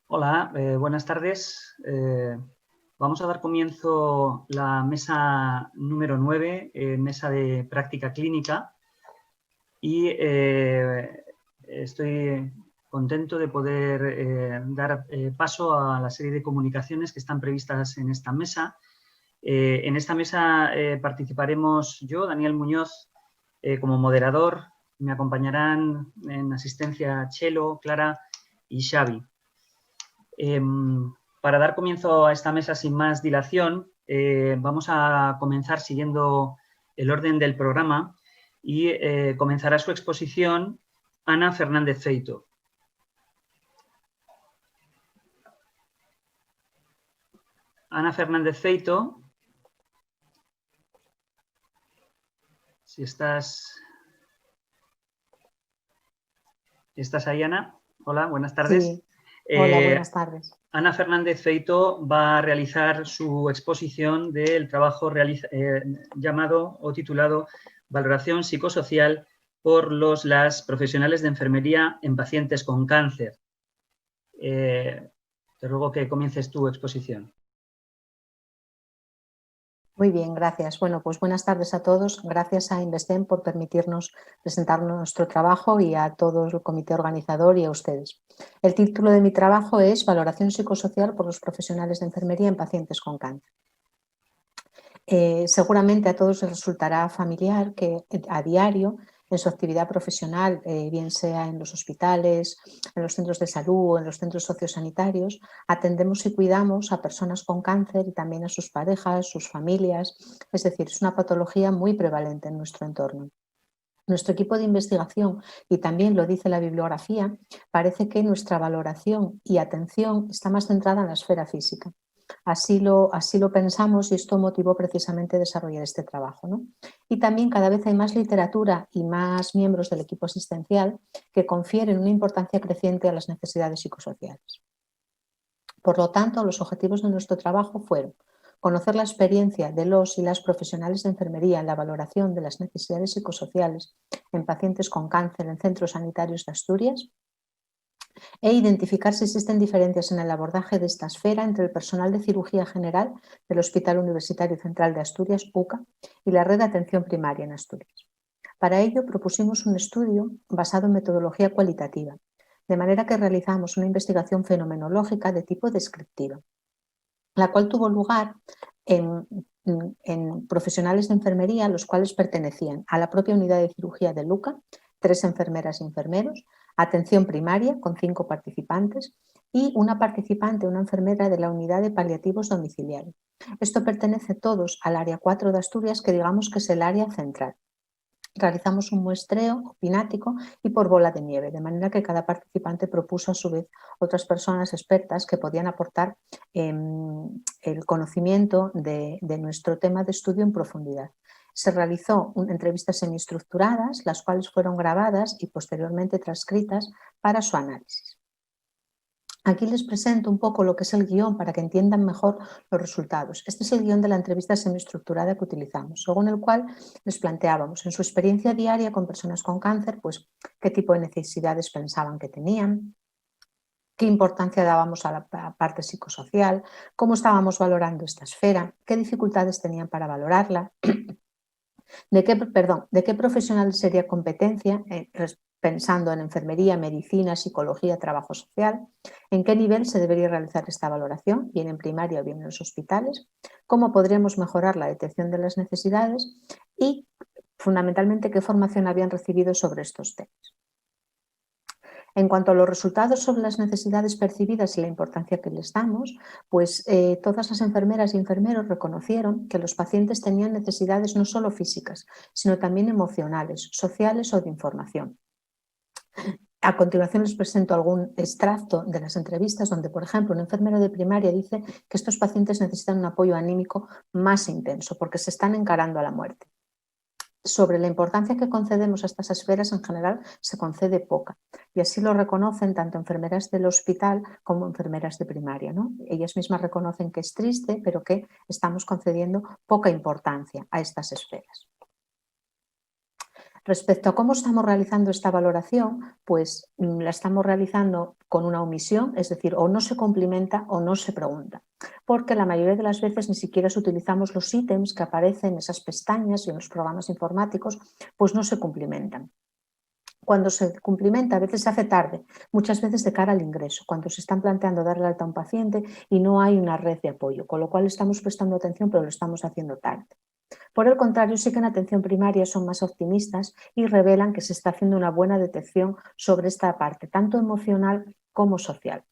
Hola, buenas tardes. Vamos a dar comienzo la mesa número 9, mesa de práctica clínica, y estoy contento de poder dar paso a la serie de comunicaciones que están previstas en esta mesa. En esta mesa participaremos yo, Daniel Muñoz, como moderador. Me acompañarán en asistencia Chelo, Clara y Xavi. Para dar comienzo a esta mesa sin más dilación, vamos a comenzar siguiendo el orden del programa y comenzará su exposición Ana Fernández Feito. Ana Fernández Feito, si estás ahí, Ana. Hola, buenas tardes. Sí, hola, buenas tardes. Ana Fernández Feito va a realizar su exposición del trabajo llamado o titulado Valoración psicosocial por las profesionales de enfermería en pacientes con cáncer. Te ruego que comiences tu exposición. Muy bien, gracias. Bueno, pues buenas tardes a todos. Gracias a Investem por permitirnos presentar nuestro trabajo y a todo el comité organizador y a ustedes. El título de mi trabajo es Valoración psicosocial por los profesionales de enfermería en pacientes con cáncer. Seguramente a todos les resultará familiar que a diario en su actividad profesional, bien sea en los hospitales, en los centros de salud o en los centros sociosanitarios, atendemos y cuidamos a personas con cáncer y también a sus parejas, sus familias. Es decir, es una patología muy prevalente en nuestro entorno. Nuestro equipo de investigación, y también lo dice la bibliografía, parece que nuestra valoración y atención está más centrada en la esfera física. Así lo pensamos y esto motivó precisamente desarrollar este trabajo, ¿no? Y también cada vez hay más literatura y más miembros del equipo asistencial que confieren una importancia creciente a las necesidades psicosociales. Por lo tanto, los objetivos de nuestro trabajo fueron conocer la experiencia de los y las profesionales de enfermería en la valoración de las necesidades psicosociales en pacientes con cáncer en centros sanitarios de Asturias, e identificar si existen diferencias en el abordaje de esta esfera entre el personal de cirugía general del Hospital Universitario Central de Asturias, UCA, y la red de atención primaria en Asturias. Para ello propusimos un estudio basado en metodología cualitativa, de manera que realizamos una investigación fenomenológica de tipo descriptiva, la cual tuvo lugar en profesionales de enfermería, los cuales pertenecían a la propia unidad de cirugía de UCA, 3 enfermeras y enfermeros, atención primaria con 5 participantes y una participante, una enfermera de la unidad de paliativos domiciliario. Esto pertenece todos al área 4 de Asturias, que digamos que es el área central. Realizamos un muestreo opinático y por bola de nieve, de manera que cada participante propuso a su vez otras personas expertas que podían aportar el conocimiento de nuestro tema de estudio en profundidad. Se realizó entrevistas semiestructuradas, las cuales fueron grabadas y posteriormente transcritas para su análisis. Aquí les presento un poco lo que es el guión para que entiendan mejor los resultados. Este es el guión de la entrevista semiestructurada que utilizamos, según el cual les planteábamos en su experiencia diaria con personas con cáncer, pues qué tipo de necesidades pensaban que tenían, qué importancia dábamos a la parte psicosocial, cómo estábamos valorando esta esfera, qué dificultades tenían para valorarla, de qué profesional sería competencia, pensando en enfermería, medicina, psicología, trabajo social, en qué nivel se debería realizar esta valoración, bien en primaria o bien en los hospitales, cómo podríamos mejorar la detección de las necesidades y, fundamentalmente, qué formación habían recibido sobre estos temas. En cuanto a los resultados sobre las necesidades percibidas y la importancia que les damos, pues todas las enfermeras y enfermeros reconocieron que los pacientes tenían necesidades no solo físicas, sino también emocionales, sociales o de información. A continuación les presento algún extracto de las entrevistas donde, por ejemplo, un enfermero de primaria dice que estos pacientes necesitan un apoyo anímico más intenso porque se están encarando a la muerte. Sobre la importancia que concedemos a estas esferas, en general se concede poca, y así lo reconocen tanto enfermeras del hospital como enfermeras de primaria, ¿no? Ellas mismas reconocen que es triste, pero que estamos concediendo poca importancia a estas esferas. Respecto a cómo estamos realizando esta valoración, pues la estamos realizando con una omisión, es decir, o no se cumplimenta o no se pregunta, porque la mayoría de las veces ni siquiera utilizamos los ítems que aparecen en esas pestañas y en los programas informáticos, pues no se cumplimentan. Cuando se cumplimenta, a veces se hace tarde, muchas veces de cara al ingreso, cuando se están planteando darle alta a un paciente y no hay una red de apoyo, con lo cual estamos prestando atención, pero lo estamos haciendo tarde. Por el contrario, sí que en atención primaria son más optimistas y revelan que se está haciendo una buena detección sobre esta parte, tanto emocional como social.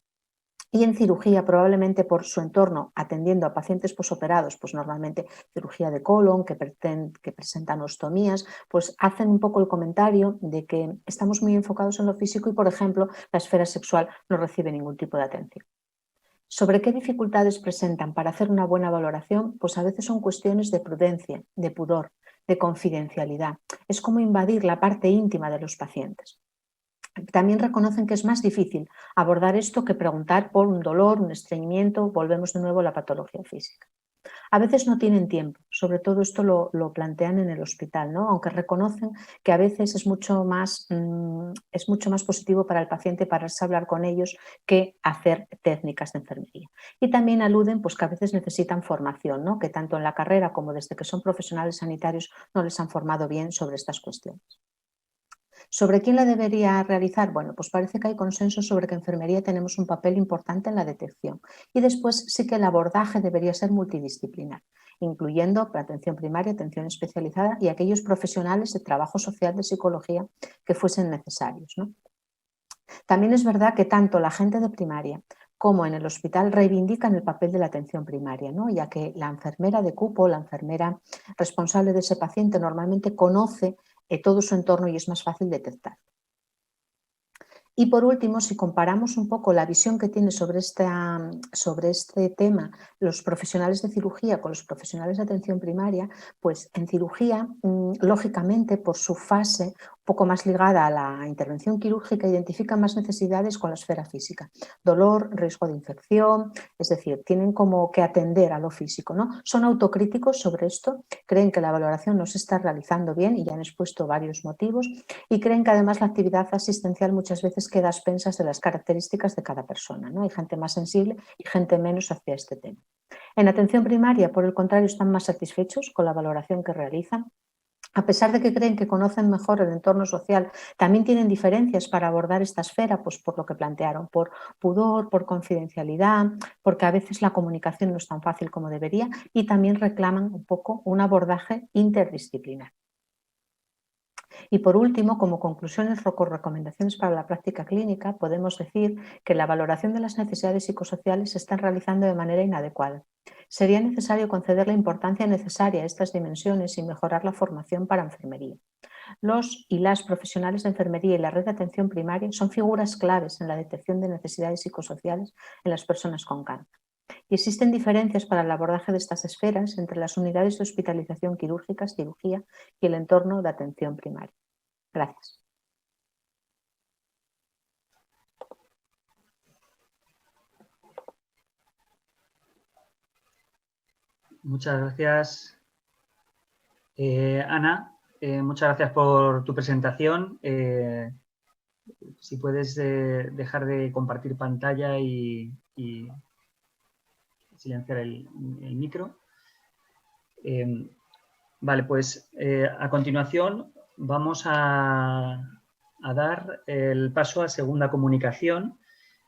Y en cirugía, probablemente por su entorno, atendiendo a pacientes posoperados, pues normalmente cirugía de colon, que presentan ostomías, pues hacen un poco el comentario de que estamos muy enfocados en lo físico y, por ejemplo, la esfera sexual no recibe ningún tipo de atención. ¿Sobre qué dificultades presentan para hacer una buena valoración? Pues a veces son cuestiones de prudencia, de pudor, de confidencialidad. Es como invadir la parte íntima de los pacientes. También reconocen que es más difícil abordar esto que preguntar por un dolor, un estreñimiento, volvemos de nuevo a la patología física. A veces no tienen tiempo, sobre todo esto lo plantean en el hospital, ¿no? Aunque reconocen que a veces es mucho más positivo para el paciente pararse a hablar con ellos que hacer técnicas de enfermería. Y también aluden pues, que a veces necesitan formación, ¿no? Que tanto en la carrera como desde que son profesionales sanitarios no les han formado bien sobre estas cuestiones. ¿Sobre quién la debería realizar? Bueno, pues parece que hay consenso sobre que en enfermería tenemos un papel importante en la detección y después sí que el abordaje debería ser multidisciplinar, incluyendo atención primaria, atención especializada y aquellos profesionales de trabajo social, de psicología que fuesen necesarios, ¿no? También es verdad que tanto la gente de primaria como en el hospital reivindican el papel de la atención primaria, ¿no? Ya que la enfermera de cupo, la enfermera responsable de ese paciente normalmente conoce todo su entorno y es más fácil detectar. Y por último, si comparamos un poco la visión que tiene sobre este tema los profesionales de cirugía con los profesionales de atención primaria, pues en cirugía, lógicamente, por su fase un poco más ligada a la intervención quirúrgica, identifican más necesidades con la esfera física. Dolor, riesgo de infección, es decir, tienen como que atender a lo físico, ¿no? Son autocríticos sobre esto, creen que la valoración no se está realizando bien y ya han expuesto varios motivos y creen que además la actividad asistencial muchas veces queda a expensas de las características de cada persona, ¿no? Hay gente más sensible y gente menos hacia este tema. En atención primaria, por el contrario, están más satisfechos con la valoración que realizan. A pesar de que creen que conocen mejor el entorno social, también tienen diferencias para abordar esta esfera, pues por lo que plantearon, por pudor, por confidencialidad, porque a veces la comunicación no es tan fácil como debería y también reclaman un poco un abordaje interdisciplinar. Y por último, como conclusiones o recomendaciones para la práctica clínica, podemos decir que la valoración de las necesidades psicosociales se está realizando de manera inadecuada. Sería necesario conceder la importancia necesaria a estas dimensiones y mejorar la formación para enfermería. Los y las profesionales de enfermería y la red de atención primaria son figuras claves en la detección de necesidades psicosociales en las personas con cáncer. Y existen diferencias para el abordaje de estas esferas entre las unidades de hospitalización quirúrgica, cirugía y el entorno de atención primaria. Gracias. Muchas gracias, Ana. Muchas gracias por tu presentación. Si puedes dejar de compartir pantalla y silenciar el micro. Vale, pues a continuación vamos a dar el paso a segunda comunicación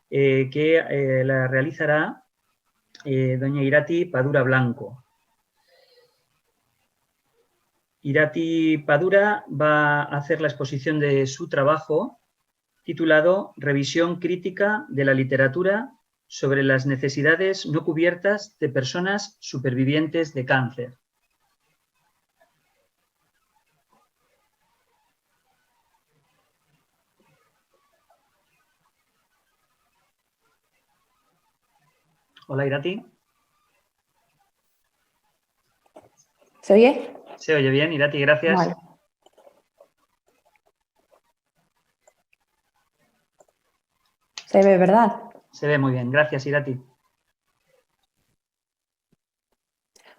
que la realizará doña Irati Padura Blanco. Irati Padura va a hacer la exposición de su trabajo titulado Revisión crítica de la literatura sobre las necesidades no cubiertas de personas supervivientes de cáncer. Hola, Irati. ¿Se oye? Se oye bien, Irati, gracias. Vale. Se ve, ¿verdad? Se ve muy bien, gracias, Irati.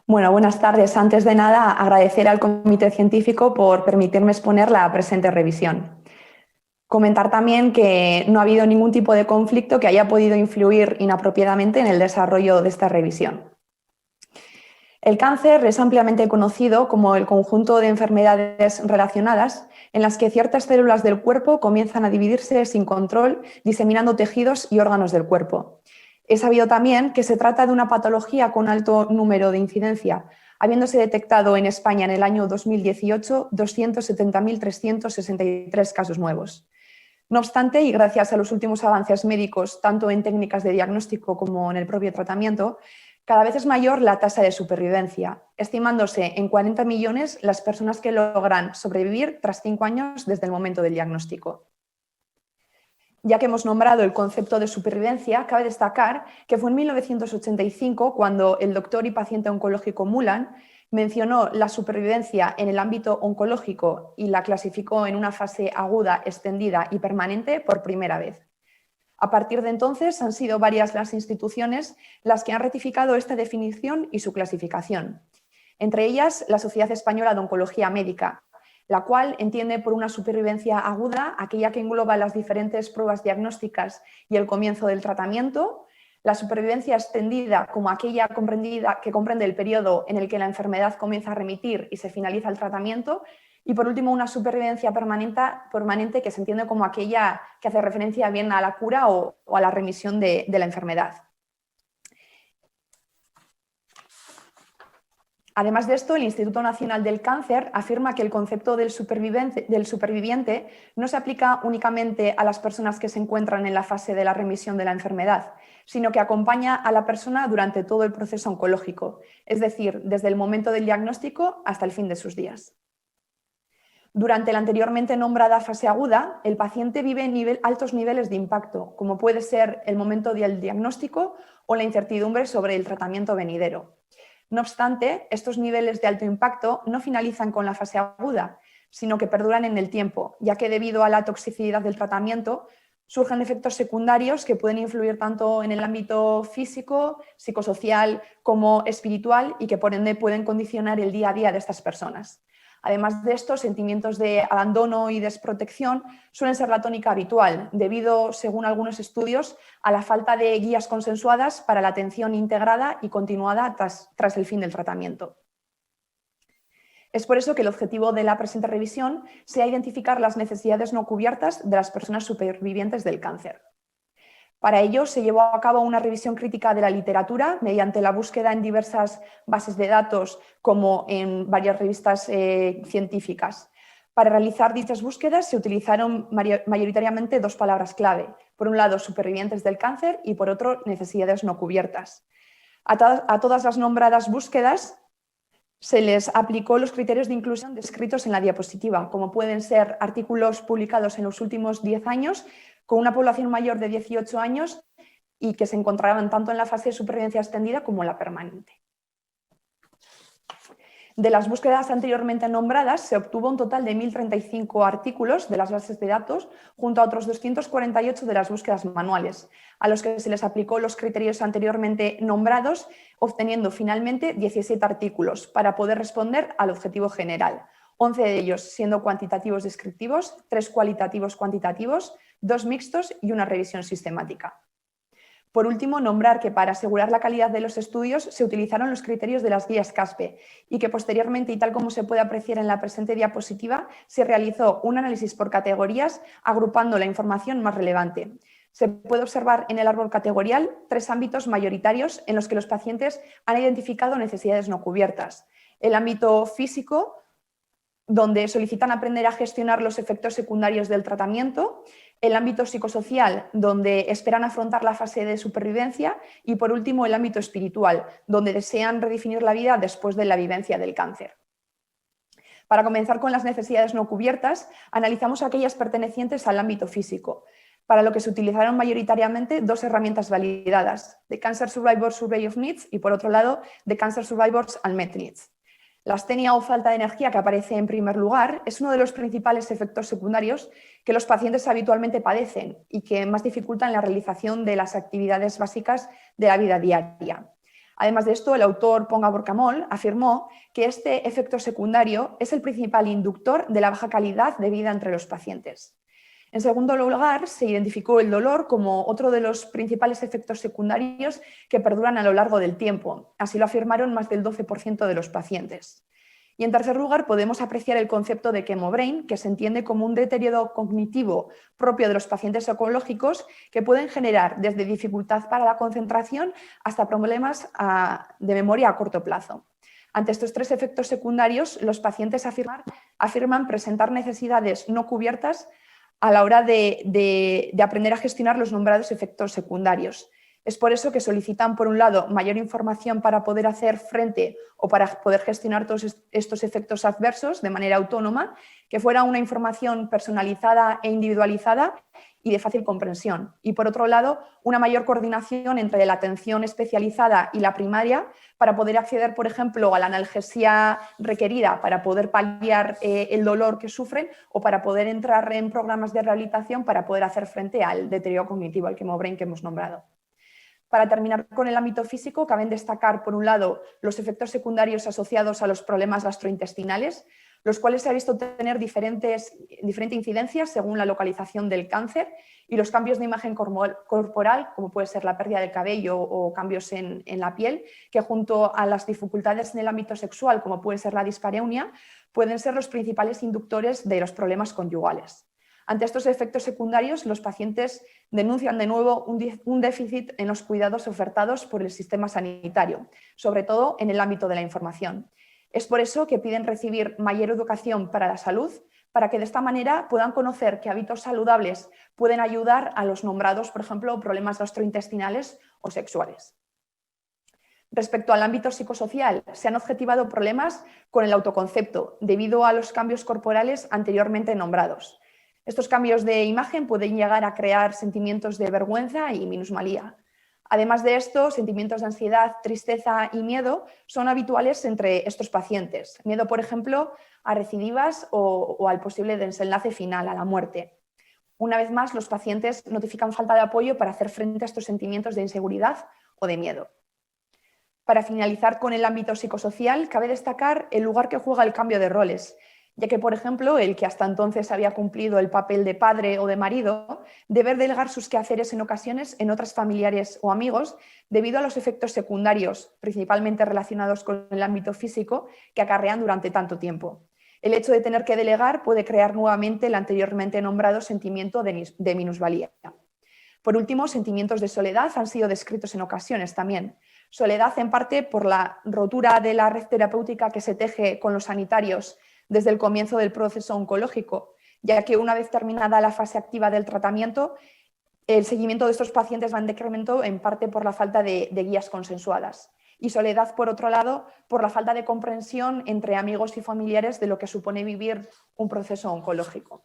Bueno, buenas tardes. Antes de nada, agradecer al Comité Científico por permitirme exponer la presente revisión. Comentar también que no ha habido ningún tipo de conflicto que haya podido influir inapropiadamente en el desarrollo de esta revisión. El cáncer es ampliamente conocido como el conjunto de enfermedades relacionadas en las que ciertas células del cuerpo comienzan a dividirse sin control, diseminando tejidos y órganos del cuerpo. Es sabido también que se trata de una patología con alto número de incidencia, habiéndose detectado en España en el año 2018 270.363 casos nuevos. No obstante, y gracias a los últimos avances médicos, tanto en técnicas de diagnóstico como en el propio tratamiento, cada vez es mayor la tasa de supervivencia, estimándose en 40 millones las personas que logran sobrevivir tras 5 años desde el momento del diagnóstico. Ya que hemos nombrado el concepto de supervivencia, cabe destacar que fue en 1985 cuando el doctor y paciente oncológico Mullan mencionó la supervivencia en el ámbito oncológico y la clasificó en una fase aguda, extendida y permanente por primera vez. A partir de entonces han sido varias las instituciones las que han ratificado esta definición y su clasificación. Entre ellas, la Sociedad Española de Oncología Médica, la cual entiende por una supervivencia aguda aquella que engloba las diferentes pruebas diagnósticas y el comienzo del tratamiento, la supervivencia extendida como aquella que comprende el periodo en el que la enfermedad comienza a remitir y se finaliza el tratamiento, y por último una supervivencia permanente que se entiende como aquella que hace referencia bien a la cura o a la remisión de la enfermedad. Además de esto, el Instituto Nacional del Cáncer afirma que el concepto del superviviente no se aplica únicamente a las personas que se encuentran en la fase de la remisión de la enfermedad, sino que acompaña a la persona durante todo el proceso oncológico, es decir, desde el momento del diagnóstico hasta el fin de sus días. Durante la anteriormente nombrada fase aguda, el paciente vive altos niveles de impacto, como puede ser el momento del diagnóstico o la incertidumbre sobre el tratamiento venidero. No obstante, estos niveles de alto impacto no finalizan con la fase aguda, sino que perduran en el tiempo, ya que debido a la toxicidad del tratamiento surgen efectos secundarios que pueden influir tanto en el ámbito físico, psicosocial como espiritual y que por ende pueden condicionar el día a día de estas personas. Además de esto, sentimientos de abandono y desprotección suelen ser la tónica habitual, debido, según algunos estudios, a la falta de guías consensuadas para la atención integrada y continuada tras el fin del tratamiento. Es por eso que el objetivo de la presente revisión sea identificar las necesidades no cubiertas de las personas supervivientes del cáncer. Para ello se llevó a cabo una revisión crítica de la literatura mediante la búsqueda en diversas bases de datos como en varias revistas científicas. Para realizar dichas búsquedas se utilizaron mayoritariamente dos palabras clave. Por un lado, supervivientes del cáncer y por otro, necesidades no cubiertas. A todas las nombradas búsquedas se les aplicó los criterios de inclusión descritos en la diapositiva, como pueden ser artículos publicados en los últimos 10 años con una población mayor de 18 años y que se encontraban tanto en la fase de supervivencia extendida como en la permanente. De las búsquedas anteriormente nombradas se obtuvo un total de 1.035 artículos de las bases de datos junto a otros 248 de las búsquedas manuales, a los que se les aplicó los criterios anteriormente nombrados, obteniendo finalmente 17 artículos para poder responder al objetivo general, 11 de ellos siendo cuantitativos descriptivos, 3 cualitativos cuantitativos, 2 mixtos y una revisión sistemática. Por último, nombrar que para asegurar la calidad de los estudios se utilizaron los criterios de las guías CASPE y que posteriormente, y tal como se puede apreciar en la presente diapositiva, se realizó un análisis por categorías agrupando la información más relevante. Se puede observar en el árbol categorial 3 ámbitos mayoritarios en los que los pacientes han identificado necesidades no cubiertas. El ámbito físico, donde solicitan aprender a gestionar los efectos secundarios del tratamiento, el ámbito psicosocial, donde esperan afrontar la fase de supervivencia, y por último el ámbito espiritual, donde desean redefinir la vida después de la vivencia del cáncer. Para comenzar con las necesidades no cubiertas, analizamos aquellas pertenecientes al ámbito físico, para lo que se utilizaron mayoritariamente 2 herramientas validadas, The Cancer Survivor Survey of Needs y por otro lado, The Cancer Survivors Unmet Needs. La astenia o falta de energía que aparece en primer lugar es uno de los principales efectos secundarios que los pacientes habitualmente padecen y que más dificultan la realización de las actividades básicas de la vida diaria. Además de esto, el autor Ponga-Borcamol afirmó que este efecto secundario es el principal inductor de la baja calidad de vida entre los pacientes. En segundo lugar, se identificó el dolor como otro de los principales efectos secundarios que perduran a lo largo del tiempo. Así lo afirmaron más del 12% de los pacientes. Y en tercer lugar, podemos apreciar el concepto de chemobrain, que se entiende como un deterioro cognitivo propio de los pacientes oncológicos que pueden generar desde dificultad para la concentración hasta problemas de memoria a corto plazo. Ante estos tres efectos secundarios, los pacientes afirman presentar necesidades no cubiertas a la hora de aprender a gestionar los nombrados efectos secundarios. Es por eso que solicitan, por un lado, mayor información para poder hacer frente o para poder gestionar todos estos efectos adversos de manera autónoma, que fuera una información personalizada e individualizada y de fácil comprensión. Y, por otro lado, una mayor coordinación entre la atención especializada y la primaria para poder acceder, por ejemplo, a la analgesia requerida para poder paliar el dolor que sufren o para poder entrar en programas de rehabilitación para poder hacer frente al deterioro cognitivo, al chemobrain que hemos nombrado. Para terminar con el ámbito físico, caben destacar, por un lado, los efectos secundarios asociados a los problemas gastrointestinales, los cuales se ha visto tener diferente incidencia según la localización del cáncer, y los cambios de imagen corporal, como puede ser la pérdida del cabello o cambios en la piel, que junto a las dificultades en el ámbito sexual, como puede ser la dispareunia, pueden ser los principales inductores de los problemas conyugales. Ante estos efectos secundarios, los pacientes denuncian de nuevo un déficit en los cuidados ofertados por el sistema sanitario, sobre todo en el ámbito de la información. Es por eso que piden recibir mayor educación para la salud, para que de esta manera puedan conocer que hábitos saludables pueden ayudar a los nombrados, por ejemplo, problemas gastrointestinales o sexuales. Respecto al ámbito psicosocial, se han objetivado problemas con el autoconcepto debido a los cambios corporales anteriormente nombrados. Estos cambios de imagen pueden llegar a crear sentimientos de vergüenza y minusvalía. Además de esto, sentimientos de ansiedad, tristeza y miedo son habituales entre estos pacientes. Miedo, por ejemplo, a recidivas o al posible desenlace final, a la muerte. Una vez más, los pacientes notifican falta de apoyo para hacer frente a estos sentimientos de inseguridad o de miedo. Para finalizar con el ámbito psicosocial, cabe destacar el lugar que juega el cambio de roles, ya que, por ejemplo, el que hasta entonces había cumplido el papel de padre o de marido, debe delegar sus quehaceres en ocasiones en otros familiares o amigos debido a los efectos secundarios, principalmente relacionados con el ámbito físico, que acarrean durante tanto tiempo. El hecho de tener que delegar puede crear nuevamente el anteriormente nombrado sentimiento de minusvalía. Por último, sentimientos de soledad han sido descritos en ocasiones también. Soledad en parte por la rotura de la red terapéutica que se teje con los sanitarios desde el comienzo del proceso oncológico, ya que una vez terminada la fase activa del tratamiento, el seguimiento de estos pacientes va en decremento en parte por la falta de guías consensuadas. Y soledad, por otro lado, por la falta de comprensión entre amigos y familiares de lo que supone vivir un proceso oncológico.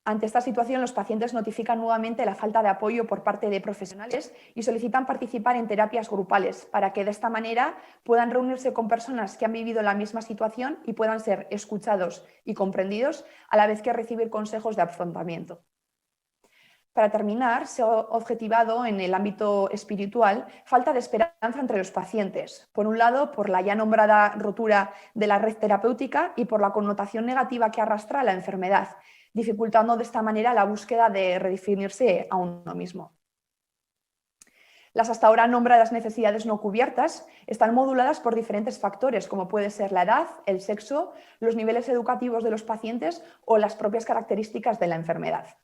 Ante esta situación, los pacientes notifican nuevamente la falta de apoyo por parte de profesionales y solicitan participar en terapias grupales para que de esta manera puedan reunirse con personas que han vivido la misma situación y puedan ser escuchados y comprendidos a la vez que recibir consejos de afrontamiento. Para terminar, se ha objetivado en el ámbito espiritual falta de esperanza entre los pacientes. Por un lado, por la ya nombrada rotura de la red terapéutica y por la connotación negativa que arrastra la enfermedad, dificultando de esta manera la búsqueda de redefinirse a uno mismo. Las hasta ahora nombradas necesidades no cubiertas están moduladas por diferentes factores, como puede ser la edad, el sexo, los niveles educativos de los pacientes o las propias características de la enfermedad.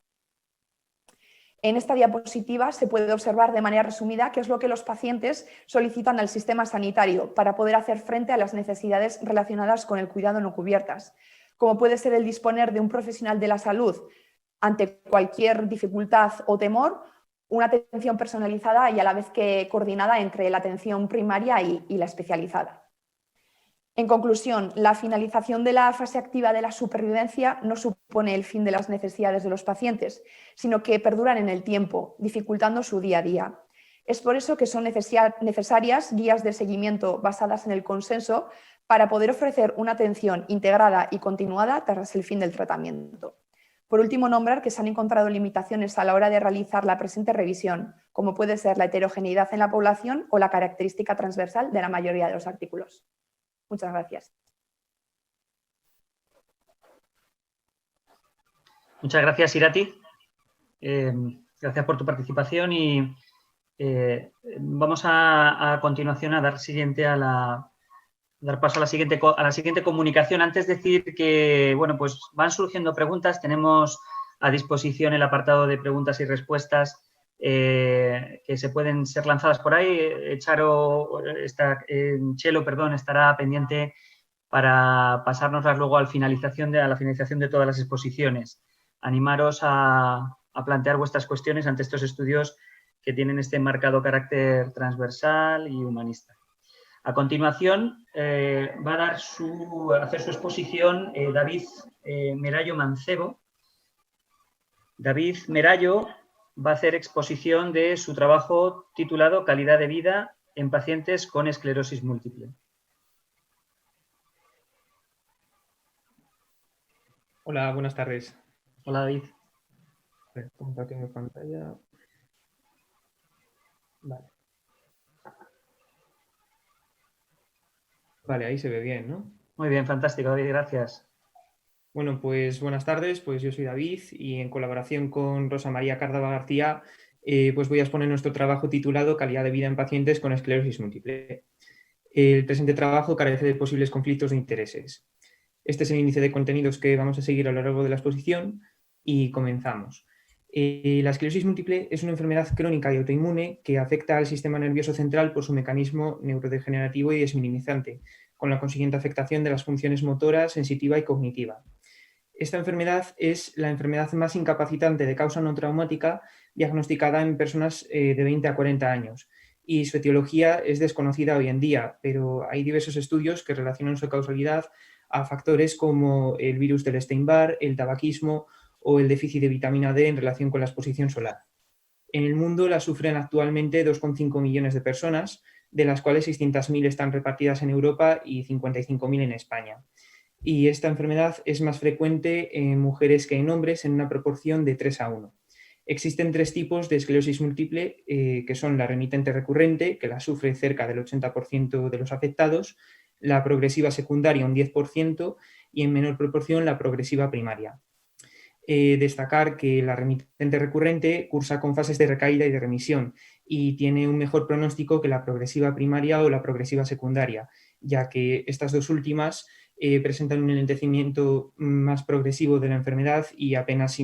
En esta diapositiva se puede observar de manera resumida qué es lo que los pacientes solicitan al sistema sanitario para poder hacer frente a las necesidades relacionadas con el cuidado no cubiertas, como puede ser el disponer de un profesional de la salud ante cualquier dificultad o temor, una atención personalizada y a la vez que coordinada entre la atención primaria y la especializada. En conclusión, la finalización de la fase activa de la supervivencia no supone el fin de las necesidades de los pacientes, sino que perduran en el tiempo, dificultando su día a día. Es por eso que son necesarias guías de seguimiento basadas en el consenso para poder ofrecer una atención integrada y continuada tras el fin del tratamiento. Por último, nombrar que se han encontrado limitaciones a la hora de realizar la presente revisión, como puede ser la heterogeneidad en la población o la característica transversal de la mayoría de los artículos. Muchas gracias. Muchas gracias, Irati. Gracias por tu participación y vamos a continuación a dar paso a la siguiente comunicación. Antes decir que, bueno, pues van surgiendo preguntas. Tenemos a disposición el apartado de preguntas y respuestas que se pueden ser lanzadas por ahí. Chelo, estará pendiente para pasárnoslas luego a la finalización de todas las exposiciones. Animaros a plantear vuestras cuestiones ante estos estudios que tienen este marcado carácter transversal y humanista. A continuación, va a hacer su exposición David Merallo Mancebo. David Merallo va a hacer exposición de su trabajo titulado Calidad de vida en pacientes con esclerosis múltiple. Hola, buenas tardes. Hola, David. A ver, compartiendo pantalla. Vale, ahí se ve bien, ¿no? Muy bien, fantástico, David, gracias. Bueno, pues buenas tardes, pues yo soy David y en colaboración con Rosa María Cárdava García, pues voy a exponer nuestro trabajo titulado Calidad de vida en pacientes con esclerosis múltiple. El presente trabajo carece de posibles conflictos de intereses. Este es el índice de contenidos que vamos a seguir a lo largo de la exposición y comenzamos. La esclerosis múltiple es una enfermedad crónica y autoinmune que afecta al sistema nervioso central por su mecanismo neurodegenerativo y desminimizante, con la consiguiente afectación de las funciones motora, sensitiva y cognitiva. Esta enfermedad es la enfermedad más incapacitante de causa no traumática diagnosticada en personas de 20 a 40 años y su etiología es desconocida hoy en día, pero hay diversos estudios que relacionan su causalidad a factores como el virus del Epstein-Barr, el tabaquismo o el déficit de vitamina D en relación con la exposición solar. En el mundo la sufren actualmente 2,5 millones de personas, de las cuales 600.000 están repartidas en Europa y 55.000 en España. Y esta enfermedad es más frecuente en mujeres que en hombres en una proporción de 3 a 1. Existen 3 tipos de esclerosis múltiple, que son la remitente recurrente, que la sufre cerca del 80% de los afectados, la progresiva secundaria un 10% y en menor proporción la progresiva primaria. Destacar que la remitente recurrente cursa con fases de recaída y de remisión y tiene un mejor pronóstico que la progresiva primaria o la progresiva secundaria, ya que estas dos últimas presentan un enlentecimiento más progresivo de la enfermedad y apenas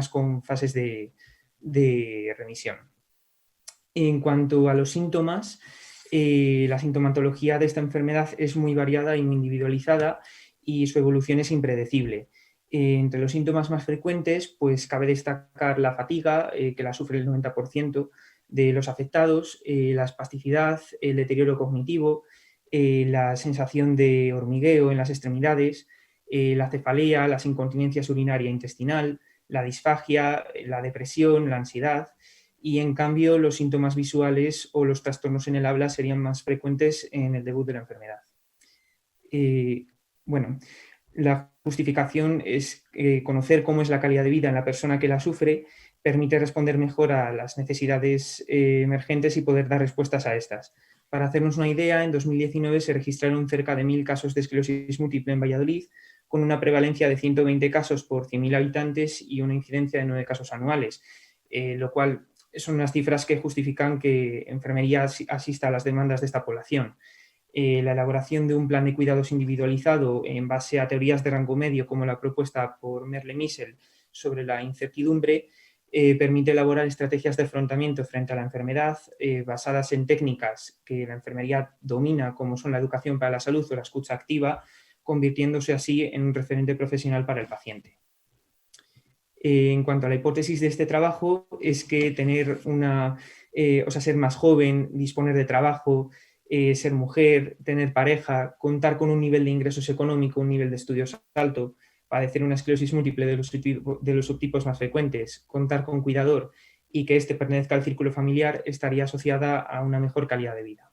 con fases de remisión. En cuanto a los síntomas, la sintomatología de esta enfermedad es muy variada y muy individualizada y su evolución es impredecible. Entre los síntomas más frecuentes, pues cabe destacar la fatiga, que la sufre el 90% de los afectados, la espasticidad, el deterioro cognitivo, la sensación de hormigueo en las extremidades, la cefalea, las incontinencias urinaria e intestinal, la disfagia, la depresión, la ansiedad. Y en cambio los síntomas visuales o los trastornos en el habla serían más frecuentes en el debut de la enfermedad. Bueno, la justificación es conocer cómo es la calidad de vida en la persona que la sufre, permite responder mejor a las necesidades emergentes y poder dar respuestas a estas. Para hacernos una idea, en 2019 se registraron cerca de 1.000 casos de esclerosis múltiple en Valladolid, con una prevalencia de 120 casos por 100.000 habitantes y una incidencia de 9 casos anuales, lo cual son unas cifras que justifican que enfermería asista a las demandas de esta población. La elaboración de un plan de cuidados individualizado en base a teorías de rango medio, como la propuesta por Merle-Missel sobre la incertidumbre, permite elaborar estrategias de afrontamiento frente a la enfermedad basadas en técnicas que la enfermería domina, como son la educación para la salud o la escucha activa, convirtiéndose así en un referente profesional para el paciente. En cuanto a la hipótesis de este trabajo, es que ser más joven, disponer de trabajo, ser mujer, tener pareja, contar con un nivel de ingresos económico, un nivel de estudios alto, padecer una esclerosis múltiple de los subtipos más frecuentes, contar con cuidador y que éste pertenezca al círculo familiar estaría asociada a una mejor calidad de vida.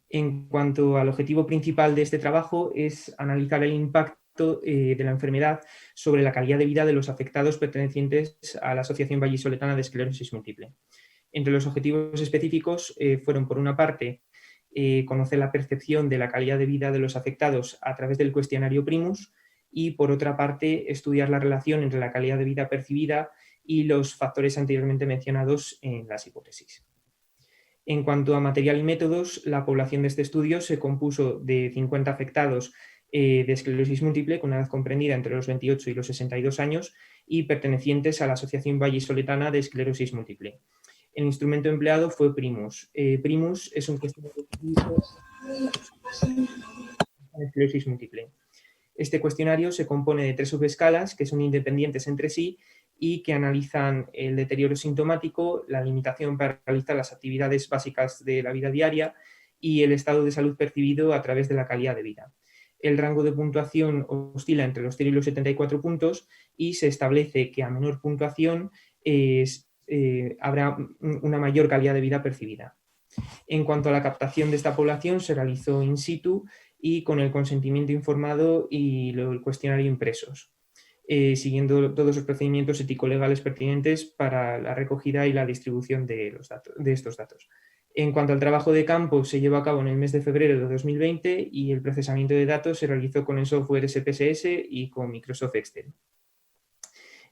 En cuanto al objetivo principal de este trabajo es analizar el impacto impacto de la enfermedad sobre la calidad de vida de los afectados pertenecientes a la Asociación Vallisoletana de Esclerosis Múltiple. Entre los objetivos específicos fueron, por una parte, conocer la percepción de la calidad de vida de los afectados a través del cuestionario Primus y, por otra parte, estudiar la relación entre la calidad de vida percibida y los factores anteriormente mencionados en las hipótesis. En cuanto a material y métodos, la población de este estudio se compuso de 50 afectados de esclerosis múltiple con una edad comprendida entre los 28 y los 62 años y pertenecientes a la Asociación Vallisoletana de Esclerosis Múltiple. El instrumento empleado fue Primus. Primus es un cuestionario de esclerosis múltiple. Este cuestionario se compone de 3 subescalas que son independientes entre sí y que analizan el deterioro sintomático, la limitación para realizar las actividades básicas de la vida diaria y el estado de salud percibido a través de la calidad de vida. El rango de puntuación oscila entre los 0 y los 74 puntos y se establece que a menor puntuación habrá una mayor calidad de vida percibida. En cuanto a la captación de esta población, se realizó in situ y con el consentimiento informado y el cuestionario impresos, siguiendo todos los procedimientos ético-legales pertinentes para la recogida y la distribución de estos datos. En cuanto al trabajo de campo, se llevó a cabo en el mes de febrero de 2020 y el procesamiento de datos se realizó con el software SPSS y con Microsoft Excel.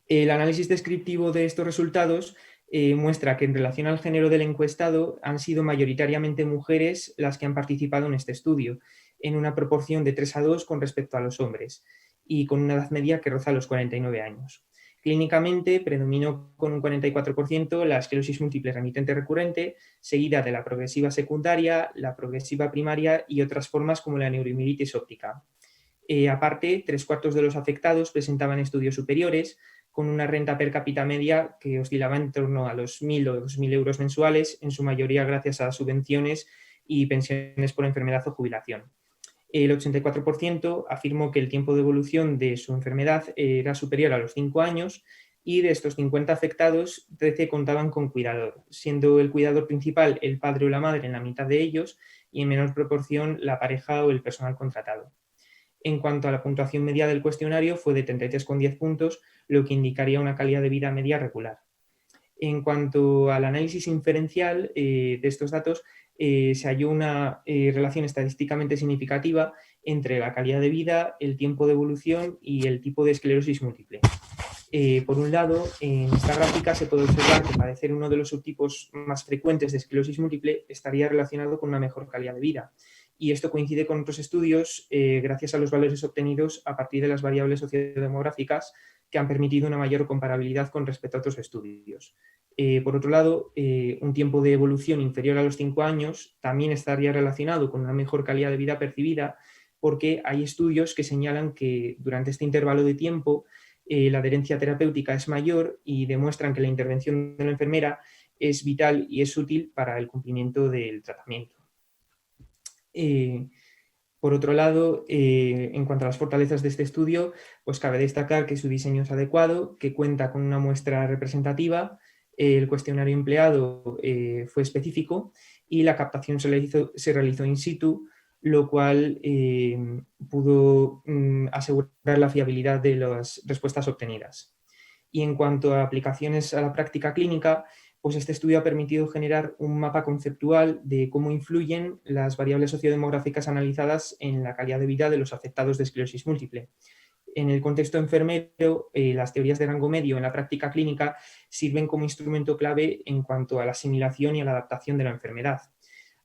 El análisis descriptivo de estos resultados muestra que en relación al género del encuestado han sido mayoritariamente mujeres las que han participado en este estudio, en una proporción de 3:2 con respecto a los hombres y con una edad media que roza los 49 años. Clínicamente predominó con un 44% la esclerosis múltiple remitente recurrente, seguida de la progresiva secundaria, la progresiva primaria y otras formas como la neuromielitis óptica. Aparte, 3/4 de los afectados presentaban estudios superiores, con una renta per cápita media que oscilaba en torno a los 1.000 o 2.000 euros mensuales, en su mayoría gracias a subvenciones y pensiones por enfermedad o jubilación. El 84% afirmó que el tiempo de evolución de su enfermedad era superior a los 5 años y de estos 50 afectados, 13 contaban con cuidador, siendo el cuidador principal el padre o la madre en la mitad de ellos y en menor proporción la pareja o el personal contratado. En cuanto a la puntuación media del cuestionario, fue de 33,10 puntos, lo que indicaría una calidad de vida media regular. En cuanto al análisis inferencial de estos datos, se halló una relación estadísticamente significativa entre la calidad de vida, el tiempo de evolución y el tipo de esclerosis múltiple. Por un lado, en esta gráfica se puede observar que padecer uno de los subtipos más frecuentes de esclerosis múltiple estaría relacionado con una mejor calidad de vida. Y esto coincide con otros estudios gracias a los valores obtenidos a partir de las variables sociodemográficas que han permitido una mayor comparabilidad con respecto a otros estudios. Por otro lado, un tiempo de evolución inferior a los 5 años también estaría relacionado con una mejor calidad de vida percibida, porque hay estudios que señalan que durante este intervalo de tiempo la adherencia terapéutica es mayor y demuestran que la intervención de la enfermera es vital y es útil para el cumplimiento del tratamiento. Por otro lado, en cuanto a las fortalezas de este estudio, pues cabe destacar que su diseño es adecuado, que cuenta con una muestra representativa, el cuestionario empleado fue específico y la captación se realizó in situ, lo cual pudo asegurar la fiabilidad de las respuestas obtenidas. Y en cuanto a aplicaciones a la práctica clínica, pues este estudio ha permitido generar un mapa conceptual de cómo influyen las variables sociodemográficas analizadas en la calidad de vida de los afectados de esclerosis múltiple. En el contexto enfermero, las teorías de rango medio en la práctica clínica sirven como instrumento clave en cuanto a la asimilación y a la adaptación de la enfermedad.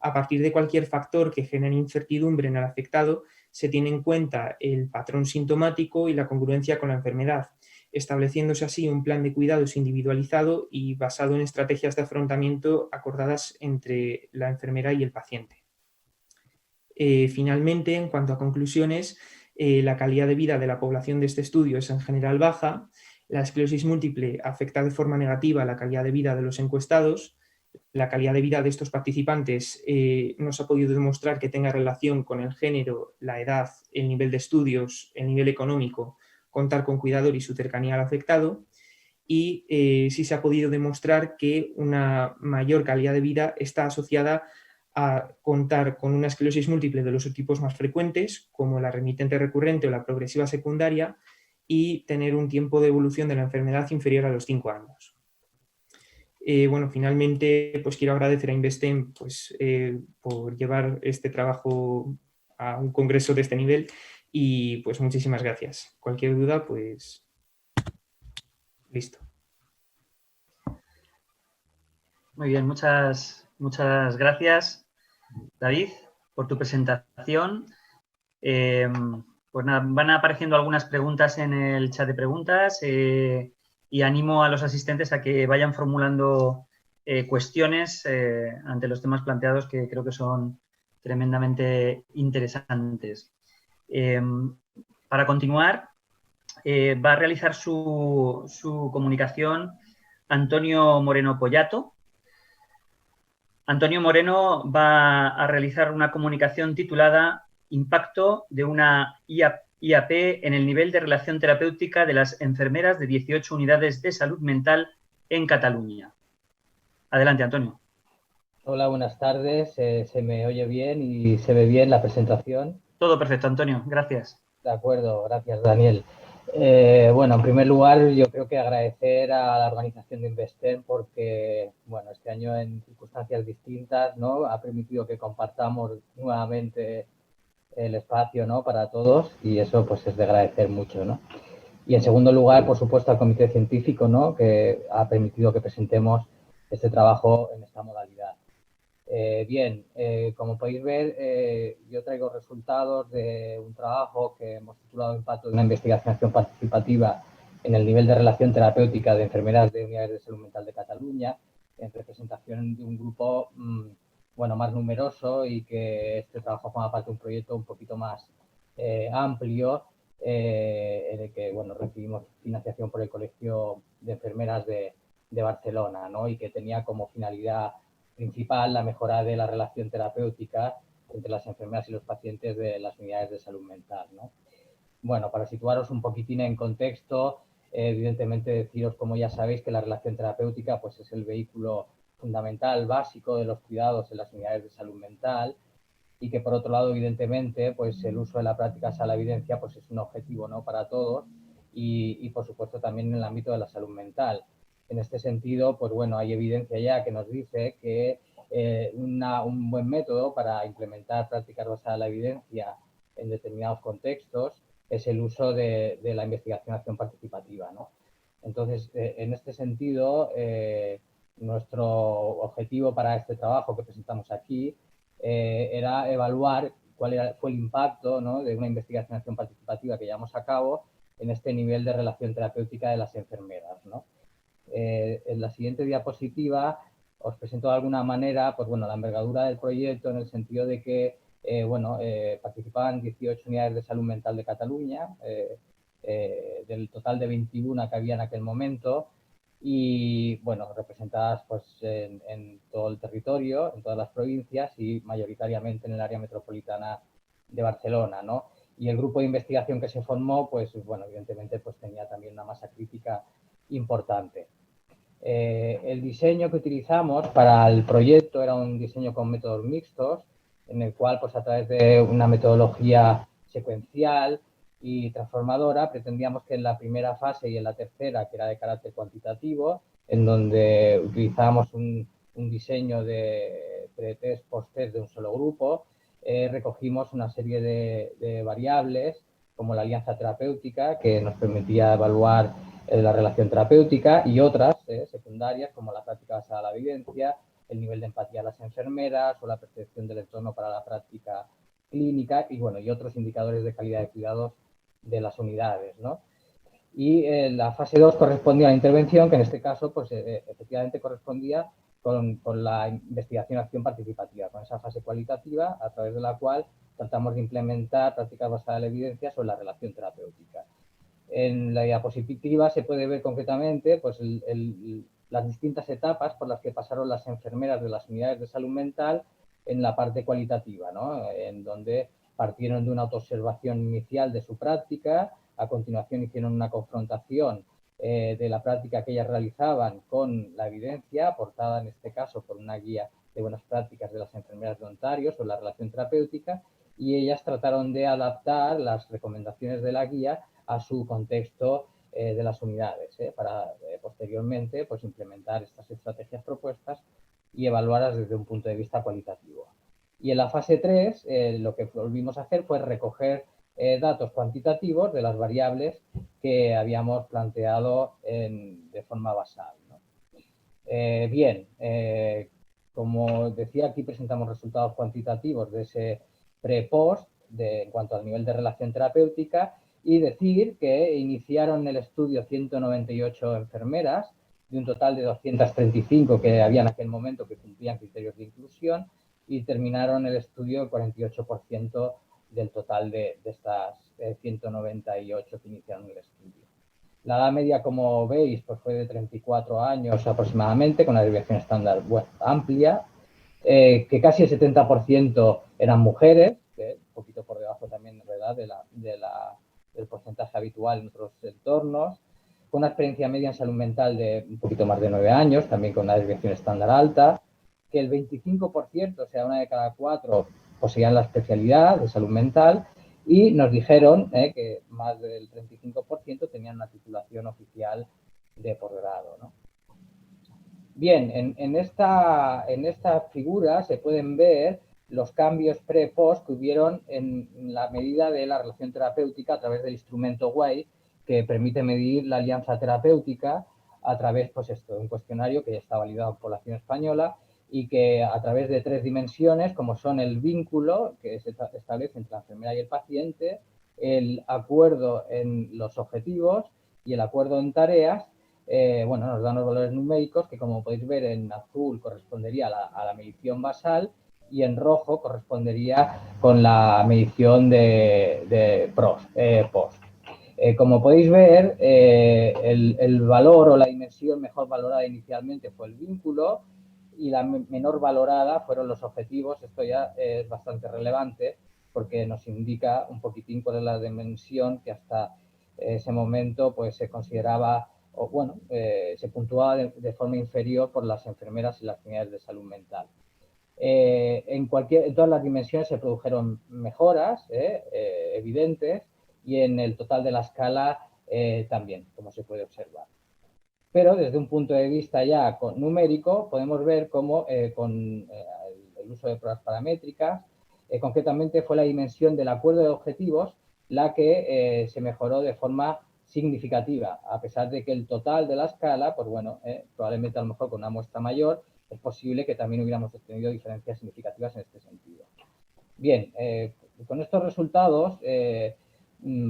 A partir de cualquier factor que genere incertidumbre en el afectado, se tiene en cuenta el patrón sintomático y la congruencia con la enfermedad, estableciéndose así un plan de cuidados individualizado y basado en estrategias de afrontamiento acordadas entre la enfermera y el paciente. Finalmente, en cuanto a conclusiones, la calidad de vida de la población de este estudio es en general baja, la esclerosis múltiple afecta de forma negativa la calidad de vida de los encuestados, la calidad de vida de estos participantes no se ha podido demostrar que tenga relación con el género, la edad, el nivel de estudios, el nivel económico, contar con cuidador y su cercanía al afectado, y sí se ha podido demostrar que una mayor calidad de vida está asociada a contar con una esclerosis múltiple de los subtipos más frecuentes, como la remitente recurrente o la progresiva secundaria, y tener un tiempo de evolución de la enfermedad inferior a los 5 años. Bueno, finalmente, pues quiero agradecer a Investem pues, por llevar este trabajo a un congreso de este nivel y pues muchísimas gracias. Cualquier duda, pues listo. Muy bien, muchas gracias, David, por tu presentación. Pues nada, van apareciendo algunas preguntas en el chat de preguntas y animo a los asistentes a que vayan formulando cuestiones ante los temas planteados, que creo que son tremendamente interesantes. Para continuar, va a realizar su comunicación Antonio Moreno Pollato. Antonio Moreno va a realizar una comunicación titulada Impacto de una IAP en el nivel de relación terapéutica de las enfermeras de 18 unidades de salud mental en Cataluña. Adelante, Antonio. Hola, buenas tardes. ¿Se me oye bien y se ve bien la presentación? Todo perfecto, Antonio. Gracias. De acuerdo, gracias, Daniel. Bueno, en primer lugar, yo creo que agradecer a la organización de Investem porque, bueno, este año en circunstancias distintas, ¿no? Ha permitido que compartamos nuevamente el espacio, ¿no? Para todos y eso, pues, es de agradecer mucho, ¿no? Y en segundo lugar, por supuesto, al comité científico, ¿no? Que ha permitido que presentemos este trabajo en esta modalidad. Bien, como podéis ver, yo traigo resultados de un trabajo que hemos titulado Impacto de una investigación participativa en el nivel de relación terapéutica de enfermeras de unidades de salud mental de Cataluña, en representación de un grupo bueno, más numeroso y que este trabajo forma parte de un proyecto un poquito más amplio en el que bueno, recibimos financiación por el Colegio de Enfermeras de Barcelona, ¿no? Y que tenía como finalidad principal la mejora de la relación terapéutica entre las enfermeras y los pacientes de las unidades de salud mental, ¿no? Bueno, para situaros un poquitín en contexto, evidentemente deciros, como ya sabéis, que la relación terapéutica pues, es el vehículo fundamental, básico de los cuidados en las unidades de salud mental y que, por otro lado, evidentemente, pues el uso de la práctica basada en la evidencia pues, es un objetivo, ¿no? Para todos y, por supuesto, también en el ámbito de la salud mental. En este sentido, pues bueno, hay evidencia ya que nos dice que un buen método para implementar prácticas basadas en la evidencia en determinados contextos es el uso de la investigación-acción participativa, ¿no? Entonces, en este sentido, nuestro objetivo para este trabajo que presentamos aquí era evaluar cuál fue el impacto, ¿no? De una investigación-acción participativa que llevamos a cabo en este nivel de relación terapéutica de las enfermeras, ¿no? En la siguiente diapositiva os presento de alguna manera pues, bueno, la envergadura del proyecto en el sentido de que participaban 18 unidades de salud mental de Cataluña, del total de 21 que había en aquel momento y bueno, representadas pues, en todo el territorio, en todas las provincias y mayoritariamente en el área metropolitana de Barcelona, ¿no? Y el grupo de investigación que se formó, pues bueno, evidentemente pues tenía también una masa crítica importante. El diseño que utilizamos para el proyecto era un diseño con métodos mixtos, en el cual, pues a través de una metodología secuencial y transformadora, pretendíamos que en la primera fase y en la tercera, que era de carácter cuantitativo, en donde utilizábamos un diseño de pre-test, post-test de un solo grupo, recogimos una serie de variables, como la alianza terapéutica, que nos permitía evaluar la relación terapéutica y otras secundarias como la práctica basada en la evidencia, el nivel de empatía de las enfermeras o la percepción del entorno para la práctica clínica y, bueno, y otros indicadores de calidad de cuidados de las unidades, ¿no? Y la fase 2 correspondía a la intervención, que en este caso pues, efectivamente correspondía con la investigación-acción participativa, con esa fase cualitativa a través de la cual tratamos de implementar prácticas basadas en la evidencia sobre la relación terapéutica. En la diapositiva se puede ver concretamente pues, las distintas etapas por las que pasaron las enfermeras de las unidades de salud mental en la parte cualitativa, ¿no? En donde partieron de una autoobservación inicial de su práctica, a continuación hicieron una confrontación de la práctica que ellas realizaban con la evidencia, aportada en este caso por una guía de buenas prácticas de las enfermeras de Ontario sobre la relación terapéutica, y ellas trataron de adaptar las recomendaciones de la guía a su contexto de las unidades, para posteriormente pues, implementar estas estrategias propuestas y evaluarlas desde un punto de vista cualitativo. Y en la fase 3 lo que volvimos a hacer fue recoger datos cuantitativos de las variables que habíamos planteado de forma basal, ¿no? Como decía, aquí presentamos resultados cuantitativos de ese pre-post en cuanto al nivel de relación terapéutica, y decir que iniciaron el estudio 198 enfermeras de un total de 235 que había en aquel momento que cumplían criterios de inclusión, y terminaron el estudio el 48% del total de estas 198 que iniciaron el estudio. La edad media, como veis, pues fue de 34 años aproximadamente, con una desviación estándar amplia, que casi el 70% eran mujeres, un poquito por debajo también, ¿verdad?, del porcentaje habitual en otros entornos, con una experiencia media en salud mental de un poquito más de 9 años, también con una desviación estándar alta, que el 25%, o sea, una de cada 4, poseían la especialidad de salud mental, y nos dijeron que más del 35% tenían una titulación oficial de posgrado, ¿no? Bien, en esta figura se pueden ver los cambios pre-post que hubieron en la medida de la relación terapéutica a través del instrumento WAI, que permite medir la alianza terapéutica a través, pues esto, de un cuestionario que ya está validado en población española, y que a través de 3 dimensiones, como son el vínculo que se establece entre la enfermera y el paciente, el acuerdo en los objetivos y el acuerdo en tareas, nos dan los valores numéricos que, como podéis ver, en azul correspondería a la medición basal, y en rojo correspondería con la medición de post. Como podéis ver, el valor o la dimensión mejor valorada inicialmente fue el vínculo, y la menor valorada fueron los objetivos. Esto ya es bastante relevante porque nos indica un poquitín cuál es la dimensión que hasta ese momento pues se consideraba, se puntuaba de forma inferior por las enfermeras y las unidades de salud mental. En todas las dimensiones se produjeron mejoras evidentes, y en el total de la escala también, como se puede observar. Pero desde un punto de vista ya numérico, podemos ver cómo con el uso de pruebas paramétricas, concretamente fue la dimensión del acuerdo de objetivos la que se mejoró de forma significativa, a pesar de que el total de la escala, pues bueno, probablemente a lo mejor con una muestra mayor, es posible que también hubiéramos obtenido diferencias significativas en este sentido. Bien, con estos resultados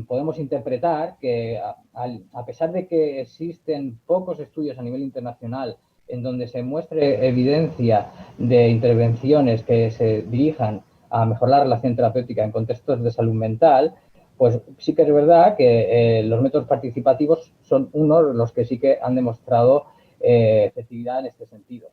podemos interpretar que a pesar de que existen pocos estudios a nivel internacional en donde se muestre evidencia de intervenciones que se dirijan a mejorar la relación terapéutica en contextos de salud mental, pues sí que es verdad que los métodos participativos son unos de los que sí que han demostrado efectividad en este sentido.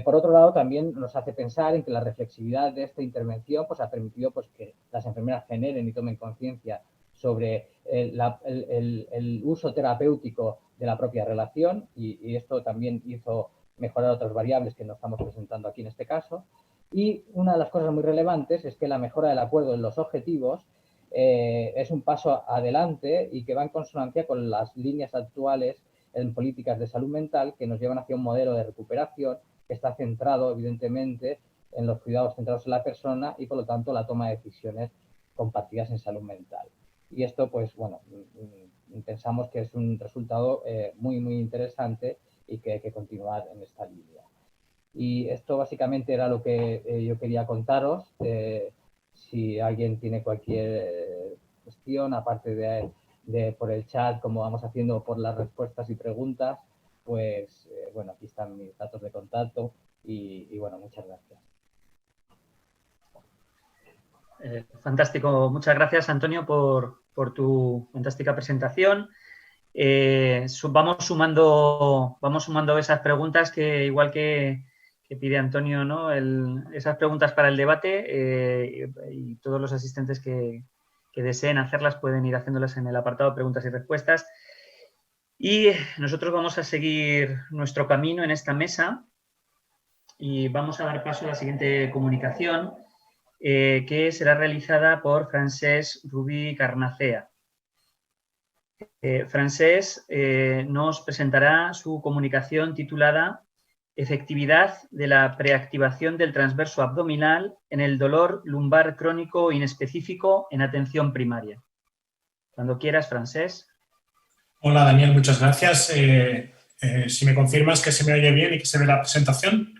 Por otro lado, también nos hace pensar en que la reflexividad de esta intervención pues, ha permitido pues, que las enfermeras generen y tomen conciencia sobre el uso terapéutico de la propia relación, y esto también hizo mejorar otras variables que no estamos presentando aquí en este caso. Y una de las cosas muy relevantes es que la mejora del acuerdo en los objetivos es un paso adelante y que va en consonancia con las líneas actuales en políticas de salud mental que nos llevan hacia un modelo de recuperación que está centrado, evidentemente, en los cuidados centrados en la persona y, por lo tanto, la toma de decisiones compartidas en salud mental. Y esto, pues, bueno, pensamos que es un resultado muy, muy interesante y que hay que continuar en esta línea. Y esto, básicamente, era lo que yo quería contaros. Si alguien tiene cualquier cuestión, aparte de por el chat, como vamos haciendo por las respuestas y preguntas, pues, bueno, aquí están mis datos de contacto y bueno, muchas gracias. Fantástico. Muchas gracias, Antonio, por tu fantástica presentación. Vamos sumando esas preguntas que, igual que pide Antonio, ¿no? Esas preguntas para el debate, y todos los asistentes que deseen hacerlas pueden ir haciéndolas en el apartado de preguntas y respuestas. Y nosotros vamos a seguir nuestro camino en esta mesa. y vamos a dar paso a la siguiente comunicación, que será realizada por Francesc Rubí Carnacea. Francesc nos presentará su comunicación titulada Efectividad de la preactivación del transverso abdominal en el dolor lumbar crónico inespecífico en atención primaria. Cuando quieras, Francesc. Hola, Daniel, muchas gracias. Si me confirmas que se me oye bien y que se ve la presentación.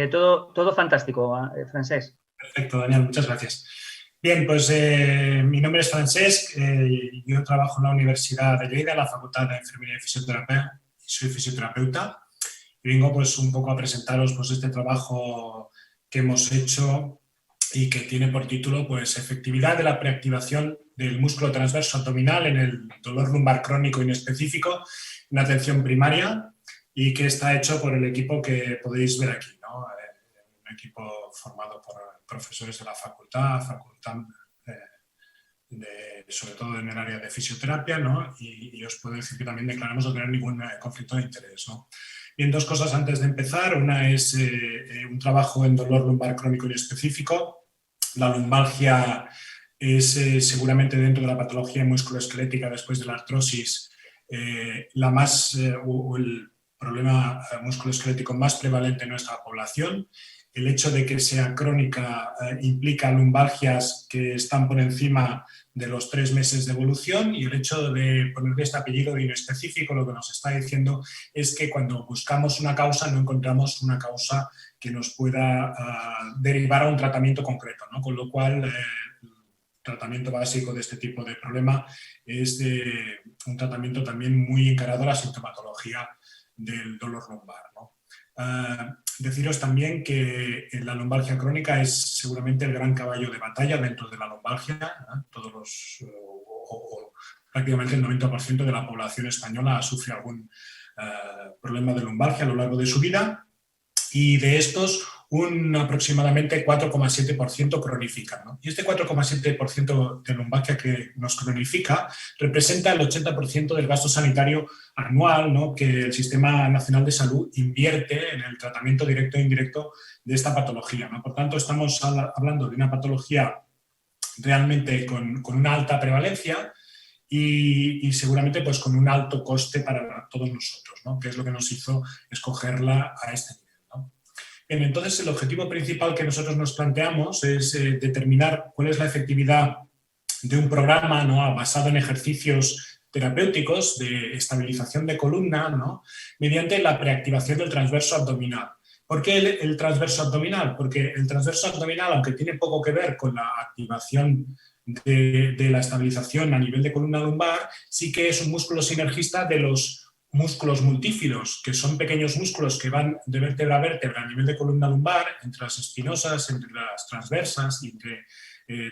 Todo fantástico, Francesc. Perfecto, Daniel, muchas gracias. Bien, pues mi nombre es Francesc, yo trabajo en la Universidad de Lleida, en la Facultad de Enfermería y Fisioterapia, soy fisioterapeuta y vengo pues un poco a presentaros pues este trabajo que hemos hecho y que tiene por título pues efectividad de la preactivación del músculo transverso abdominal en el dolor lumbar crónico inespecífico en atención primaria y que está hecho por el equipo que podéis ver aquí, ¿no? Un equipo formado por profesores de la facultad sobre todo en el área de fisioterapia, ¿no? Y os puedo decir que también declaramos no tener ningún conflicto de interés, ¿no? Bien, dos cosas antes de empezar. Una es un trabajo en dolor lumbar crónico y específico. La lumbalgia es seguramente dentro de la patología musculoesquelética después de la artrosis o el problema musculoesquelético más prevalente en nuestra población. El hecho de que sea crónica implica lumbalgias que están por encima de los 3 meses de evolución y el hecho de ponerle este apellido de inespecífico lo que nos está diciendo es que cuando buscamos una causa no encontramos una causa que nos pueda derivar a un tratamiento concreto, ¿no? Con lo cual el tratamiento básico de este tipo de problema es un tratamiento también muy encarado a la sintomatología del dolor lumbar, ¿no? Deciros también que la lumbalgia crónica es seguramente el gran caballo de batalla dentro de la lumbalgia, ¿no? Prácticamente el 90% de la población española sufre algún problema de lumbalgia a lo largo de su vida y de estos un aproximadamente 4,7% cronifican, ¿no? Y este 4,7% de lumbalgia que nos cronifica representa el 80% del gasto sanitario anual, ¿no? Que el Sistema Nacional de Salud invierte en el tratamiento directo e indirecto de esta patología, ¿no? Por tanto, estamos hablando de una patología realmente con una alta prevalencia y seguramente pues, con un alto coste para todos nosotros, ¿no? Que es lo que nos hizo escogerla a este nivel. Bien, entonces, el objetivo principal que nosotros nos planteamos es determinar cuál es la efectividad de un programa, ¿no? Basado en ejercicios terapéuticos de estabilización de columna, ¿no? Mediante la preactivación del transverso abdominal. ¿Por qué el transverso abdominal? Porque el transverso abdominal, aunque tiene poco que ver con la activación de la estabilización a nivel de columna lumbar, sí que es un músculo sinergista de los músculos multífidos, que son pequeños músculos que van de vértebra a vértebra a nivel de columna lumbar, entre las espinosas, entre las transversas y entre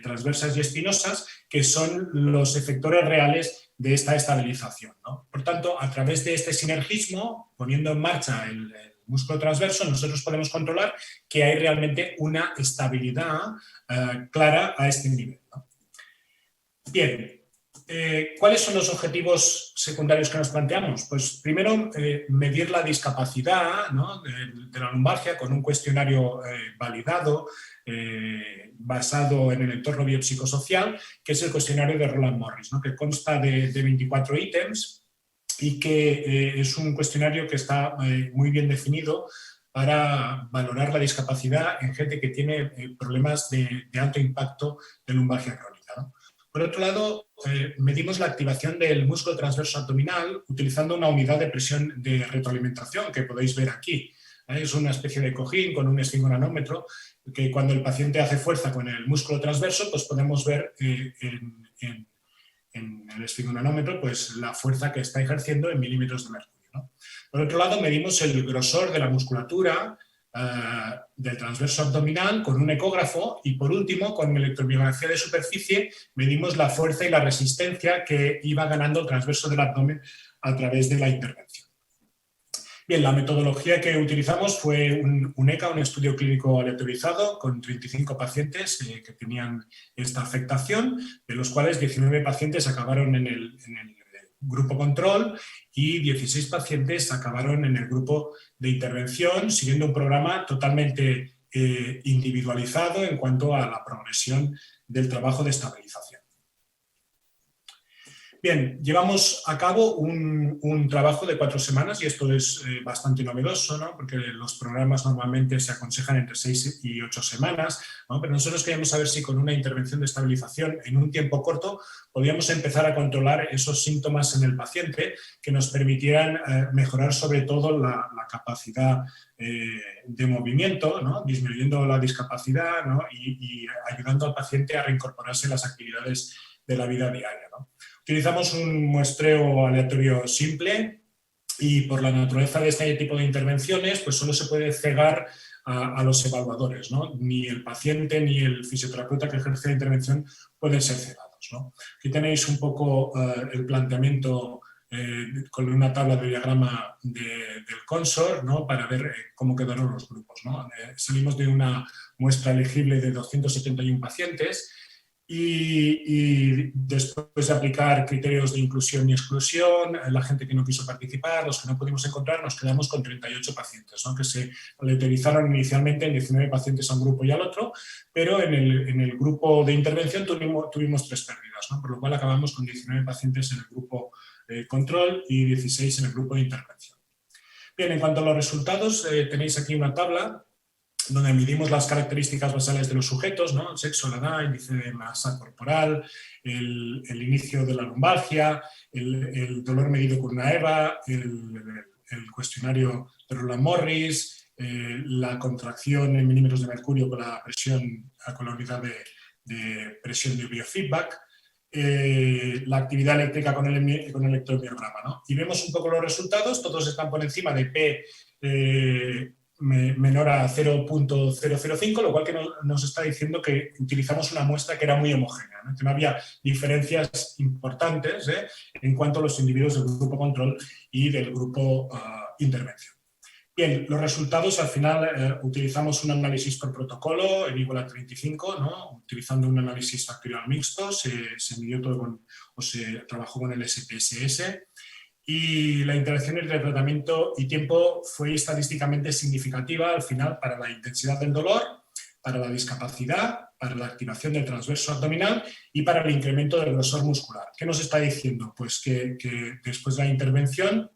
transversas y espinosas, que son los efectores reales de esta estabilización, ¿no? Por tanto, a través de este sinergismo, poniendo en marcha el músculo transverso, nosotros podemos controlar que hay realmente una estabilidad clara a este nivel, ¿no? Bien. ¿Cuáles son los objetivos secundarios que nos planteamos? Pues primero, medir la discapacidad, ¿no? de la lumbalgia con un cuestionario validado, basado en el entorno biopsicosocial, que es el cuestionario de Roland Morris, ¿no? Que consta de 24 ítems y que es un cuestionario que está muy bien definido para valorar la discapacidad en gente que tiene problemas de alto impacto de lumbalgia crónica, ¿no? Por otro lado, medimos la activación del músculo transverso abdominal utilizando una unidad de presión de retroalimentación que podéis ver aquí. Es una especie de cojín con un esfingonanómetro que cuando el paciente hace fuerza con el músculo transverso, pues podemos ver en el esfingonanómetro pues, la fuerza que está ejerciendo en milímetros de mercurio, ¿no? Por otro lado, medimos el grosor de la musculatura del transverso abdominal con un ecógrafo y por último con electromiografía de superficie medimos la fuerza y la resistencia que iba ganando el transverso del abdomen a través de la intervención. Bien, la metodología que utilizamos fue un ECA, un estudio clínico aleatorizado con 35 pacientes que tenían esta afectación, de los cuales 19 pacientes acabaron en el grupo control y 16 pacientes acabaron en el grupo de intervención, siguiendo un programa totalmente individualizado en cuanto a la progresión del trabajo de estabilización. Bien, llevamos a cabo un trabajo de 4 semanas y esto es bastante novedoso, ¿no? Porque los programas normalmente se aconsejan entre 6 y 8 semanas, ¿no? Pero nosotros queríamos saber si con una intervención de estabilización en un tiempo corto podíamos empezar a controlar esos síntomas en el paciente que nos permitieran mejorar sobre todo la capacidad de movimiento, ¿no? Disminuyendo la discapacidad, ¿no? y ayudando al paciente a reincorporarse a las actividades de la vida diaria, ¿no? Utilizamos un muestreo aleatorio simple y por la naturaleza de este tipo de intervenciones pues solo se puede cegar a los evaluadores, ¿no? Ni el paciente ni el fisioterapeuta que ejerce la intervención pueden ser cegados, ¿no? Aquí tenéis un poco el planteamiento con una tabla de diagrama del Consor, ¿no? Para ver cómo quedaron los grupos, ¿no? Salimos de una muestra elegible de 271 pacientes y después de aplicar criterios de inclusión y exclusión, la gente que no quiso participar, los que no pudimos encontrar, nos quedamos con 38 pacientes, ¿no? Que se aleatorizaron inicialmente en 19 pacientes a un grupo y al otro, pero en el grupo de intervención tuvimos 3 pérdidas, ¿no? Por lo cual acabamos con 19 pacientes en el grupo control y 16 en el grupo de intervención. Bien, en cuanto a los resultados, tenéis aquí una tabla donde medimos las características basales de los sujetos, ¿no? El sexo, la edad, índice de masa corporal, el inicio de la lumbalgia, el dolor medido con una EVA, el cuestionario de Roland Morris, la contracción en milímetros de mercurio con la presión, con la unidad de presión de biofeedback, la actividad eléctrica con el electromiograma, ¿no? Y vemos un poco los resultados, todos están por encima de P menor a 0.005, lo cual que nos está diciendo que utilizamos una muestra que era muy homogénea, ¿no? Que no había diferencias importantes en cuanto a los individuos del grupo control y del grupo intervención. Bien, los resultados al final utilizamos un análisis por protocolo en igual a 35, ¿no? Utilizando un análisis factorial mixto, se midió todo se trabajó con el SPSS. Y la interacción entre tratamiento y tiempo fue estadísticamente significativa al final para la intensidad del dolor, para la discapacidad, para la activación del transverso abdominal y para el incremento del grosor muscular. ¿Qué nos está diciendo? Pues que después de la intervención,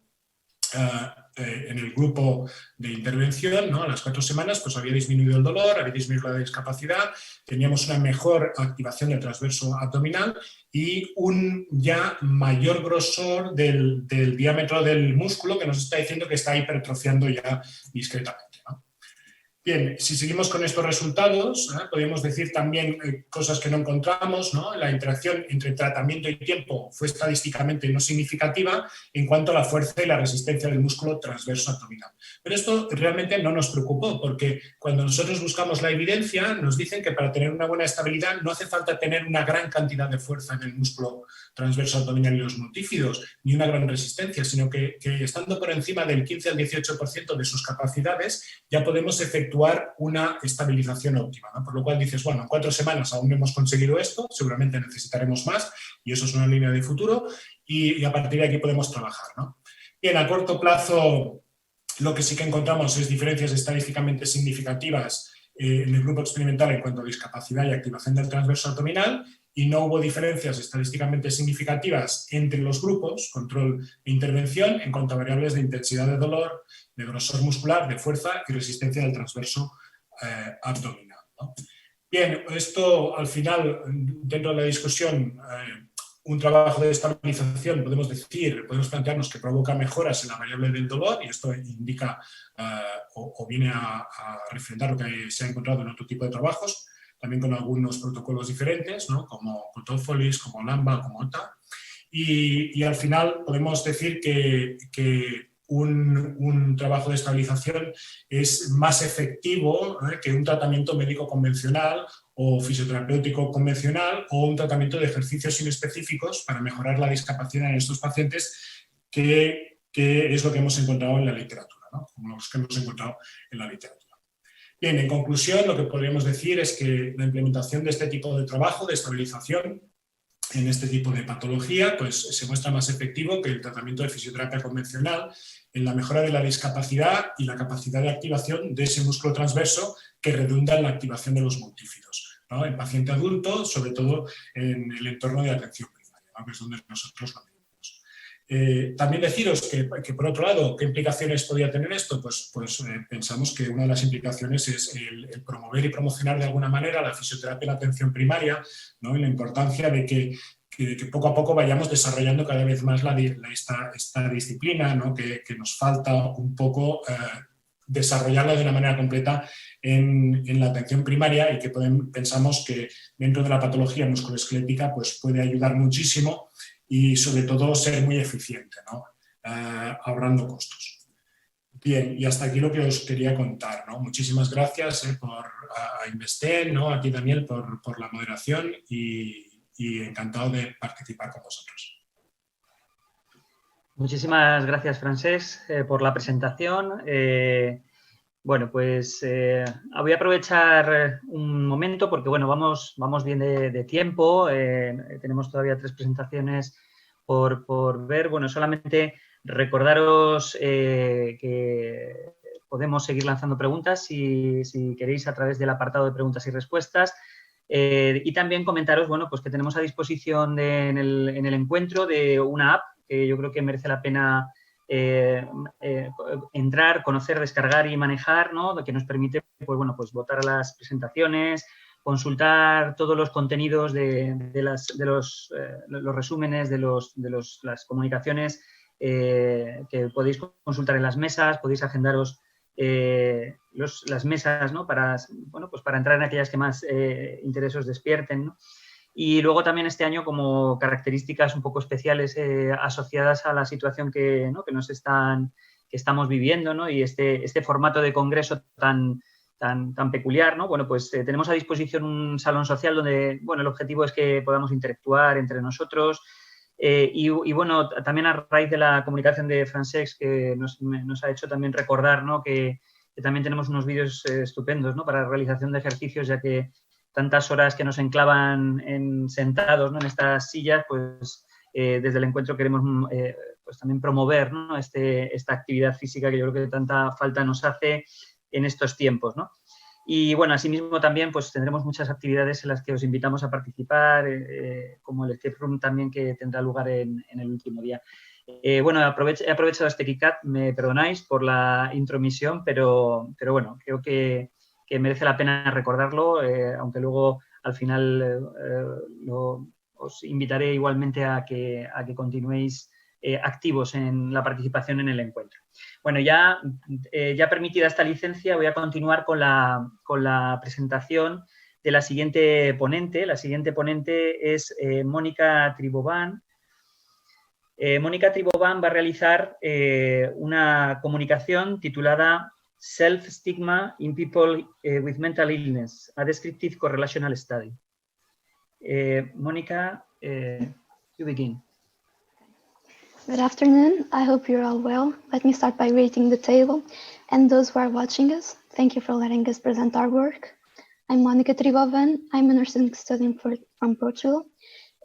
en el grupo de intervención, ¿no? A las 4 semanas, pues había disminuido el dolor, había disminuido la discapacidad, teníamos una mejor activación del transverso abdominal y un ya mayor grosor del diámetro del músculo que nos está diciendo que está hipertrofiando ya discretamente, ¿no? Bien, si seguimos con estos resultados, podemos decir también cosas que no encontramos, ¿no? La interacción entre tratamiento y tiempo fue estadísticamente no significativa en cuanto a la fuerza y la resistencia del músculo transverso abdominal. Pero esto realmente no nos preocupó, porque cuando nosotros buscamos la evidencia, nos dicen que para tener una buena estabilidad no hace falta tener una gran cantidad de fuerza en el músculo transverso abdominal y los multífidos, ni una gran resistencia, sino que estando por encima del 15 al 18% de sus capacidades, ya podemos efectuar una estabilización óptima, ¿no? Por lo cual dices, bueno, en 4 semanas aún no hemos conseguido esto, seguramente necesitaremos más y eso es una línea de futuro y a partir de aquí podemos trabajar, ¿no? Bien, a corto plazo lo que sí que encontramos es diferencias estadísticamente significativas en el grupo experimental en cuanto a discapacidad y activación del transverso abdominal y no hubo diferencias estadísticamente significativas entre los grupos, control e intervención, en cuanto a variables de intensidad de dolor, de grosor muscular, de fuerza y resistencia del transverso abdominal, ¿no? Bien, esto al final, dentro de la discusión, un trabajo de estabilización, podemos plantearnos que provoca mejoras en la variable del dolor y esto indica o viene a refrendar lo que se ha encontrado en otro tipo de trabajos, también con algunos protocolos diferentes, ¿no? Como Cotofolis, como Lamba, como OTA. Y al final podemos decir que un trabajo de estabilización es más efectivo que un tratamiento médico convencional o fisioterapéutico convencional o un tratamiento de ejercicios inespecíficos para mejorar la discapacidad en estos pacientes, que es lo que hemos encontrado en la literatura, ¿no? Como los que hemos encontrado en la literatura. Bien, en conclusión, lo que podríamos decir es que la implementación de este tipo de trabajo de estabilización en este tipo de patología, pues se muestra más efectivo que el tratamiento de fisioterapia convencional en la mejora de la discapacidad y la capacidad de activación de ese músculo transverso que redunda en la activación de los multífidos, ¿no? En paciente adulto, sobre todo en el entorno de atención primaria, ¿no? Que es donde nosotros lo medimos. También deciros que, por otro lado, ¿qué implicaciones podría tener esto? Pues pensamos que una de las implicaciones es el promover y promocionar de alguna manera la fisioterapia en atención primaria, ¿no? Y la importancia de que poco a poco vayamos desarrollando cada vez más esta disciplina, ¿no? que nos falta un poco desarrollarla de una manera completa en la atención primaria y que pensamos que dentro de la patología musculoesquelética pues puede ayudar muchísimo y sobre todo ser muy eficiente, ¿no? Ahorrando costos. Bien, y hasta aquí lo que os quería contar, ¿no? Muchísimas gracias a Investen, ¿no? A ti, Daniel, por la moderación y encantado de participar con vosotros. Muchísimas gracias, Francesc, por la presentación. Bueno, pues voy a aprovechar un momento porque, bueno, vamos bien de tiempo. Tenemos todavía 3 presentaciones por ver. Bueno, solamente recordaros que podemos seguir lanzando preguntas si queréis a través del apartado de preguntas y respuestas. Y también comentaros, bueno, pues que tenemos a disposición en el encuentro de una app que yo creo que merece la pena entrar, conocer, descargar y manejar, ¿no? Que nos permite, pues bueno, pues votar a las presentaciones, consultar todos los contenidos de los resúmenes de las comunicaciones que podéis consultar en las mesas, podéis agendaros las mesas, ¿no? Para entrar en aquellas que más interés os despierten, ¿no? Y luego también este año como características un poco especiales asociadas a la situación que estamos viviendo, ¿no? Y este formato de congreso tan peculiar, ¿no? Bueno, pues tenemos a disposición un salón social donde, bueno, el objetivo es que podamos interactuar entre nosotros y bueno, también a raíz de la comunicación de Francesc que nos ha hecho también recordar, ¿no? Que también tenemos unos vídeos estupendos, ¿no? Para la realización de ejercicios, ya que tantas horas que nos enclavan sentados, ¿no? En estas sillas, pues desde el encuentro queremos pues también promover, ¿no? Esta actividad física que yo creo que tanta falta nos hace en estos tiempos, ¿no? Y bueno, asimismo también pues tendremos muchas actividades en las que os invitamos a participar, como el escape room también que tendrá lugar en el último día. Bueno, he aprovechado este KiCad, me perdonáis por la intromisión, pero bueno, creo que merece la pena recordarlo, aunque luego al final os invitaré igualmente a que continuéis activos en la participación en el encuentro. Bueno, ya permitida esta licencia, voy a continuar con la presentación de la siguiente ponente. La siguiente ponente es Mónica Tribován. Mónica Tribován va a realizar una comunicación titulada Self-Stigma in People with Mental Illness, a Descriptive Correlational Study. Mónica, you begin. Good afternoon. I hope you're all well. Let me start by greeting the table and those who are watching us. Thank you for letting us present our work. I'm Mónica Tribován. I'm a nursing student from Portugal,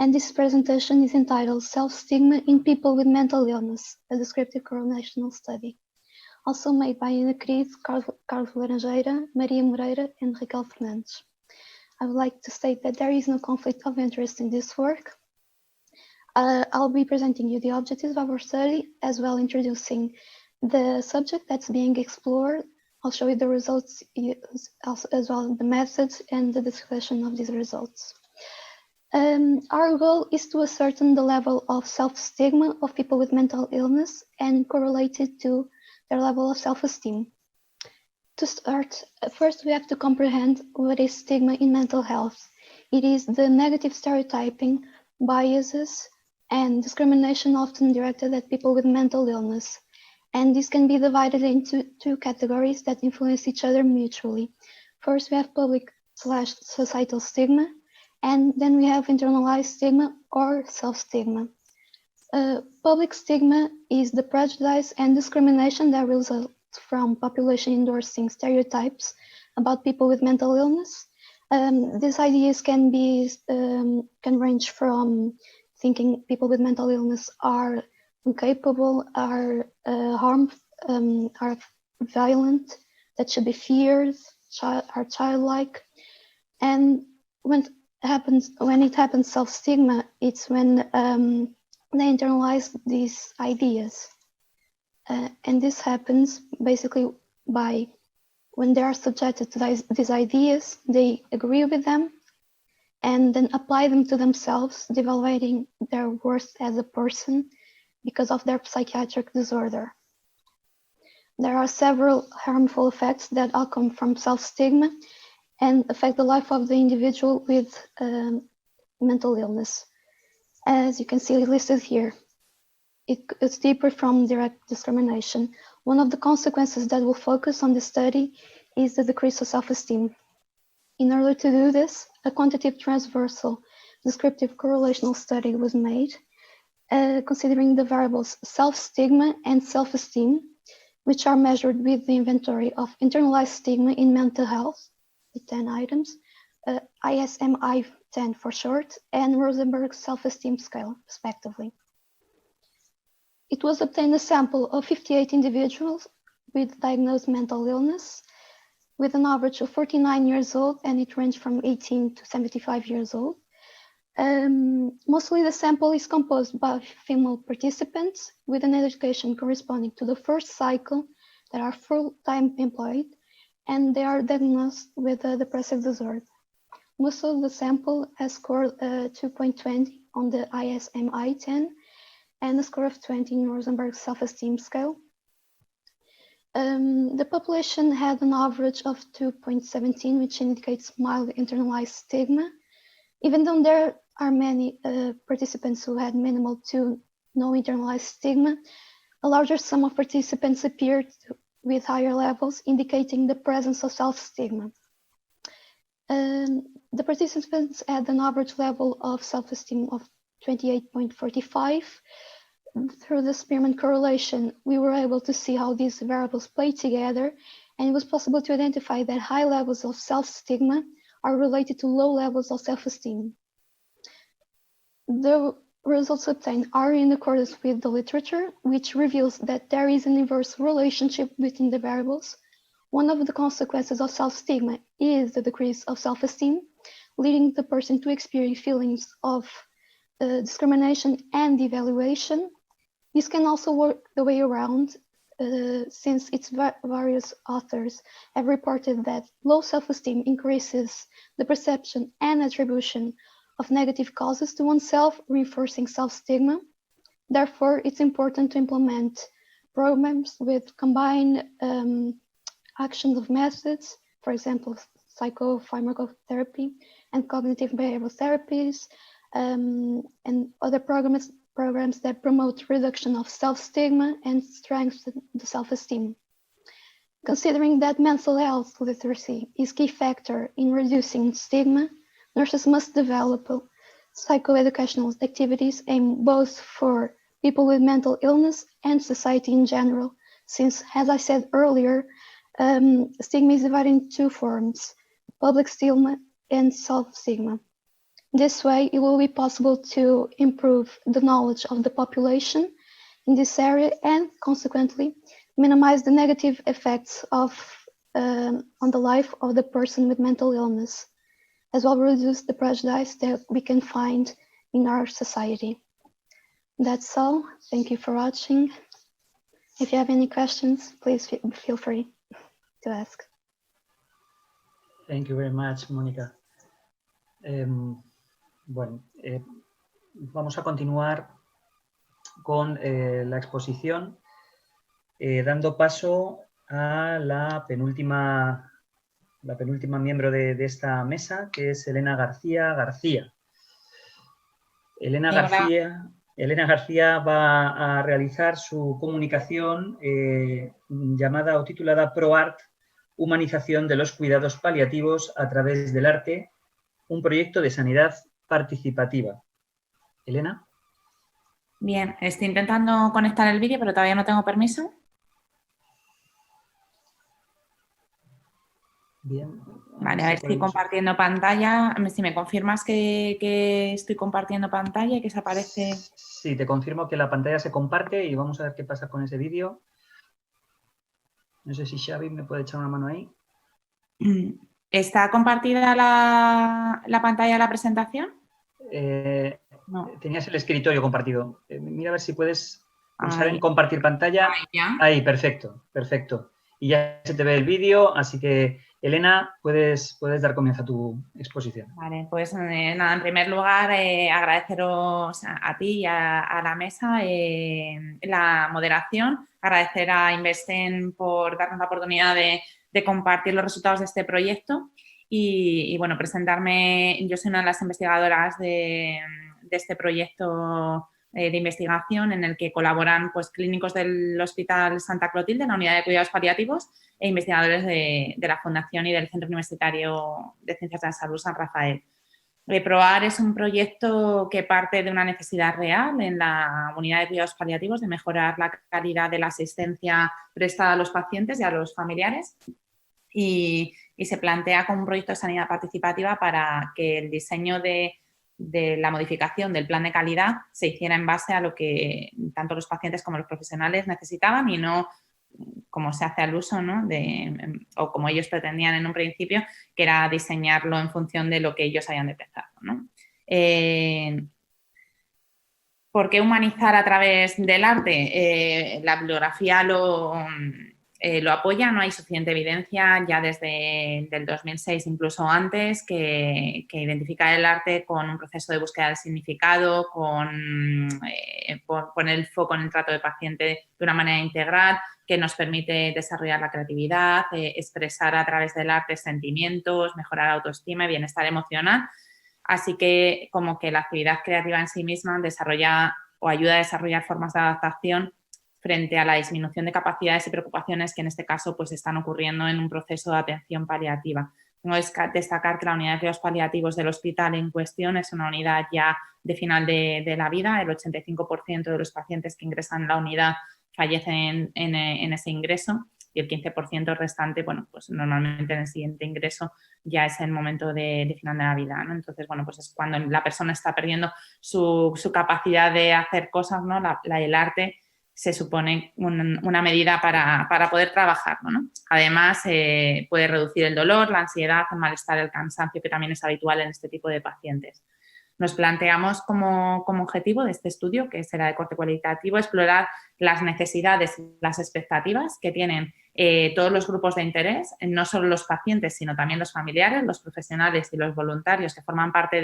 and this presentation is entitled Self-Stigma in People with Mental Illness, a Descriptive Correlational Study, also made by Ana Cris, Carlos Laranjeira, Maria Moreira, and Raquel Fernandes. I would like to state that there is no conflict of interest in this work. I'll be presenting you the objectives of our study, as well introducing the subject that's being explored. I'll show you the results, as well as the methods and the discussion of these results. Our goal is to ascertain the level of self-stigma of people with mental illness and correlate it to their level of self-esteem. To start, first we have to comprehend what is stigma in mental health. It is the negative stereotyping, biases, and discrimination often directed at people with mental illness. And this can be divided into 2 categories that influence each other mutually. First, we have public/societal stigma, and then we have internalized stigma or self-stigma. Public stigma is the prejudice and discrimination that results from population endorsing stereotypes about people with mental illness. These ideas can be can range from thinking people with mental illness are incapable, are are violent, that should be feared, are childlike, and when it happens self-stigma, it's when they internalize these ideas, and this happens basically by when they are subjected to these ideas, they agree with them and then apply them to themselves, devaluing their worth as a person because of their psychiatric disorder. There are several harmful effects that all come from self-stigma and affect the life of the individual with mental illness. As you can see listed here, it's deeper from direct discrimination. One of the consequences that will focus on the study is the decrease of self-esteem. In order to do this, a quantitative transversal descriptive correlational study was made, considering the variables self-stigma and self-esteem, which are measured with the inventory of internalized stigma in mental health, the 10 items, ISMI-10 for short, and Rosenberg self-esteem scale, respectively. It was obtained a sample of 58 individuals with diagnosed mental illness, with an average of 49 years old, and it ranged from 18 to 75 years old. Mostly the sample is composed by female participants with an education corresponding to the first cycle that are full-time employed, and they are diagnosed with a depressive disorder. Most of the sample has scored 2.20 on the ISMI-10 and a score of 20 in Rosenberg self-esteem scale. The population had an average of 2.17, which indicates mild internalized stigma. Even though there are many participants who had minimal to no internalized stigma, a larger sum of participants appeared with higher levels, indicating the presence of self-stigma. The participants had an average level of self-esteem of 28.45. Through the Spearman correlation, we were able to see how these variables play together, and it was possible to identify that high levels of self-stigma are related to low levels of self-esteem. The results obtained are in accordance with the literature, which reveals that there is an inverse relationship between the variables. One of the consequences of self-stigma is the decrease of self-esteem, leading the person to experience feelings of discrimination and devaluation. This can also work the way around, since its various authors have reported that low self-esteem increases the perception and attribution of negative causes to oneself, reinforcing self-stigma. Therefore, it's important to implement programs with combined actions of methods, for example, psychopharmacotherapy and cognitive behavioral therapies, and other programs that promote reduction of self-stigma and strengthen the self-esteem. Considering that mental health literacy is a key factor in reducing stigma, nurses must develop psychoeducational activities aimed both for people with mental illness and society in general, since, as I said earlier, stigma is divided into two forms, public stigma and self-stigma. This way, it will be possible to improve the knowledge of the population in this area and, consequently, minimize the negative effects of on the life of the person with mental illness, as well reduce the prejudice that we can find in our society. That's all. Thank you for watching. If you have any questions, please feel free to ask. Thank you very much, Mónica. Bueno, vamos a continuar con la exposición, dando paso a la penúltima miembro de esta mesa, que es Elena García. Elena García va a realizar su comunicación llamada o titulada ProArt, humanización de los cuidados paliativos a través del arte, un proyecto de sanidad participativa. Elena. Bien, estoy intentando conectar el vídeo, pero todavía no tengo permiso. Bien, Vale, a ver si compartiendo pantalla, si me confirmas que estoy compartiendo pantalla y que se aparece. Sí, te confirmo que la pantalla se comparte y vamos a ver qué pasa con ese vídeo. No sé si Xavi me puede echar una mano ahí. ¿Está compartida la pantalla de la presentación? No. Tenías el escritorio compartido. Mira a ver si puedes pulsar Ahí. en compartir pantalla. Ahí, ya. Ahí, perfecto, perfecto. Y ya se te ve el vídeo, así que, Elena, puedes dar comienzo a tu exposición. Vale, pues nada, en primer lugar agradeceros a ti y a la mesa la moderación, agradecer a Investen por darnos la oportunidad de compartir los resultados de este proyecto y bueno, presentarme. Yo soy una de las investigadoras de este proyecto de investigación en el que colaboran pues, clínicos del Hospital Santa Clotilde, en la unidad de cuidados paliativos, e investigadores de la Fundación y del Centro Universitario de Ciencias de la Salud San Rafael. PROAR es un proyecto que parte de una necesidad real en la unidad de cuidados paliativos de mejorar la calidad de la asistencia prestada a los pacientes y a los familiares y se plantea como un proyecto de sanidad participativa para que el diseño de la modificación del plan de calidad se hiciera en base a lo que tanto los pacientes como los profesionales necesitaban y no como se hace al uso, ¿no? O como ellos pretendían en un principio, que era diseñarlo en función de lo que ellos hayan detectado, ¿no? ¿Por qué humanizar a través del arte? La bibliografía lo apoya, no hay suficiente evidencia ya desde el 2006, incluso antes, que identifica el arte con un proceso de búsqueda del significado, con poner el foco en el trato de paciente de una manera integral, que nos permite desarrollar la creatividad, expresar a través del arte sentimientos, mejorar la autoestima y bienestar emocional. Así que como que la actividad creativa en sí misma desarrolla o ayuda a desarrollar formas de adaptación frente a la disminución de capacidades y preocupaciones que en este caso pues están ocurriendo en un proceso de atención paliativa. Tengo que destacar que la unidad de cuidados paliativos del hospital en cuestión es una unidad ya de final de la vida. El 85% de los pacientes que ingresan en la unidad fallecen en ese ingreso y el 15% restante, bueno, pues normalmente en el siguiente ingreso ya es el momento de final de la vida, ¿no? Entonces, bueno, pues es cuando la persona está perdiendo su capacidad de hacer cosas, ¿no? El arte se supone una medida para poder trabajarlo, ¿no? Además, puede reducir el dolor, la ansiedad, el malestar, el cansancio, que también es habitual en este tipo de pacientes. Nos planteamos como objetivo de este estudio, que será de corte cualitativo, explorar las necesidades y las expectativas que tienen todos los grupos de interés, no solo los pacientes, sino también los familiares, los profesionales y los voluntarios que forman parte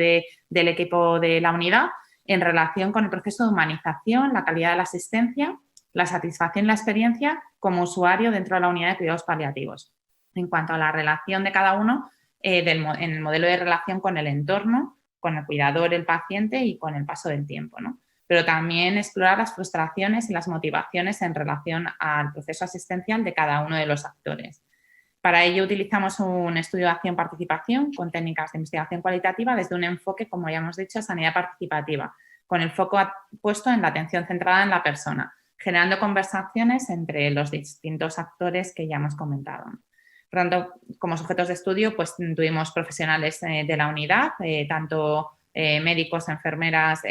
del equipo de la unidad en relación con el proceso de humanización, la calidad de la asistencia, la satisfacción y la experiencia como usuario dentro de la unidad de cuidados paliativos. En cuanto a la relación de cada uno, en el modelo de relación con el entorno, con el cuidador, el paciente y con el paso del tiempo, ¿no? Pero también explorar las frustraciones y las motivaciones en relación al proceso asistencial de cada uno de los actores. Para ello utilizamos un estudio de acción-participación con técnicas de investigación cualitativa desde un enfoque, como ya hemos dicho, sanidad participativa, con el foco puesto en la atención centrada en la persona, generando conversaciones entre los distintos actores que ya hemos comentado. Por tanto, como sujetos de estudio, pues tuvimos profesionales de la unidad, tanto médicos, enfermeras,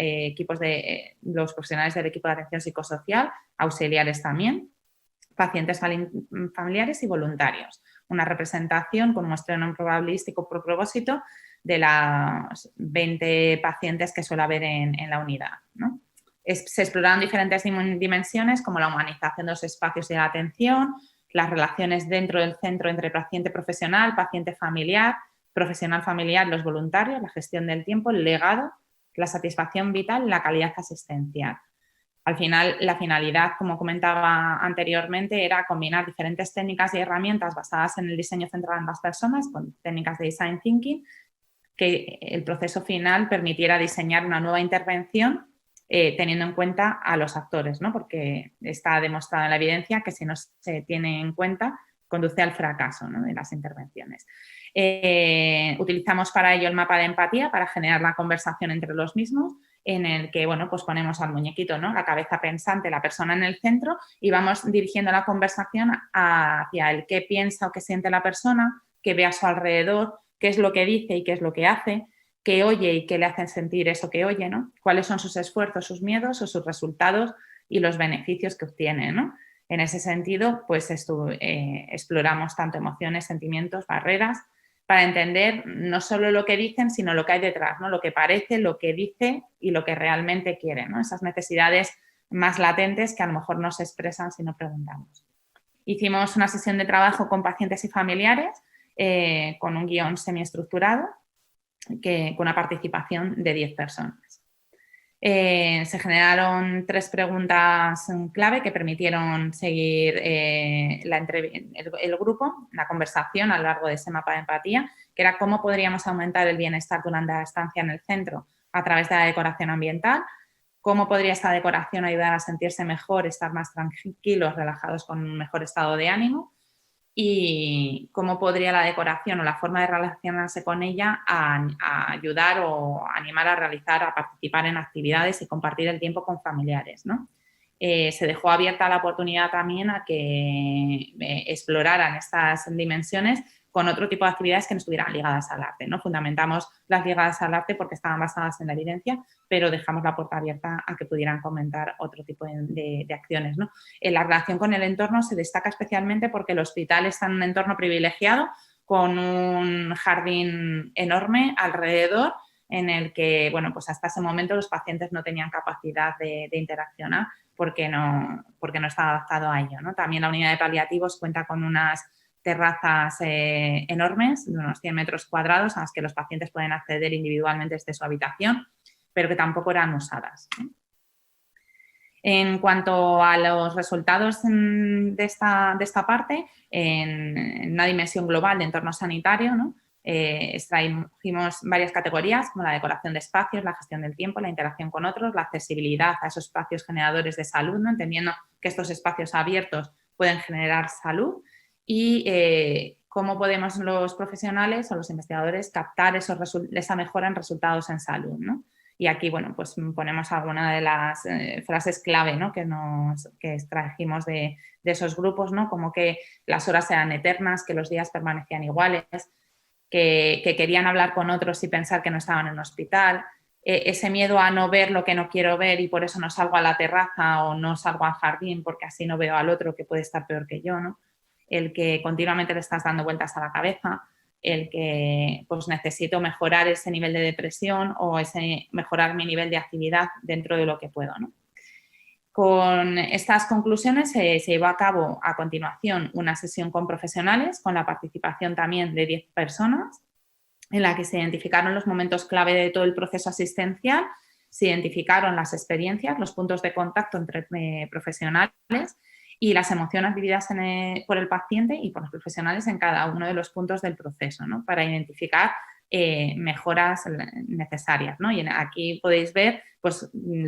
los profesionales del equipo de atención psicosocial, auxiliares también, pacientes familiares y voluntarios. Una representación con muestreo probabilístico por propósito de las 20 pacientes que suele haber en la unidad, ¿no? Se exploraron diferentes dimensiones como la humanización de los espacios de la atención, las relaciones dentro del centro entre paciente profesional, paciente familiar, profesional familiar, los voluntarios, la gestión del tiempo, el legado, la satisfacción vital y la calidad asistencial. Al final, la finalidad, como comentaba anteriormente, era combinar diferentes técnicas y herramientas basadas en el diseño centrado en las personas con técnicas de design thinking, que el proceso final permitiera diseñar una nueva intervención teniendo en cuenta a los actores, ¿no? Porque está demostrado en la evidencia que si no se tiene en cuenta conduce al fracaso, ¿no? De las intervenciones. Utilizamos para ello el mapa de empatía para generar la conversación entre los mismos, en el que, bueno, pues ponemos al muñequito, ¿no? La cabeza pensante, la persona en el centro y vamos dirigiendo la conversación hacia el qué piensa o qué siente la persona, que ve a su alrededor, qué es lo que dice y qué es lo que hace, qué oye y qué le hacen sentir eso que oye, ¿no? Cuáles son sus esfuerzos, sus miedos o sus resultados y los beneficios que obtiene, ¿no? En ese sentido, pues exploramos tanto emociones, sentimientos, barreras, para entender no solo lo que dicen, sino lo que hay detrás, ¿no? Lo que parece, lo que dice y lo que realmente quiere, ¿no? Esas necesidades más latentes que a lo mejor no se expresan si no preguntamos. Hicimos una sesión de trabajo con pacientes y familiares con un guión semiestructurado con una participación de 10 personas. Se generaron 3 preguntas clave que permitieron seguir el grupo, la conversación a lo largo de ese mapa de empatía, que era cómo podríamos aumentar el bienestar durante la estancia en el centro a través de la decoración ambiental, cómo podría esta decoración ayudar a sentirse mejor, estar más tranquilos, relajados, con un mejor estado de ánimo, y cómo podría la decoración o la forma de relacionarse con ella a ayudar o animar a realizar, a participar en actividades y compartir el tiempo con familiares, ¿no? Se dejó abierta la oportunidad también a que exploraran estas dimensiones con otro tipo de actividades que no estuvieran ligadas al arte, ¿no? Fundamentamos las ligadas al arte porque estaban basadas en la evidencia, pero dejamos la puerta abierta a que pudieran comentar otro tipo de acciones, ¿no? La relación con el entorno se destaca especialmente porque el hospital está en un entorno privilegiado con un jardín enorme alrededor en el que, bueno, pues hasta ese momento los pacientes no tenían capacidad de interaccionar porque no estaba adaptado a ello, ¿no? También la unidad de paliativos cuenta con unas terrazas enormes de unos 100 metros cuadrados a las que los pacientes pueden acceder individualmente desde su habitación, pero que tampoco eran usadas, ¿no? En cuanto a los resultados de esta parte, en una dimensión global de entorno sanitario, ¿no? Extraímos varias categorías como la decoración de espacios, la gestión del tiempo, la interacción con otros, la accesibilidad a esos espacios generadores de salud, ¿no? Entendiendo que estos espacios abiertos pueden generar salud y cómo podemos los profesionales o los investigadores captar esa mejora en resultados en salud, ¿no? Y aquí, bueno, pues ponemos alguna de las frases clave, ¿no? que extrajimos de esos grupos, ¿no? Como que las horas eran eternas, que los días permanecían iguales, que querían hablar con otros y pensar que no estaban en un hospital, ese miedo a no ver lo que no quiero ver y por eso no salgo a la terraza o no salgo al jardín porque así no veo al otro que puede estar peor que yo, ¿no? El que continuamente le estás dando vueltas a la cabeza, el que pues necesito mejorar ese nivel de depresión o mejorar mi nivel de actividad dentro de lo que puedo, ¿no? Con estas conclusiones se llevó a cabo a continuación una sesión con profesionales con la participación también de 10 personas en la que se identificaron los momentos clave de todo el proceso asistencial, se identificaron las experiencias, los puntos de contacto entre profesionales y las emociones vividas por el paciente y por los profesionales en cada uno de los puntos del proceso, ¿no? Para identificar mejoras necesarias, ¿no? Y aquí podéis ver pues, en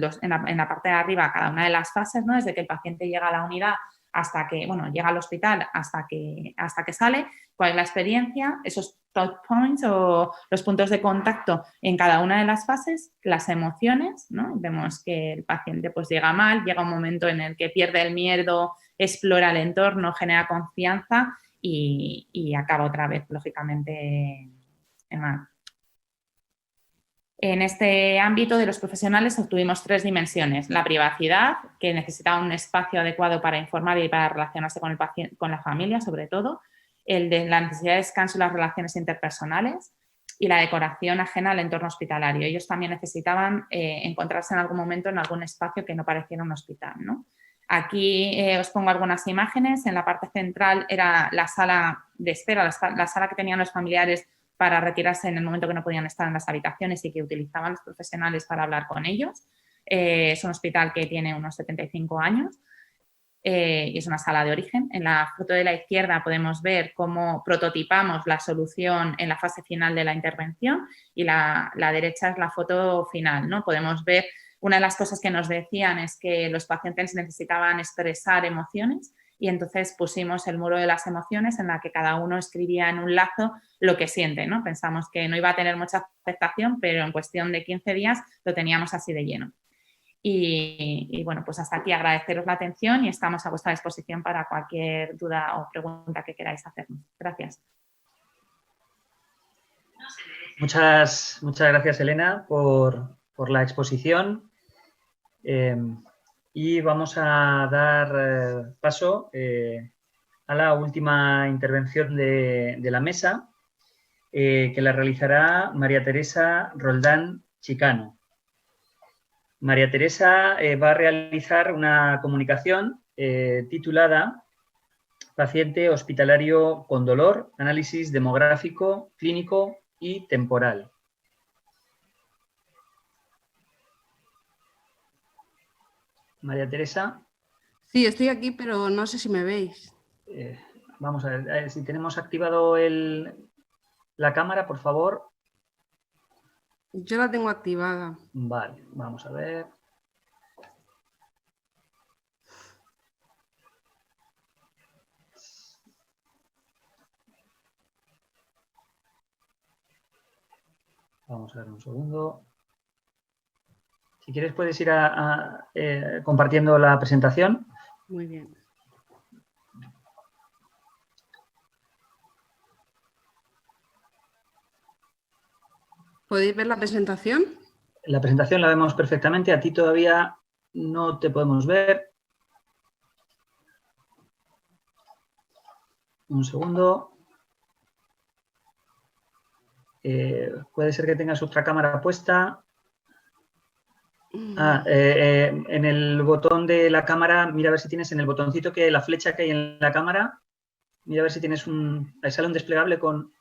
la parte de arriba cada una de las fases, ¿no? Desde que el paciente llega a la unidad hasta que, bueno, llega al hospital hasta que sale, cuál es la experiencia, esos touch points o los puntos de contacto en cada una de las fases, las emociones, ¿no? Vemos que el paciente pues llega mal, llega un momento en el que pierde el miedo, explora el entorno, genera confianza y acaba otra vez, lógicamente, mal. En este ámbito de los profesionales obtuvimos 3 dimensiones. La privacidad, que necesitaba un espacio adecuado para informar y para relacionarse con el paciente, con la familia, sobre todo. El de la necesidad de descanso y las relaciones interpersonales. Y la decoración ajena al entorno hospitalario. Ellos también necesitaban encontrarse en algún momento en algún espacio que no pareciera un hospital, ¿no? Aquí os pongo algunas imágenes. En la parte central era la sala de espera, la sala que tenían los familiares para retirarse en el momento que no podían estar en las habitaciones y que utilizaban los profesionales para hablar con ellos. Es un hospital que tiene unos 75 años y es una sala de origen. En la foto de la izquierda podemos ver cómo prototipamos la solución en la fase final de la intervención y la derecha es la foto final, ¿no? Podemos ver, una de las cosas que nos decían es que los pacientes necesitaban expresar emociones y entonces pusimos el muro de las emociones en la que cada uno escribía en un lazo lo que siente, ¿no? Pensamos que no iba a tener mucha aceptación, pero en cuestión de 15 días lo teníamos así de lleno. Y bueno, pues hasta aquí agradeceros la atención y estamos a vuestra disposición para cualquier duda o pregunta que queráis hacernos. Gracias. Muchas gracias, Elena, por la exposición. Y vamos a dar paso a la última intervención de la mesa, que la realizará María Teresa Roldán Chicano. María Teresa va a realizar una comunicación titulada Paciente hospitalario con dolor, análisis demográfico, clínico y temporal. María Teresa. Sí, estoy aquí, pero no sé si me veis. Vamos a ver, si tenemos activado la cámara, por favor. Yo la tengo activada. Vale, vamos a ver. Vamos a ver un segundo. Si quieres puedes ir compartiendo la presentación. Muy bien. ¿Podéis ver la presentación? La presentación la vemos perfectamente. A ti todavía no te podemos ver. Un segundo. Puede ser que tengas otra cámara puesta. En el botón de la cámara, mira a ver si tienes en el botoncito que la flecha que hay en la cámara, mira a ver si tienes ahí sale un desplegable con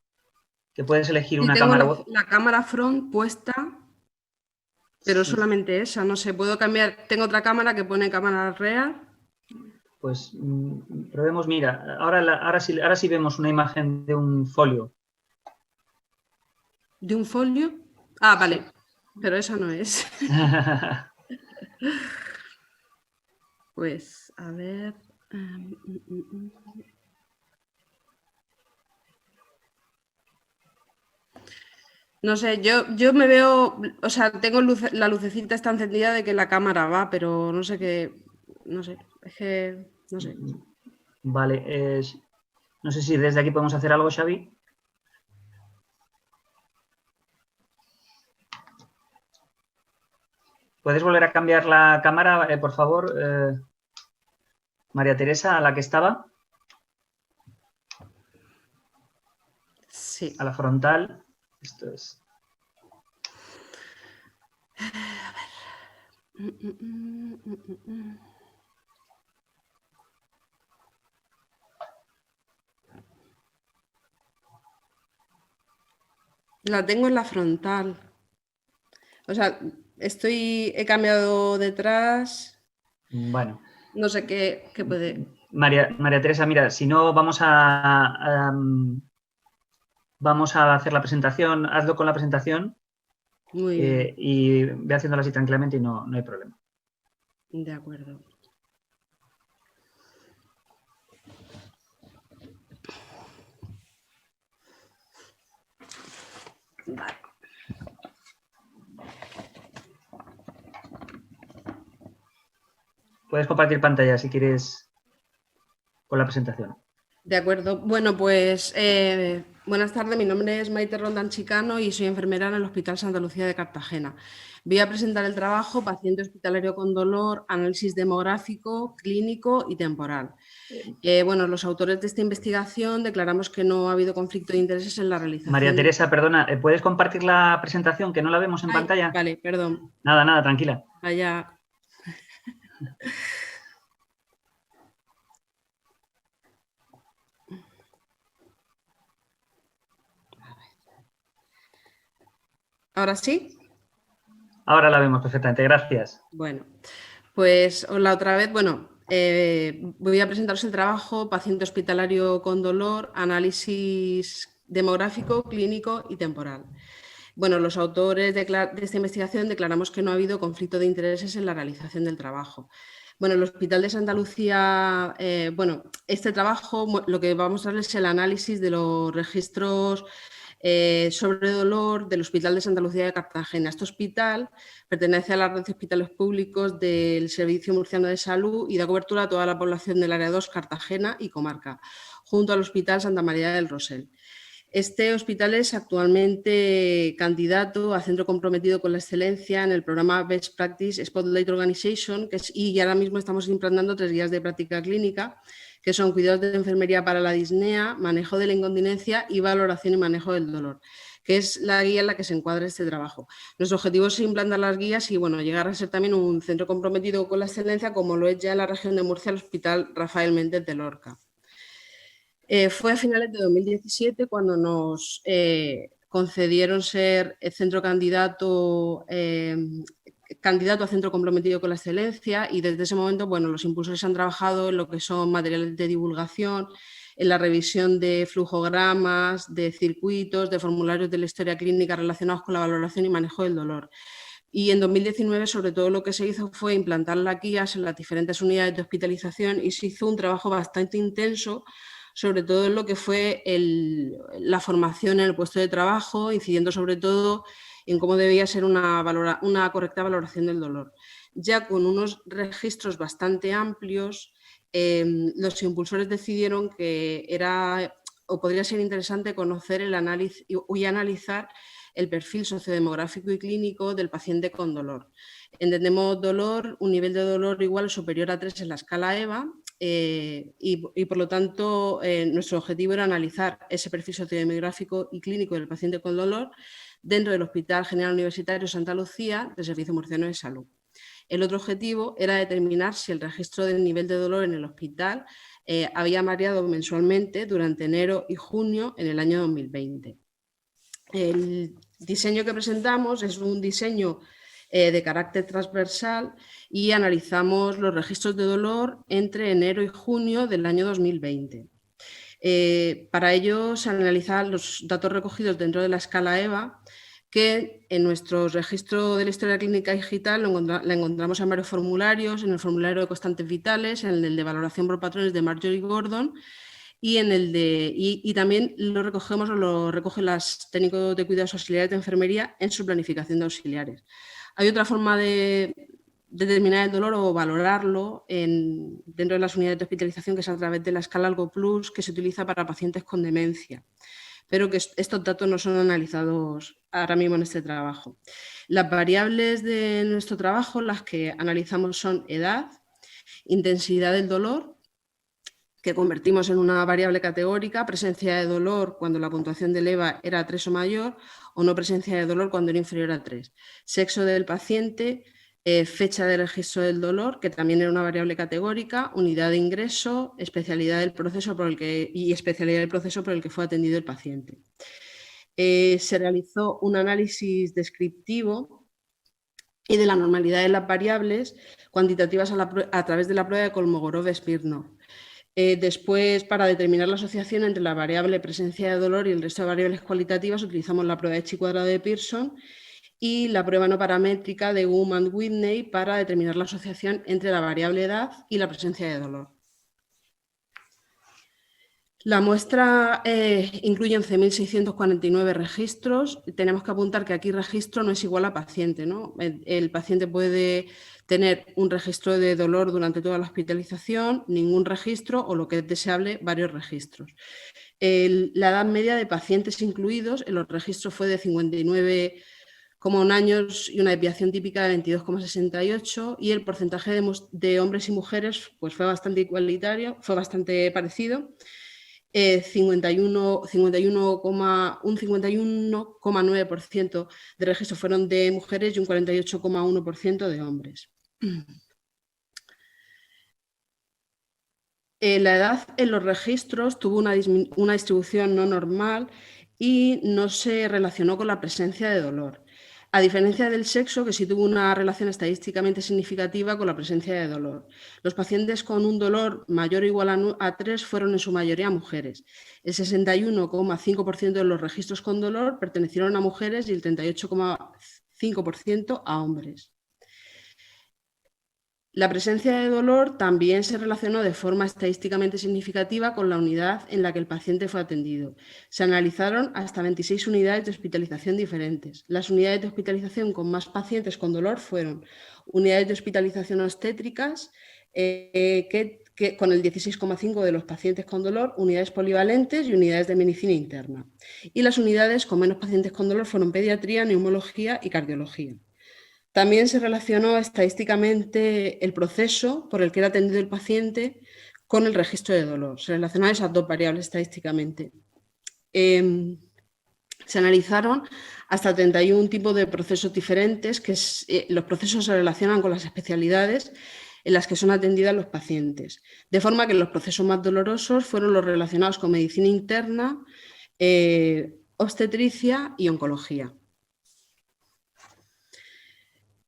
que puedes elegir una cámara. La cámara front puesta, pero sí. solamente esa, no sé, puedo cambiar, tengo otra cámara que pone cámara real. Pues probemos, mira, ahora sí vemos una imagen de un folio. ¿De un folio? Ah, vale, sí. Pero esa no es. Pues, a ver... No sé, yo me veo, o sea, tengo la lucecita está encendida de que la cámara va, pero no sé qué, no sé, es que, no sé. Vale, no sé si desde aquí podemos hacer algo, Xavi. ¿Puedes volver a cambiar la cámara, por favor, María Teresa, a la que estaba? Sí. A la frontal. Esto es. A ver. La tengo en la frontal. O sea, he cambiado detrás. Bueno. No sé qué puede. María Teresa, mira, si no vamos a hacer la presentación, hazlo con la presentación. Muy bien. Y ve haciéndola así tranquilamente y no hay problema. De acuerdo. Vale. Puedes compartir pantalla si quieres con la presentación. De acuerdo. Bueno, pues buenas tardes. Mi nombre es Maite Roldán Chicano y soy enfermera en el Hospital Santa Lucía de Cartagena. Voy a presentar el trabajo Paciente hospitalario con dolor, análisis demográfico, clínico y temporal. Bueno, los autores de esta investigación declaramos que no ha habido conflicto de intereses en la realización. María Teresa, perdona, ¿puedes compartir la presentación que no la vemos en pantalla? Vale, perdón. Nada, tranquila. Vaya. ¿Ahora sí? Ahora la vemos perfectamente, gracias. Bueno, pues hola otra vez. Bueno, voy a presentaros el trabajo Paciente hospitalario con dolor, análisis demográfico, clínico y temporal. Bueno, los autores de esta investigación declaramos que no ha habido conflicto de intereses en la realización del trabajo. Bueno, el Hospital de Santa Lucía, bueno, este trabajo lo que vamos a darles es el análisis de los registros sobre dolor del Hospital de Santa Lucía de Cartagena. Este hospital pertenece a la red de hospitales públicos del Servicio Murciano de Salud y da cobertura a toda la población del área 2, Cartagena y comarca, junto al Hospital Santa María del Rosell. Este hospital es actualmente candidato a centro comprometido con la excelencia en el programa Best Practice Spotlight Organization, y ahora mismo estamos implantando 3 guías de práctica clínica, que son cuidados de enfermería para la disnea, manejo de la incontinencia y valoración y manejo del dolor, que es la guía en la que se encuadra este trabajo. Nuestro objetivo es implantar las guías y llegar a ser también un centro comprometido con la excelencia, como lo es ya en la región de Murcia el Hospital Rafael Méndez de Lorca. Fue a finales de 2017 cuando nos concedieron ser el centro candidato a centro comprometido con la excelencia, y desde ese momento los impulsores han trabajado en lo que son materiales de divulgación, en la revisión de flujogramas, de circuitos, de formularios de la historia clínica relacionados con la valoración y manejo del dolor. Y en 2019, sobre todo, lo que se hizo fue implantar las guías en las diferentes unidades de hospitalización, y se hizo un trabajo bastante intenso, sobre todo en lo que fue la formación en el puesto de trabajo, incidiendo sobre todo en cómo debía ser una correcta valoración del dolor. Ya con unos registros bastante amplios, los impulsores decidieron que podría ser interesante conocer el análisis y analizar el perfil sociodemográfico y clínico del paciente con dolor. Entendemos dolor, un nivel de dolor igual o superior a 3 en la escala EVA, y por lo tanto nuestro objetivo era analizar ese perfil sociodemográfico y clínico del paciente con dolor dentro del Hospital General Universitario Santa Lucía del Servicio Murciano de Salud. El otro objetivo era determinar si el registro del nivel de dolor en el hospital había variado mensualmente durante enero y junio en el año 2020. El diseño que presentamos es un diseño de carácter transversal, y analizamos los registros de dolor entre enero y junio del año 2020. Para ello se analizan los datos recogidos dentro de la escala EVA, que en nuestro registro de la historia clínica digital la encontramos en varios formularios: en el formulario de constantes vitales, en el de valoración por patrones de Marjorie Gordon, y también lo recogen los técnicos de cuidados auxiliares de enfermería en su planificación de auxiliares. Hay otra forma de determinar el dolor o valorarlo dentro de las unidades de hospitalización, que es a través de la escala Algo Plus, que se utiliza para pacientes con demencia, pero que estos datos no son analizados ahora mismo en este trabajo. Las variables de nuestro trabajo, las que analizamos, son edad, intensidad del dolor, que convertimos en una variable categórica, presencia de dolor cuando la puntuación del EVA era 3 o mayor, o no presencia de dolor cuando era inferior a 3. Sexo del paciente, fecha de registro del dolor, que también era una variable categórica, unidad de ingreso, especialidad del proceso por el que fue atendido el paciente. Se realizó un análisis descriptivo y de la normalidad de las variables cuantitativas a través de la prueba de Kolmogorov-Smirnov. Después, para determinar la asociación entre la variable presencia de dolor y el resto de variables cualitativas, utilizamos la prueba de Chi-cuadrado de Pearson y la prueba no paramétrica de Ullmann-Whitney para determinar la asociación entre la variable edad y la presencia de dolor. La muestra incluye 11.649 registros. Tenemos que apuntar que aquí registro no es igual a paciente, ¿no? El paciente puede tener un registro de dolor durante toda la hospitalización, ningún registro, o lo que es deseable, varios registros. La edad media de pacientes incluidos en los registros fue de 59,1 años y una desviación típica de 22,68, y el porcentaje de hombres y mujeres pues fue bastante igualitario, fue bastante parecido. 51,9% de registros fueron de mujeres y un 48,1% de hombres. La edad en los registros tuvo una distribución no normal y no se relacionó con la presencia de dolor, a diferencia del sexo, que sí tuvo una relación estadísticamente significativa con la presencia de dolor. Los pacientes con un dolor mayor o igual a 3 fueron en su mayoría mujeres. El 61,5% de los registros con dolor pertenecieron a mujeres y el 38,5% a hombres. La presencia de dolor también se relacionó de forma estadísticamente significativa con la unidad en la que el paciente fue atendido. Se analizaron hasta 26 unidades de hospitalización diferentes. Las unidades de hospitalización con más pacientes con dolor fueron unidades de hospitalización obstétricas, que con el 16,5% de los pacientes con dolor, unidades polivalentes y unidades de medicina interna. Y las unidades con menos pacientes con dolor fueron pediatría, neumología y cardiología. También se relacionó estadísticamente el proceso por el que era atendido el paciente con el registro de dolor. Se relacionaron esas dos variables estadísticamente. Se analizaron hasta 31 tipos de procesos diferentes, que los procesos se relacionan con las especialidades en las que son atendidas los pacientes. De forma que los procesos más dolorosos fueron los relacionados con medicina interna, obstetricia y oncología.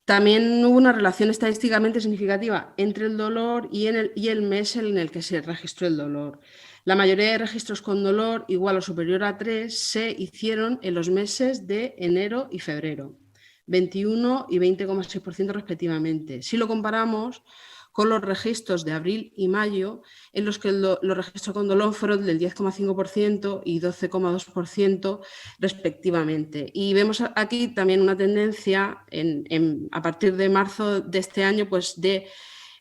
También hubo una relación estadísticamente significativa entre el dolor y el mes en el que se registró el dolor. La mayoría de registros con dolor igual o superior a 3 se hicieron en los meses de enero y febrero, 21 y 20,6% respectivamente. Si lo comparamos con los registros de abril y mayo, en los que los registros con dolor fueron del 10,5% y 12,2% respectivamente. Y vemos aquí también una tendencia a partir de marzo de este año, pues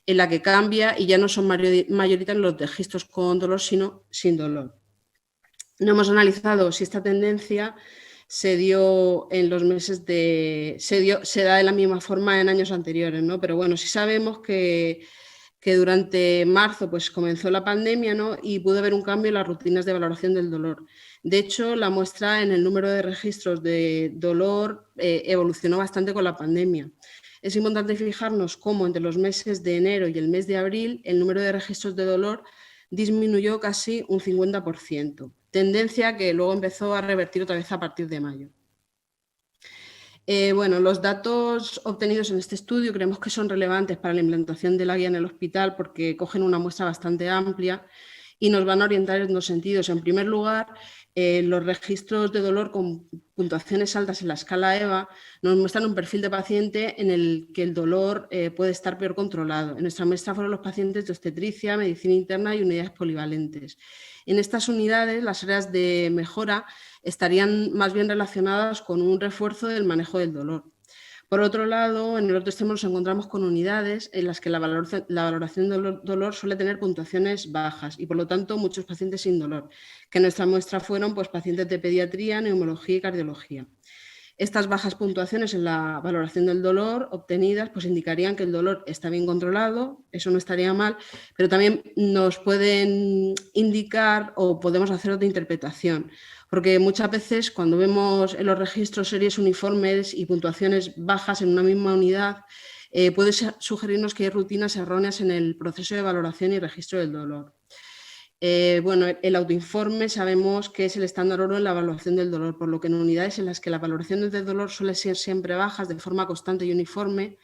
en la que cambia y ya no son mayoritarios los registros con dolor, sino sin dolor. No hemos analizado si esta tendencia se dio en los meses se da de la misma forma en años anteriores, ¿no? Pero bueno, sí sabemos que durante marzo pues comenzó la pandemia, ¿no? Y pudo haber un cambio en las rutinas de valoración del dolor. De hecho, la muestra en el número de registros de dolor evolucionó bastante con la pandemia. Es importante fijarnos cómo entre los meses de enero y el mes de abril el número de registros de dolor disminuyó casi un 50%, tendencia que luego empezó a revertir otra vez a partir de mayo. Bueno, los datos obtenidos en este estudio creemos que son relevantes para la implantación de la guía en el hospital porque cogen una muestra bastante amplia y nos van a orientar en dos sentidos. En primer lugar, los registros de dolor con puntuaciones altas en la escala EVA nos muestran un perfil de paciente en el que el dolor puede estar peor controlado. En nuestra muestra fueron los pacientes de obstetricia, medicina interna y unidades polivalentes. En estas unidades, las áreas de mejora estarían más bien relacionadas con un refuerzo del manejo del dolor. Por otro lado, en el otro extremo nos encontramos con unidades en las que la valoración del dolor suele tener puntuaciones bajas y, por lo tanto, muchos pacientes sin dolor, que en nuestra muestra fueron pues, pacientes de pediatría, neumología y cardiología. Estas bajas puntuaciones en la valoración del dolor obtenidas pues, indicarían que el dolor está bien controlado, eso no estaría mal, pero también nos pueden indicar o podemos hacer otra interpretación. Porque muchas veces cuando vemos en los registros series uniformes y puntuaciones bajas en una misma unidad, puede sugerirnos que hay rutinas erróneas en el proceso de valoración y registro del dolor. Bueno, el autoinforme sabemos que es el estándar oro en la evaluación del dolor, por lo que en unidades en las que la valoración del dolor suele ser siempre bajas de forma constante y uniforme,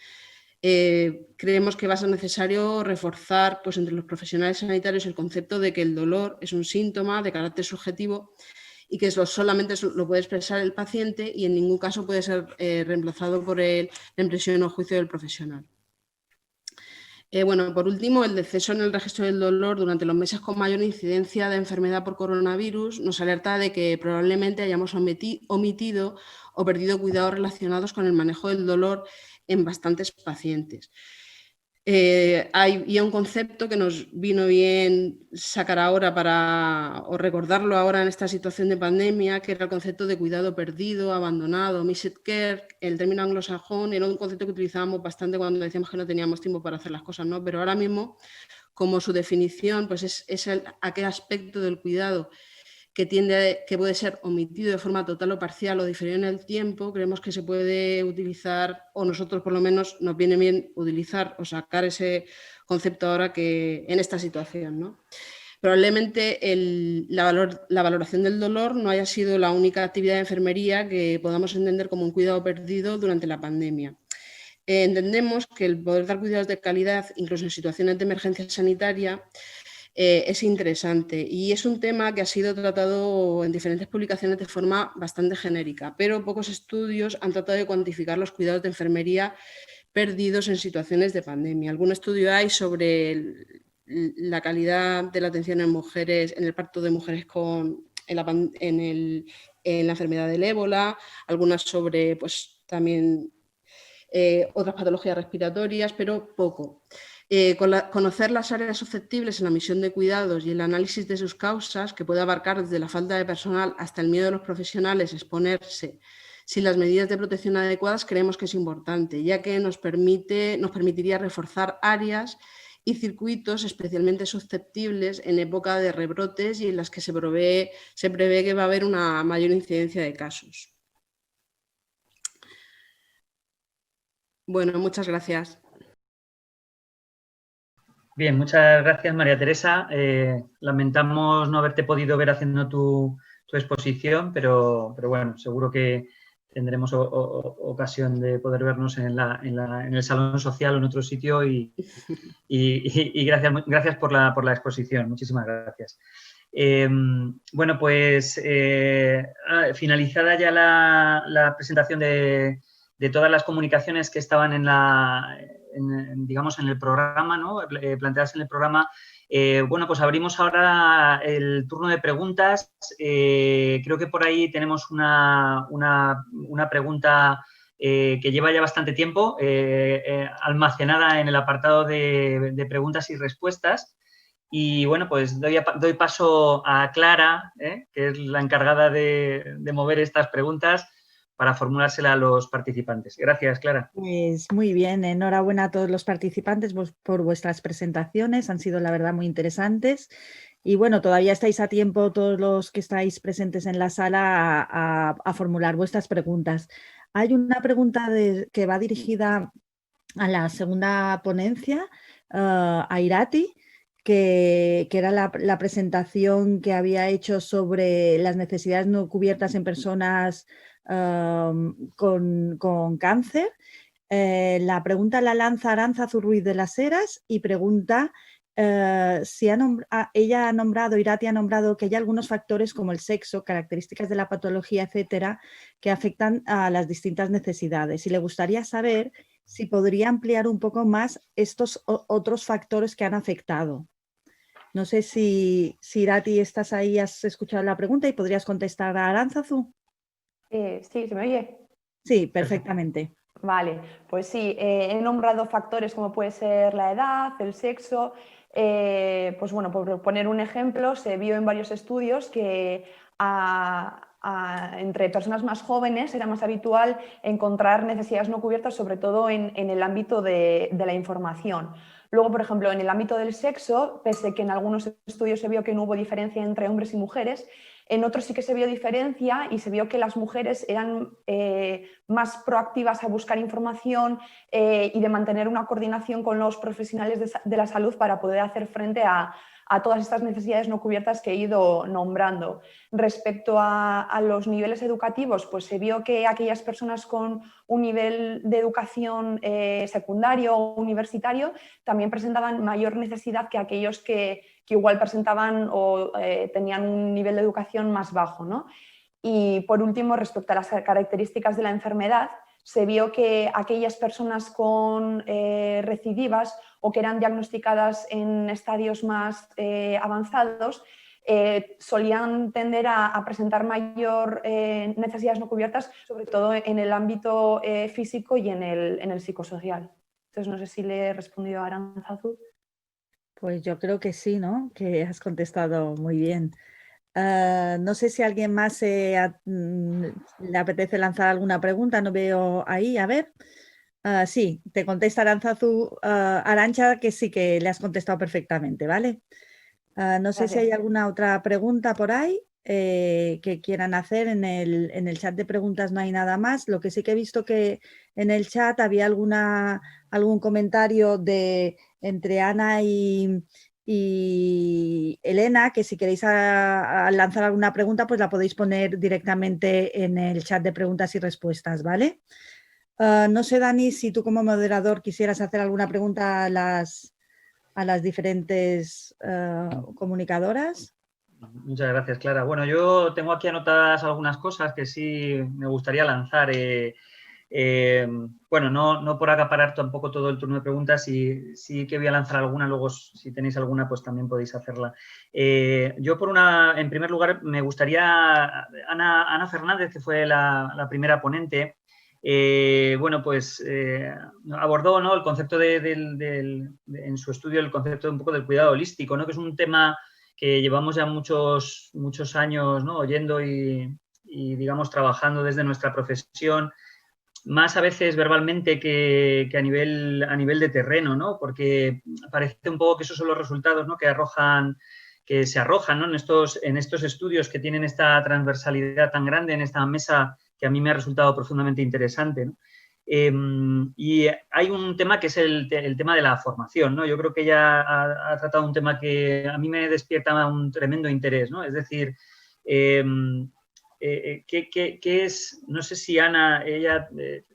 creemos que va a ser necesario reforzar pues, entre los profesionales sanitarios el concepto de que el dolor es un síntoma de carácter subjetivo y que solamente lo puede expresar el paciente y en ningún caso puede ser reemplazado por la impresión o juicio del profesional. Bueno, por último, el deceso en el registro del dolor durante los meses con mayor incidencia de enfermedad por coronavirus nos alerta de que probablemente hayamos omitido o perdido cuidados relacionados con el manejo del dolor en bastantes pacientes. Hay un concepto que nos vino bien sacar ahora o recordarlo ahora en esta situación de pandemia, que era el concepto de cuidado perdido, abandonado, missed care. El término anglosajón era un concepto que utilizábamos bastante cuando decíamos que no teníamos tiempo para hacer las cosas, ¿no? Pero ahora mismo, como su definición pues es aquel aspecto del cuidado que puede ser omitido de forma total o parcial o diferido en el tiempo, creemos que se puede utilizar, o nosotros por lo menos nos viene bien utilizar o sacar ese concepto ahora que en esta situación, ¿no? Probablemente la valoración del dolor no haya sido la única actividad de enfermería que podamos entender como un cuidado perdido durante la pandemia. Entendemos que el poder dar cuidados de calidad, incluso en situaciones de emergencia sanitaria, es interesante y es un tema que ha sido tratado en diferentes publicaciones de forma bastante genérica, pero pocos estudios han tratado de cuantificar los cuidados de enfermería perdidos en situaciones de pandemia. Algún estudio hay sobre la calidad de la atención en mujeres, en el parto de mujeres en la enfermedad del ébola, algunas sobre pues, también otras patologías respiratorias, pero poco. Conocer las áreas susceptibles en la misión de cuidados y el análisis de sus causas, que puede abarcar desde la falta de personal hasta el miedo de los profesionales a exponerse sin las medidas de protección adecuadas, creemos que es importante, ya que nos permitiría reforzar áreas y circuitos especialmente susceptibles en época de rebrotes y en las que se prevé que va a haber una mayor incidencia de casos. Bueno, muchas gracias. Bien, muchas gracias, María Teresa. Lamentamos no haberte podido ver haciendo tu exposición, pero bueno, seguro que tendremos ocasión de poder vernos en el salón social o en otro sitio y gracias por la exposición. Muchísimas gracias. Bueno, pues finalizada ya la presentación de todas las comunicaciones que estaban digamos, en el programa, ¿no? Planteadas en el programa. Bueno, pues abrimos ahora el turno de preguntas. Creo que por ahí tenemos una pregunta que lleva ya bastante tiempo almacenada en el apartado de preguntas y respuestas. Y bueno, pues doy paso a Clara, que es la encargada de mover estas preguntas, para formulársela a los participantes. Gracias, Clara. Pues muy bien, enhorabuena a todos los participantes por vuestras presentaciones, han sido la verdad muy interesantes. Y bueno, todavía estáis a tiempo todos los que estáis presentes en la sala a formular vuestras preguntas. Hay una pregunta que va dirigida a la segunda ponencia, a Irati, que era la presentación que había hecho sobre las necesidades no cubiertas en personas con cáncer. La pregunta la lanza Aránzazu Ruiz de las Heras y pregunta si Irati ha nombrado que hay algunos factores como el sexo, características de la patología, etcétera, que afectan a las distintas necesidades. Y le gustaría saber si podría ampliar un poco más estos otros factores que han afectado. No sé si Irati estás ahí, has escuchado la pregunta y podrías contestar a Aránzazu. Sí, ¿se me oye? Sí, perfectamente. Vale, pues sí, he nombrado factores como puede ser la edad, el sexo. Pues bueno, por poner un ejemplo, se vio en varios estudios que entre personas más jóvenes era más habitual encontrar necesidades no cubiertas, sobre todo en el ámbito de la información. Luego, por ejemplo, en el ámbito del sexo, pese que en algunos estudios se vio que no hubo diferencia entre hombres y mujeres, en otros sí que se vio diferencia y se vio que las mujeres eran más proactivas a buscar información y de mantener una coordinación con los profesionales de la salud para poder hacer frente a todas estas necesidades no cubiertas que he ido nombrando. Respecto a los niveles educativos, pues se vio que aquellas personas con un nivel de educación secundario o universitario también presentaban mayor necesidad que aquellos que igual presentaban o tenían un nivel de educación más bajo, ¿no? Y por último, respecto a las características de la enfermedad, se vio que aquellas personas con recidivas o que eran diagnosticadas en estadios más avanzados solían tender a presentar mayor necesidades no cubiertas, sobre todo en el ámbito físico y en el psicosocial. Entonces, no sé si le he respondido a Aránzazu. Pues yo creo que sí, ¿no? Que has contestado muy bien. No sé si a alguien más le apetece lanzar alguna pregunta, no veo ahí, a ver. Sí, te contesta Aránzazu, Arantxa, que sí que le has contestado perfectamente, ¿vale? No sé si hay alguna otra pregunta por ahí que quieran hacer. En el chat de preguntas no hay nada más. Lo que sí que he visto que en el chat había algún comentario entre Ana y Elena, que si queréis lanzar alguna pregunta, pues la podéis poner directamente en el chat de preguntas y respuestas, ¿vale? No sé, Dani, si tú como moderador quisieras hacer alguna pregunta a las diferentes comunicadoras. Muchas gracias, Clara. Bueno, yo tengo aquí anotadas algunas cosas que sí me gustaría lanzar. Bueno, no por acaparar tampoco todo el turno de preguntas, sí que voy a lanzar alguna, luego si tenéis alguna pues también podéis hacerla. Yo en primer lugar me gustaría, Ana Fernández, que fue la primera ponente, bueno, pues abordó, ¿no?, el concepto en su estudio, el concepto un poco del cuidado holístico, ¿no?, que es un tema que llevamos ya muchos años, ¿no?, oyendo y digamos, trabajando desde nuestra profesión, más a veces verbalmente que a nivel de terreno, ¿no?, porque parece un poco que esos son los resultados, ¿no?, que se arrojan, ¿no?, en estos estudios que tienen esta transversalidad tan grande en esta mesa, que a mí me ha resultado profundamente interesante, ¿no? Y hay un tema que es el tema de la formación, ¿no? Yo creo que ella ha tratado un tema que a mí me despierta un tremendo interés, ¿no? Es decir, ¿qué es? No sé si Ana, ella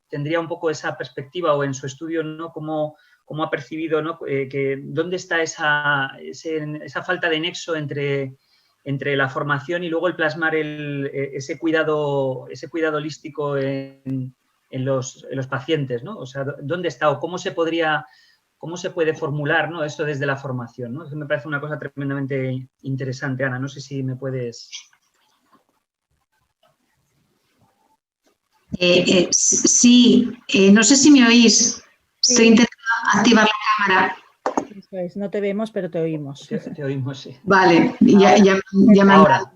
tendría un poco esa perspectiva o en su estudio, ¿no?, cómo ha percibido, ¿no?, que dónde está esa falta de nexo entre la formación y luego el plasmar ese cuidado holístico en los pacientes, ¿no? O sea, ¿dónde está o cómo se puede formular, ¿no?, esto desde la formación, ¿no? Eso me parece una cosa tremendamente interesante, Ana. No sé si me puedes... Sí, no sé si me oís. Estoy intentando activar la cámara. Eso es, no te vemos, pero te oímos. Te oímos, sí. Vale, ya me han dado.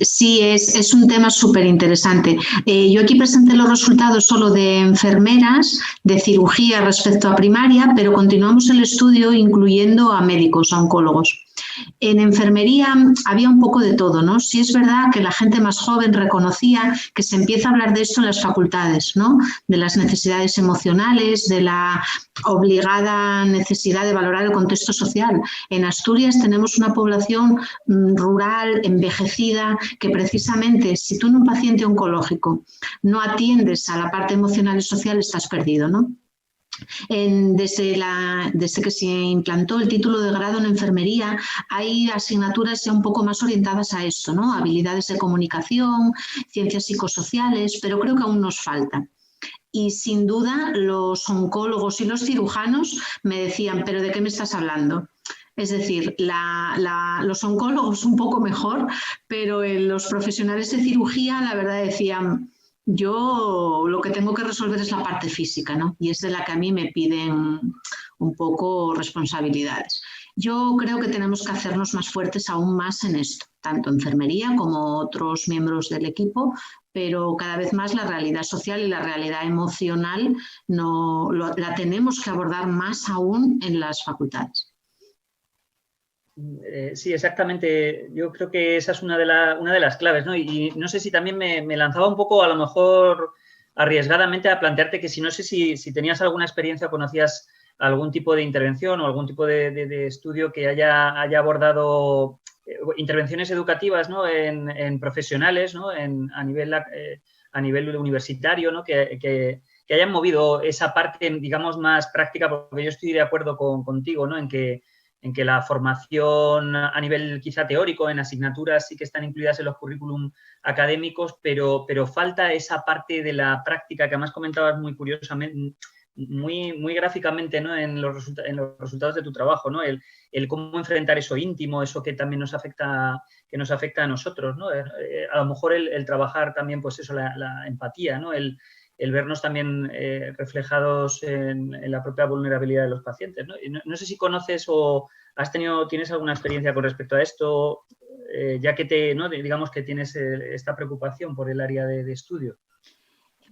Sí, es un tema súper interesante. Yo aquí presenté los resultados solo de enfermeras, de cirugía respecto a primaria, pero continuamos el estudio incluyendo a médicos, a oncólogos. En enfermería había un poco de todo, ¿no? Sí es verdad que la gente más joven reconocía que se empieza a hablar de esto en las facultades, ¿no? De las necesidades emocionales, de la obligada necesidad de valorar el contexto social. En Asturias tenemos una población rural, envejecida, que precisamente si tú en un paciente oncológico no atiendes a la parte emocional y social, estás perdido, ¿no? Desde que se implantó el título de grado en enfermería, hay asignaturas ya un poco más orientadas a esto, ¿no? Habilidades de comunicación, ciencias psicosociales, pero creo que aún nos falta. Y sin duda los oncólogos y los cirujanos me decían, ¿pero de qué me estás hablando? Es decir, los oncólogos un poco mejor, pero los profesionales de cirugía, la verdad, decían, yo lo que tengo que resolver es la parte física, ¿no? Y es de la que a mí me piden un poco responsabilidades. Yo creo que tenemos que hacernos más fuertes aún más en esto, tanto enfermería como otros miembros del equipo, pero cada vez más la realidad social y la realidad emocional la tenemos que abordar más aún en las facultades. Sí, exactamente. Yo creo que esa es una de las claves, ¿no? Y no sé si también me lanzaba un poco, a lo mejor arriesgadamente, a plantearte que no sé si tenías alguna experiencia o conocías algún tipo de intervención o algún tipo de estudio que haya abordado intervenciones educativas, ¿no?, en profesionales, ¿no?, a nivel universitario, ¿no?, que hayan movido esa parte, digamos, más práctica, porque yo estoy de acuerdo contigo, ¿no?, en que la formación a nivel quizá teórico, en asignaturas sí que están incluidas en los currículum académicos, pero falta esa parte de la práctica que además comentabas muy curiosamente, muy gráficamente, ¿no?, en los resultados de tu trabajo, ¿no? El cómo enfrentar eso íntimo, eso que también nos afecta a nosotros, ¿no? A lo mejor el trabajar también, pues eso, la empatía, ¿no? El vernos también reflejados en la propia vulnerabilidad de los pacientes, ¿no? No sé si conoces o tienes alguna experiencia con respecto a esto, ya que ¿no?, digamos que tienes esta preocupación por el área de estudio.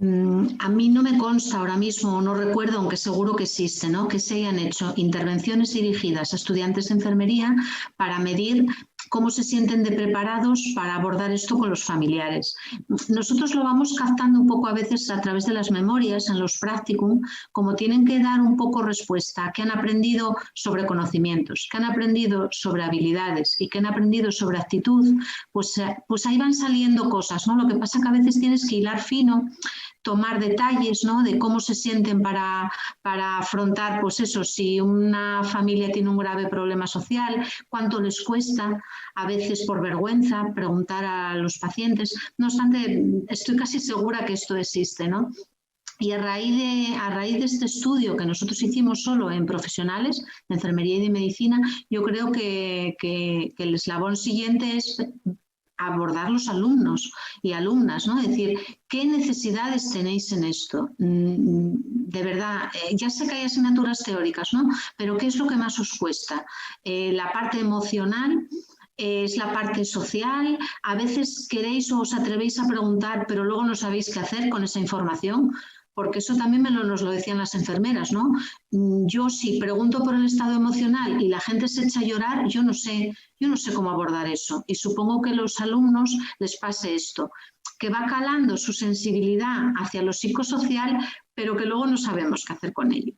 A mí no me consta ahora mismo, no recuerdo, aunque seguro que existe, ¿no?, que se hayan hecho intervenciones dirigidas a estudiantes de enfermería para medir cómo se sienten de preparados para abordar esto con los familiares. Nosotros lo vamos captando un poco a veces a través de las memorias, en los practicum, como tienen que dar un poco respuesta a qué han aprendido sobre conocimientos, qué han aprendido sobre habilidades y qué han aprendido sobre actitud, pues ahí van saliendo cosas, ¿no? Lo que pasa que a veces tienes que hilar fino, tomar detalles, ¿no?, de cómo se sienten para afrontar, pues eso, si una familia tiene un grave problema social, cuánto les cuesta, a veces por vergüenza, preguntar a los pacientes. No obstante, estoy casi segura que esto existe, ¿no? Y a raíz de este estudio que nosotros hicimos solo en profesionales de enfermería y de medicina, yo creo que el eslabón siguiente es abordar los alumnos y alumnas, ¿no? Es decir, ¿qué necesidades tenéis en esto? De verdad, ya sé que hay asignaturas teóricas, ¿no? Pero ¿qué es lo que más os cuesta? La parte emocional, es la parte social. A veces queréis o os atrevéis a preguntar, pero luego no sabéis qué hacer con esa información. Porque eso también nos lo decían las enfermeras, ¿no? Yo si pregunto por el estado emocional y la gente se echa a llorar, yo no sé cómo abordar eso. Y supongo que a los alumnos les pase esto, que va calando su sensibilidad hacia lo psicosocial, pero que luego no sabemos qué hacer con ello.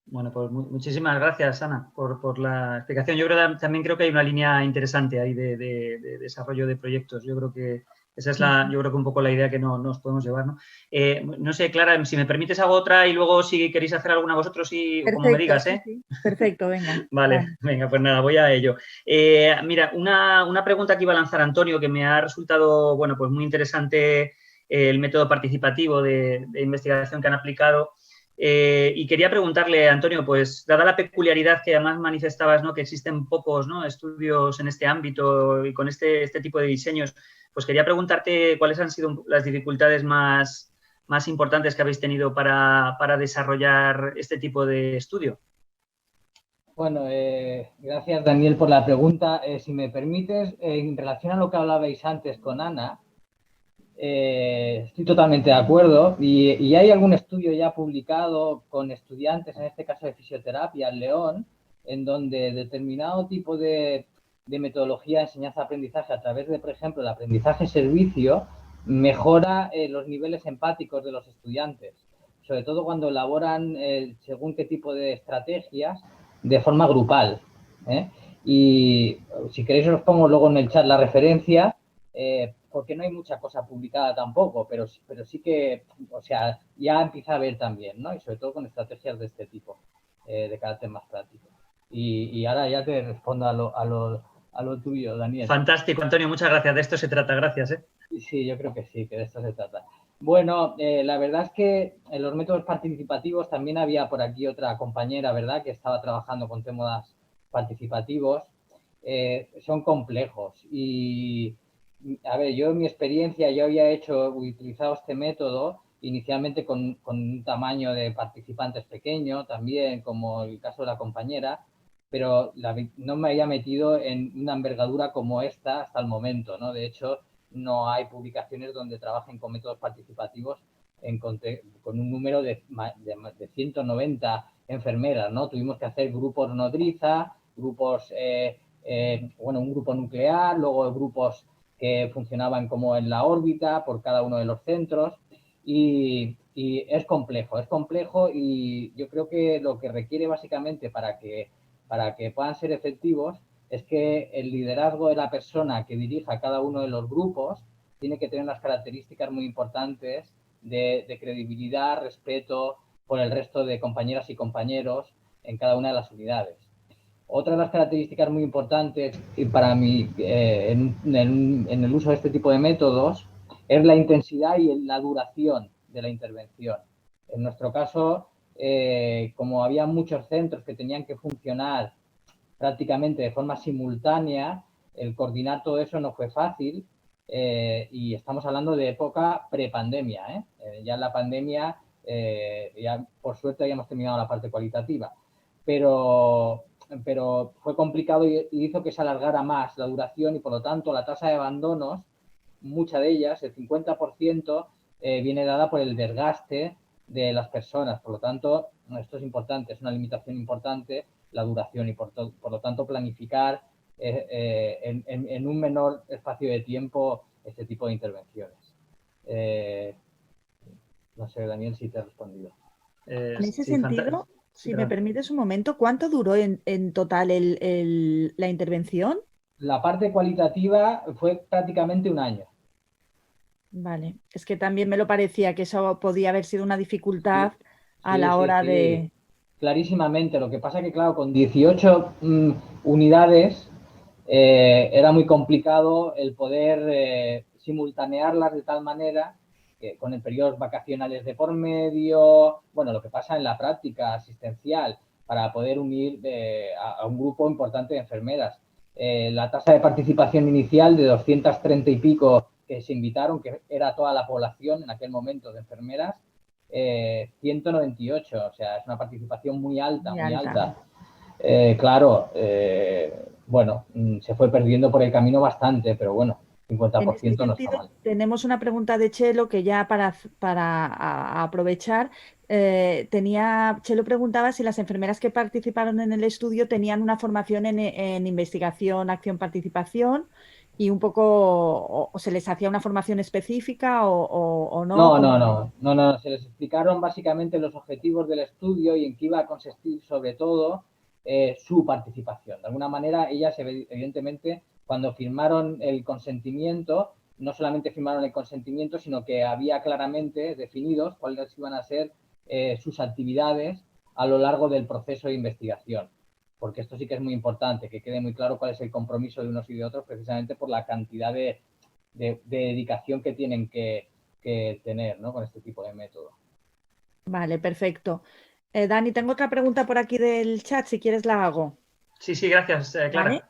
Bueno, pues muchísimas gracias, Ana, por la explicación. Yo también creo que hay una línea interesante ahí de desarrollo de proyectos. Yo creo que esa es un poco la idea que nos podemos llevar, ¿no? No sé, Clara, si me permites hago otra y luego si queréis hacer alguna vosotros como me digas, ¿eh? Sí. Perfecto, venga. Vale, venga, pues nada, voy a ello. Mira, una pregunta que iba a lanzar Antonio, que me ha resultado, bueno, pues muy interesante el método participativo de investigación que han aplicado. Y quería preguntarle, Antonio, pues dada la peculiaridad que además manifestabas, ¿no? Que existen pocos, ¿no? estudios en este ámbito y con este tipo de diseños, pues quería preguntarte cuáles han sido las dificultades más importantes que habéis tenido para desarrollar este tipo de estudio. Bueno, gracias Daniel por la pregunta. Si me permites, en relación a lo que hablabais antes con Ana, estoy totalmente de acuerdo y hay algún estudio ya publicado con estudiantes, en este caso de fisioterapia en León, en donde determinado tipo de metodología de enseñanza-aprendizaje a través de, por ejemplo, el aprendizaje-servicio mejora los niveles empáticos de los estudiantes, sobre todo cuando elaboran según qué tipo de estrategias de forma grupal. Y si queréis os pongo luego en el chat la referencia, porque no hay mucha cosa publicada tampoco, pero sí que, o sea, ya empieza a haber también, ¿no? Y sobre todo con estrategias de este tipo, de carácter más práctico. Y ahora ya te respondo a lo tuyo, Daniel. Fantástico, Antonio, muchas gracias. De esto se trata, gracias. Sí, yo creo que sí, que de esto se trata. Bueno, la verdad es que en los métodos participativos también había por aquí otra compañera, ¿verdad?, que estaba trabajando con temas participativos. Son complejos y, a ver, yo en mi experiencia yo había utilizado este método inicialmente con un tamaño de participantes pequeño también, como el caso de la compañera, pero no me había metido en una envergadura como esta hasta el momento, ¿no? De hecho, no hay publicaciones donde trabajen con métodos participativos con un número de 190 enfermeras, ¿no? Tuvimos que hacer grupos nodriza, grupos, un grupo nuclear, luego grupos que funcionaban como en la órbita por cada uno de los centros y es complejo y yo creo que lo que requiere básicamente para que puedan ser efectivos es que el liderazgo de la persona que dirija cada uno de los grupos tiene que tener unas características muy importantes de credibilidad, respeto por el resto de compañeras y compañeros en cada una de las unidades. Otra de las características muy importantes para mí en el uso de este tipo de métodos es la intensidad y la duración de la intervención. En nuestro caso, como había muchos centros que tenían que funcionar prácticamente de forma simultánea, el coordinar todo eso no fue fácil y estamos hablando de época prepandemia. Ya en la pandemia, ya por suerte habíamos terminado la parte cualitativa, pero fue complicado y hizo que se alargara más la duración y por lo tanto la tasa de abandonos, mucha de ellas, el 50%, viene dada por el desgaste de las personas. Por lo tanto, esto es importante, es una limitación importante la duración y por lo tanto planificar en un menor espacio de tiempo este tipo de intervenciones. No sé, Daniel, si te he respondido. En ese sentido, si me permites un momento, ¿cuánto duró en total la intervención? La parte cualitativa fue prácticamente un año. Vale, es que también me lo parecía que eso podía haber sido una dificultad a la hora de... Clarísimamente, lo que pasa que, claro, con 18 unidades era muy complicado el poder simultanearlas de tal manera que con el periodos vacacionales de por medio, bueno, lo que pasa en la práctica asistencial para poder unir a un grupo importante de enfermeras. la tasa de participación inicial de 230 y pico que se invitaron, que era toda la población en aquel momento de enfermeras, 198, o sea, es una participación muy alta, muy alta. Claro, bueno, se fue perdiendo por el camino bastante, pero bueno, 50% no está mal. Tenemos una pregunta de Chelo que ya para aprovechar, Chelo preguntaba si las enfermeras que participaron en el estudio tenían una formación en investigación, acción, participación y un poco, o se les hacía una formación específica o no. No, se les explicaron básicamente los objetivos del estudio y en qué iba a consistir sobre todo su participación. De alguna manera, ellas evidentemente cuando firmaron el consentimiento, no solamente firmaron el consentimiento, sino que había claramente definidos cuáles iban a ser sus actividades a lo largo del proceso de investigación. Porque esto sí que es muy importante, que quede muy claro cuál es el compromiso de unos y de otros, precisamente por la cantidad de dedicación que tienen que tener, ¿no?, con este tipo de método. Vale, perfecto. Dani, tengo otra pregunta por aquí del chat, si quieres la hago. Sí, gracias, Clara. ¿Vale?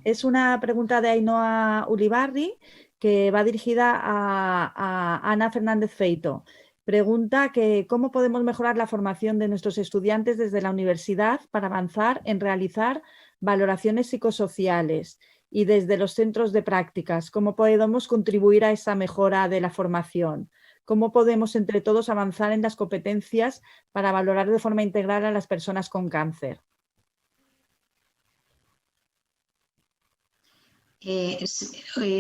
Es una pregunta de Ainhoa Ulibarri que va dirigida a Ana Fernández Feito. Pregunta que cómo podemos mejorar la formación de nuestros estudiantes desde la universidad para avanzar en realizar valoraciones psicosociales y desde los centros de prácticas, cómo podemos contribuir a esa mejora de la formación. ¿Cómo podemos entre todos avanzar en las competencias para valorar de forma integral a las personas con cáncer?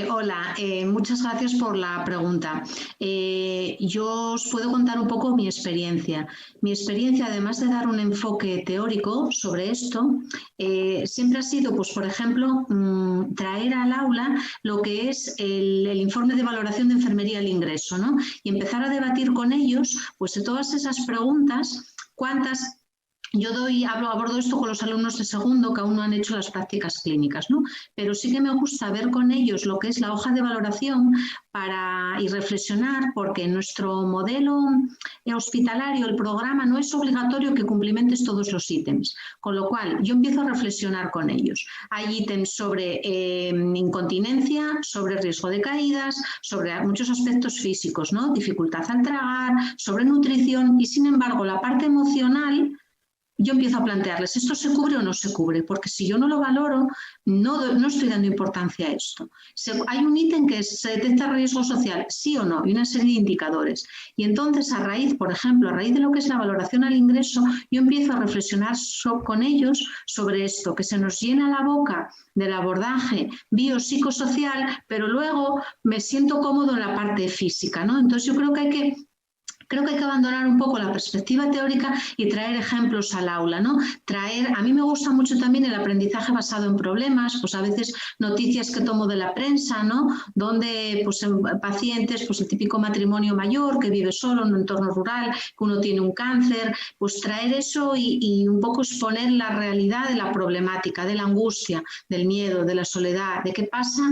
Hola, muchas gracias por la pregunta. Yo os puedo contar un poco mi experiencia. Mi experiencia, además de dar un enfoque teórico sobre esto, siempre ha sido, pues, por ejemplo, traer al aula lo que es el informe de valoración de enfermería al ingreso, ¿no? Y empezar a debatir con ellos, pues, de todas esas preguntas, cuántas... Yo abordo esto con los alumnos de segundo que aún no han hecho las prácticas clínicas, ¿no? Pero sí que me gusta ver con ellos lo que es la hoja de valoración y reflexionar, porque en nuestro modelo hospitalario el programa no es obligatorio que cumplimentes todos los ítems, con lo cual yo empiezo a reflexionar con ellos. Hay ítems sobre incontinencia, sobre riesgo de caídas, sobre muchos aspectos físicos, ¿no? Dificultad al tragar, sobre nutrición y, sin embargo, la parte emocional... Yo empiezo a plantearles, ¿esto se cubre o no se cubre? Porque si yo no lo valoro, no estoy dando importancia a esto. Hay un ítem que es, ¿se detecta riesgo social? Sí o no, y una serie de indicadores. Y entonces, por ejemplo, a raíz de lo que es la valoración al ingreso, yo empiezo a reflexionar con ellos sobre esto, que se nos llena la boca del abordaje biopsicosocial, pero luego me siento cómodo en la parte física, ¿no? Entonces yo creo que hay que abandonar un poco la perspectiva teórica y traer ejemplos al aula, ¿no? A mí me gusta mucho también el aprendizaje basado en problemas, pues a veces noticias que tomo de la prensa, ¿no? Donde pues pacientes, pues el típico matrimonio mayor que vive solo en un entorno rural, que uno tiene un cáncer, pues traer eso y un poco exponer la realidad de la problemática, de la angustia, del miedo, de la soledad, de qué pasa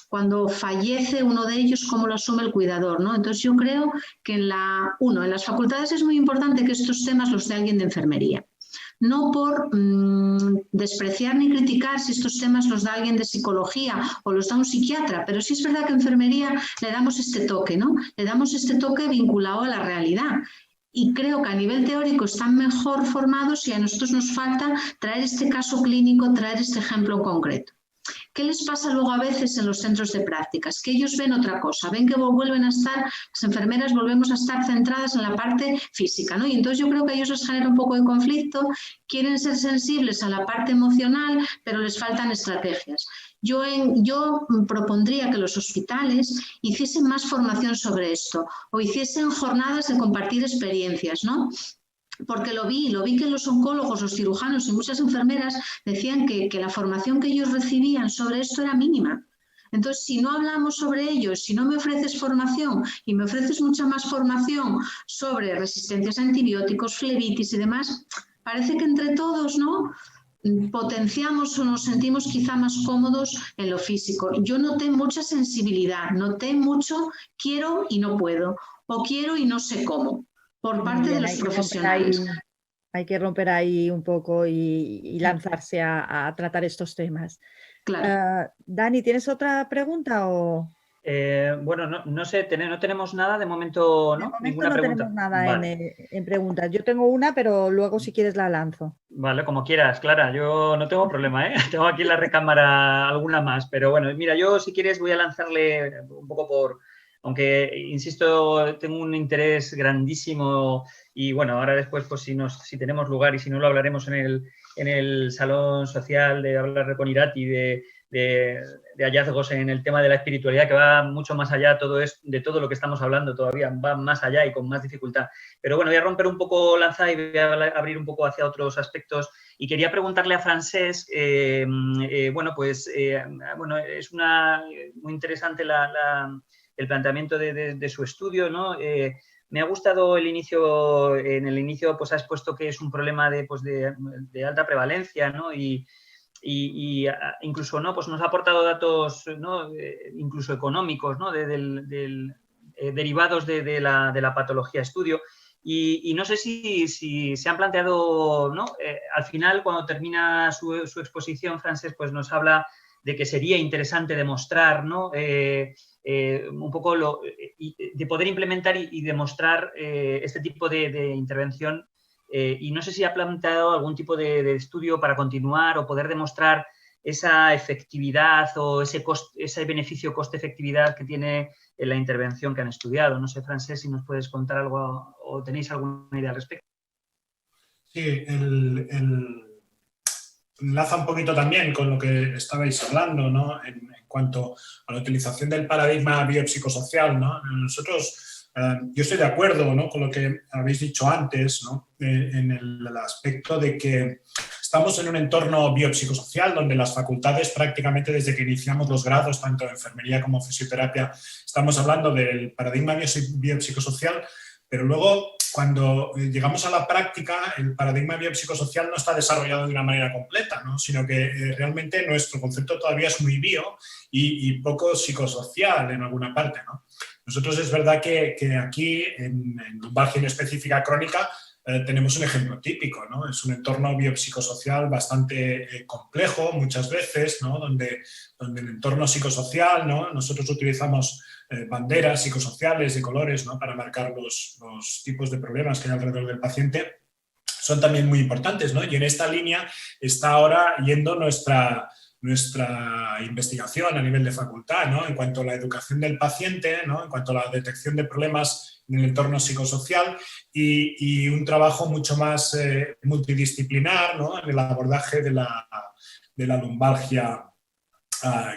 cuando fallece uno de ellos, cómo lo asume el cuidador, ¿no? Entonces yo creo que en las facultades es muy importante que estos temas los dé alguien de enfermería. No por despreciar ni criticar si estos temas los da alguien de psicología o los da un psiquiatra, pero sí es verdad que en enfermería le damos este toque, ¿no? Le damos este toque vinculado a la realidad. Y creo que a nivel teórico están mejor formados y a nosotros nos falta traer este caso clínico, traer este ejemplo concreto. ¿Qué les pasa luego a veces en los centros de prácticas? Que ellos ven otra cosa, ven que vuelven a estar, las enfermeras volvemos a estar centradas en la parte física, ¿no? Y entonces yo creo que a ellos les genera un poco de conflicto, quieren ser sensibles a la parte emocional, pero les faltan estrategias. Yo propondría que los hospitales hiciesen más formación sobre esto o hiciesen jornadas de compartir experiencias, ¿no? Porque lo vi que los oncólogos, los cirujanos y muchas enfermeras decían que la formación que ellos recibían sobre esto era mínima. Entonces, si no hablamos sobre ello, si no me ofreces formación y me ofreces mucha más formación sobre resistencias a antibióticos, flebitis y demás, parece que entre todos, ¿no?, potenciamos o nos sentimos quizá más cómodos en lo físico. Yo noté mucha sensibilidad, noté mucho quiero y no puedo, o quiero y no sé cómo, por parte de los profesionales. Hay que romper ahí un poco y lanzarse a tratar estos temas. Claro. Dani, ¿tienes otra pregunta o...? Bueno, no sé, no tenemos nada de momento, ¿no? De momento Ninguna no pregunta. tenemos nada Vale. en preguntas. Yo tengo una, pero luego si quieres la lanzo. Vale, como quieras, Clara, yo no tengo problema, ¿eh? Tengo aquí en la recámara alguna más, pero bueno, mira, yo si quieres voy a lanzarle un poco aunque insisto, tengo un interés grandísimo y bueno, ahora después pues si tenemos lugar y si no lo hablaremos en el salón social de hablar con Irati de hallazgos en el tema de la espiritualidad, que va mucho más allá de todo lo que estamos hablando todavía, va más allá y con más dificultad. Pero bueno, voy a romper un poco lanza y voy a abrir un poco hacia otros aspectos. Y quería preguntarle a Francesc, bueno, es muy interesante el planteamiento de su estudio, ¿no? Me ha gustado en el inicio pues ha expuesto que es un problema de alta prevalencia, ¿no? Y incluso ¿no? Pues nos ha aportado datos, ¿no? Incluso económicos, ¿no? Derivados de la patología estudio. Y no sé si se han planteado, ¿no? Al final, cuando termina su exposición, Francesc, pues nos habla de que sería interesante demostrar, ¿no? Un poco de poder implementar y demostrar este tipo de intervención. Y no sé si ha planteado algún tipo de estudio para continuar o poder demostrar esa efectividad o ese beneficio coste-efectividad que tiene en la intervención que han estudiado. No sé, Francesc, si nos puedes contar algo o tenéis alguna idea al respecto. Sí, enlaza un poquito también con lo que estabais hablando, ¿no? En cuanto a la utilización del paradigma biopsicosocial, ¿no? Nosotros, yo estoy de acuerdo, ¿no? Con lo que habéis dicho antes, ¿no? En el aspecto de que estamos en un entorno biopsicosocial donde las facultades prácticamente desde que iniciamos los grados, tanto de enfermería como fisioterapia, estamos hablando del paradigma biopsicosocial, pero luego cuando llegamos a la práctica, el paradigma biopsicosocial no está desarrollado de una manera completa, ¿no? Sino que realmente nuestro concepto todavía es muy bio y poco psicosocial en alguna parte, ¿no? Nosotros es verdad que aquí, en lumbalgia específica crónica, tenemos un ejemplo típico, ¿no? Es un entorno biopsicosocial bastante complejo muchas veces, ¿no? Donde el entorno psicosocial, ¿no? Nosotros utilizamos banderas psicosociales de colores, ¿no? Para marcar los tipos de problemas que hay alrededor del paciente, son también muy importantes, ¿no? Y en esta línea está ahora yendo nuestra investigación a nivel de facultad, ¿no? En cuanto a la educación del paciente, ¿no? En cuanto a la detección de problemas en el entorno psicosocial y un trabajo mucho más multidisciplinar, ¿no? En el abordaje de la lumbalgia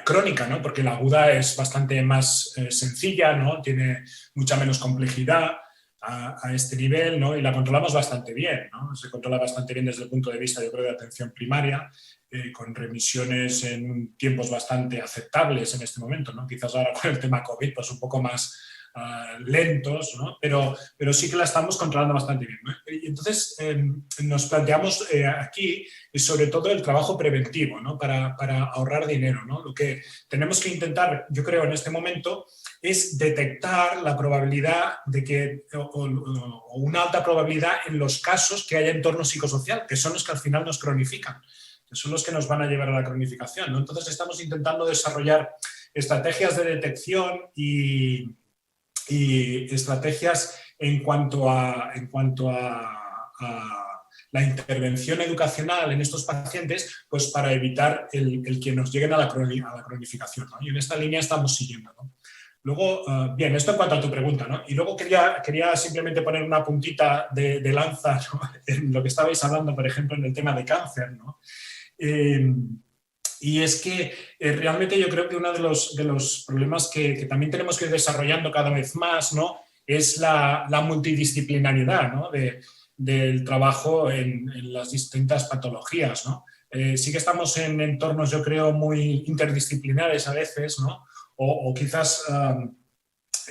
crónica, ¿no? Porque la aguda es bastante más sencilla, ¿no? Tiene mucha menos complejidad a este nivel, ¿no? Y la controlamos bastante bien, ¿no? Se controla bastante bien desde el punto de vista, yo creo, de atención primaria, con remisiones en tiempos bastante aceptables en este momento, ¿no? Quizás ahora con el tema COVID, pues un poco más lentos, ¿no? Pero sí que la estamos controlando bastante bien, ¿no? Y entonces nos planteamos aquí sobre todo el trabajo preventivo, ¿no? Para ahorrar dinero, ¿no? Lo que tenemos que intentar, yo creo, en este momento es detectar la probabilidad de que, o una alta probabilidad en los casos que haya entorno psicosocial, que son los que al final nos cronifican, que son los que nos van a llevar a la cronificación, ¿no? Entonces estamos intentando desarrollar estrategias de detección y estrategias en cuanto a la intervención educacional en estos pacientes, pues para evitar el que nos lleguen a la cronificación, ¿no? Y en esta línea estamos siguiendo, ¿no? Luego, bien, esto en cuanto a tu pregunta, ¿no? Y luego quería simplemente poner una puntita de lanza, ¿no? En lo que estabais hablando, por ejemplo, en el tema de cáncer, ¿no? Y es que realmente yo creo que uno de los problemas que también tenemos que ir desarrollando cada vez más, ¿no? Es la multidisciplinariedad, ¿no? Del trabajo en las distintas patologías, ¿no? Sí que estamos en entornos, yo creo, muy interdisciplinares a veces, ¿no? O quizás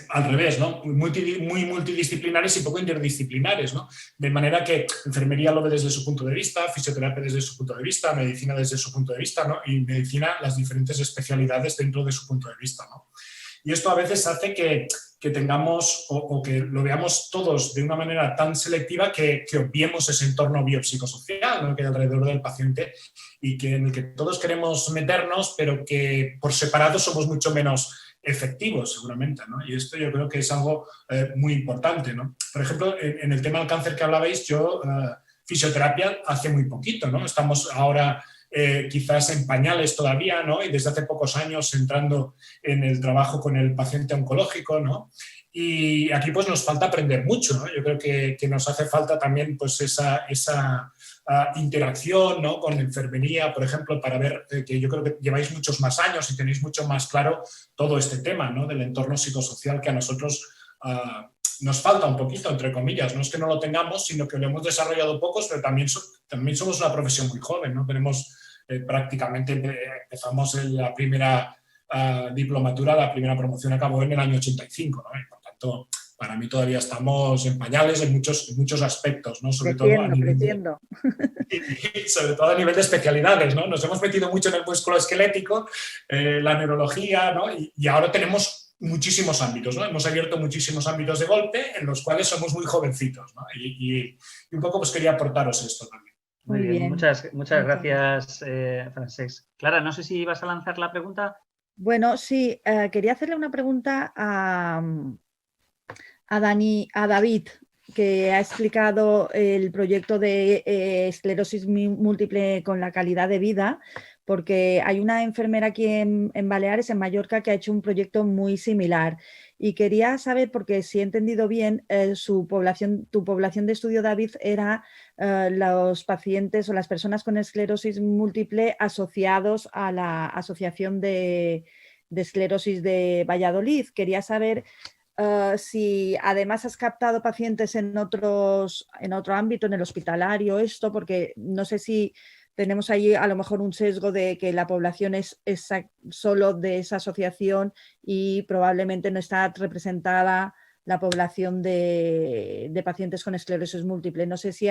al revés, ¿no? Muy multidisciplinares y poco interdisciplinares, ¿no? De manera que enfermería lo ve desde su punto de vista, fisioterapia desde su punto de vista, medicina desde su punto de vista, ¿no? Y medicina las diferentes especialidades dentro de su punto de vista, ¿no? Y esto a veces hace que tengamos o que lo veamos todos de una manera tan selectiva que obviemos ese entorno biopsicosocial, ¿no?, que hay alrededor del paciente y que en el que todos queremos meternos, pero que por separado somos mucho menos efectivos, seguramente, ¿no? Y esto yo creo que es algo muy importante, ¿no? Por ejemplo, en el tema del cáncer que hablabais, yo fisioterapia hace muy poquito, ¿no? Estamos ahora quizás en pañales todavía, ¿no? Y desde hace pocos años entrando en el trabajo con el paciente oncológico, ¿no? Y aquí pues nos falta aprender mucho, ¿no? Yo creo que nos hace falta también pues esa interacción, ¿no?, con la enfermería, por ejemplo, para ver que yo creo que lleváis muchos más años y tenéis mucho más claro todo este tema, ¿no?, del entorno psicosocial que a nosotros nos falta un poquito, entre comillas. No es que no lo tengamos, sino que lo hemos desarrollado pocos, pero también somos una profesión muy joven, ¿no? Tenemos prácticamente, empezamos en la primera diplomatura, la primera promoción acabó en el año 85, ¿no? Y por tanto, para mí todavía estamos en pañales en muchos aspectos, ¿no? Sobre todo a nivel sobre todo a nivel de especialidades, ¿no? Nos hemos metido mucho en el músculo esquelético, la neurología, ¿no? Y ahora tenemos muchísimos ámbitos, ¿no? Hemos abierto muchísimos ámbitos de golpe en los cuales somos muy jovencitos, ¿no? Y un poco pues quería aportaros esto también. Muy bien. Muchas gracias, Francesc. Clara, no sé si ibas a lanzar la pregunta. Bueno, sí, quería hacerle una pregunta a David, que ha explicado el proyecto de esclerosis múltiple con la calidad de vida, porque hay una enfermera aquí en Baleares, en Mallorca, que ha hecho un proyecto muy similar. Y quería saber, porque si he entendido bien, tu población de estudio, David, era los pacientes o las personas con esclerosis múltiple asociados a la Asociación de Esclerosis de Valladolid. Quería saber si además has captado pacientes en otro ámbito, en el hospitalario, porque no sé si tenemos ahí a lo mejor un sesgo de que la población es solo de esa asociación y probablemente no está representada la población de pacientes con esclerosis múltiple. No sé si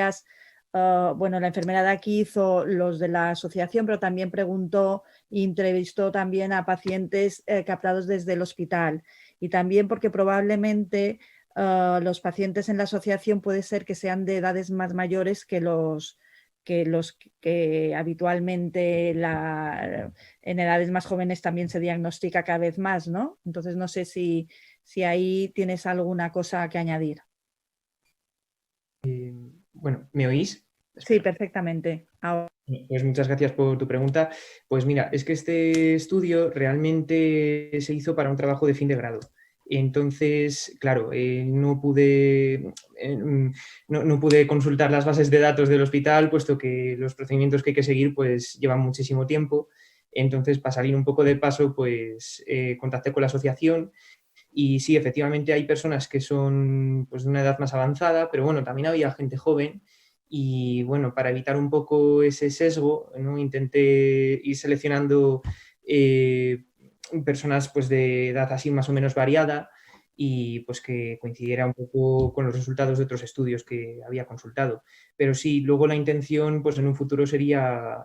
bueno, la enfermera de aquí hizo los de la asociación, pero también preguntó e entrevistó también a pacientes captados desde el hospital. Y también porque probablemente los pacientes en la asociación puede ser que sean de edades más mayores que los que habitualmente en edades más jóvenes también se diagnostica cada vez más, ¿no? Entonces no sé si ahí tienes alguna cosa que añadir. Bueno, ¿me oís? Sí, perfectamente. Ahora. Pues muchas gracias por tu pregunta. Pues mira, es que este estudio realmente se hizo para un trabajo de fin de grado. Entonces, claro, no pude consultar las bases de datos del hospital, puesto que los procedimientos que hay que seguir pues llevan muchísimo tiempo. Entonces, para salir un poco de paso, pues contacté con la asociación y sí, efectivamente hay personas que son pues, de una edad más avanzada, pero bueno, también había gente joven. Y bueno, para evitar un poco ese sesgo, ¿no?, intenté ir seleccionando personas pues, de edad así más o menos variada y pues que coincidiera un poco con los resultados de otros estudios que había consultado. Pero sí, luego la intención pues, en un futuro sería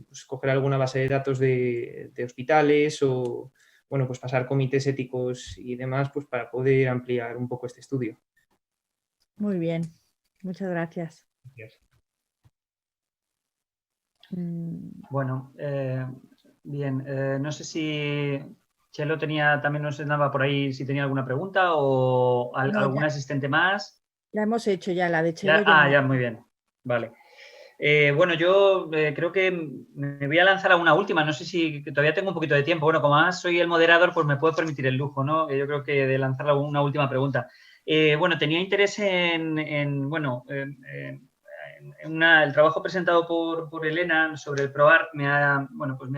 pues, coger alguna base de datos de hospitales o bueno, pues pasar comités éticos y demás pues, para poder ampliar un poco este estudio. Muy bien, muchas gracias. Bueno, bien, no sé si Chelo también nos andaba por ahí si tenía alguna pregunta o algún asistente más. La hemos hecho ya, la de Chelo. Ya, muy bien, vale. Bueno, yo creo que me voy a lanzar a una última, no sé si todavía tengo un poquito de tiempo. Bueno, como más soy el moderador, pues me puedo permitir el lujo, ¿no? Yo creo que de lanzar una última pregunta. Bueno, tenía interés el trabajo presentado por Elena sobre el PROART me ha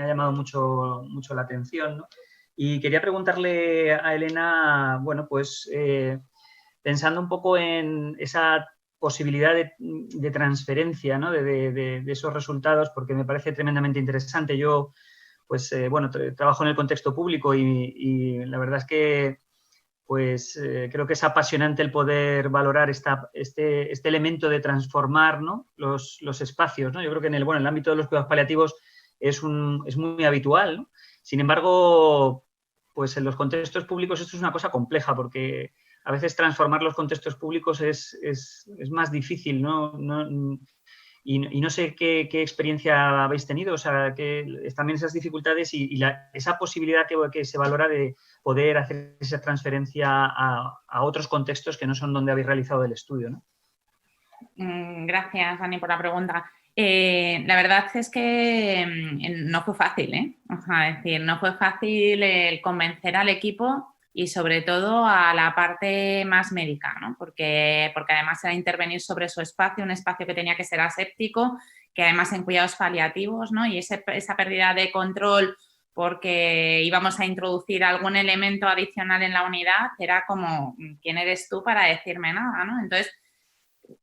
llamado mucho la atención, ¿no? Y quería preguntarle a Elena, bueno, pues pensando un poco en esa posibilidad de transferencia, ¿no?, de esos resultados, porque me parece tremendamente interesante. Yo, pues, trabajo en el contexto público y la verdad es que pues creo que es apasionante el poder valorar este elemento de transformar, ¿no?, los espacios, ¿no? Yo creo que en el ámbito de los cuidados paliativos es muy habitual, ¿no? Sin embargo, pues en los contextos públicos esto es una cosa compleja porque a veces transformar los contextos públicos es más difícil, ¿no? Y no sé qué experiencia habéis tenido, o sea, también esas dificultades y esa posibilidad que se valora de poder hacer esa transferencia a otros contextos que no son donde habéis realizado el estudio, ¿no? Gracias, Dani, por la pregunta. La verdad es que no fue fácil, ¿eh? O sea, es decir, no fue fácil el convencer al equipo y sobre todo a la parte más médica, ¿no? Porque además era intervenir sobre su espacio, un espacio que tenía que ser aséptico, que además en cuidados paliativos, ¿no? Y esa pérdida de control porque íbamos a introducir algún elemento adicional en la unidad, era como, ¿quién eres tú para decirme nada, ¿no? Entonces,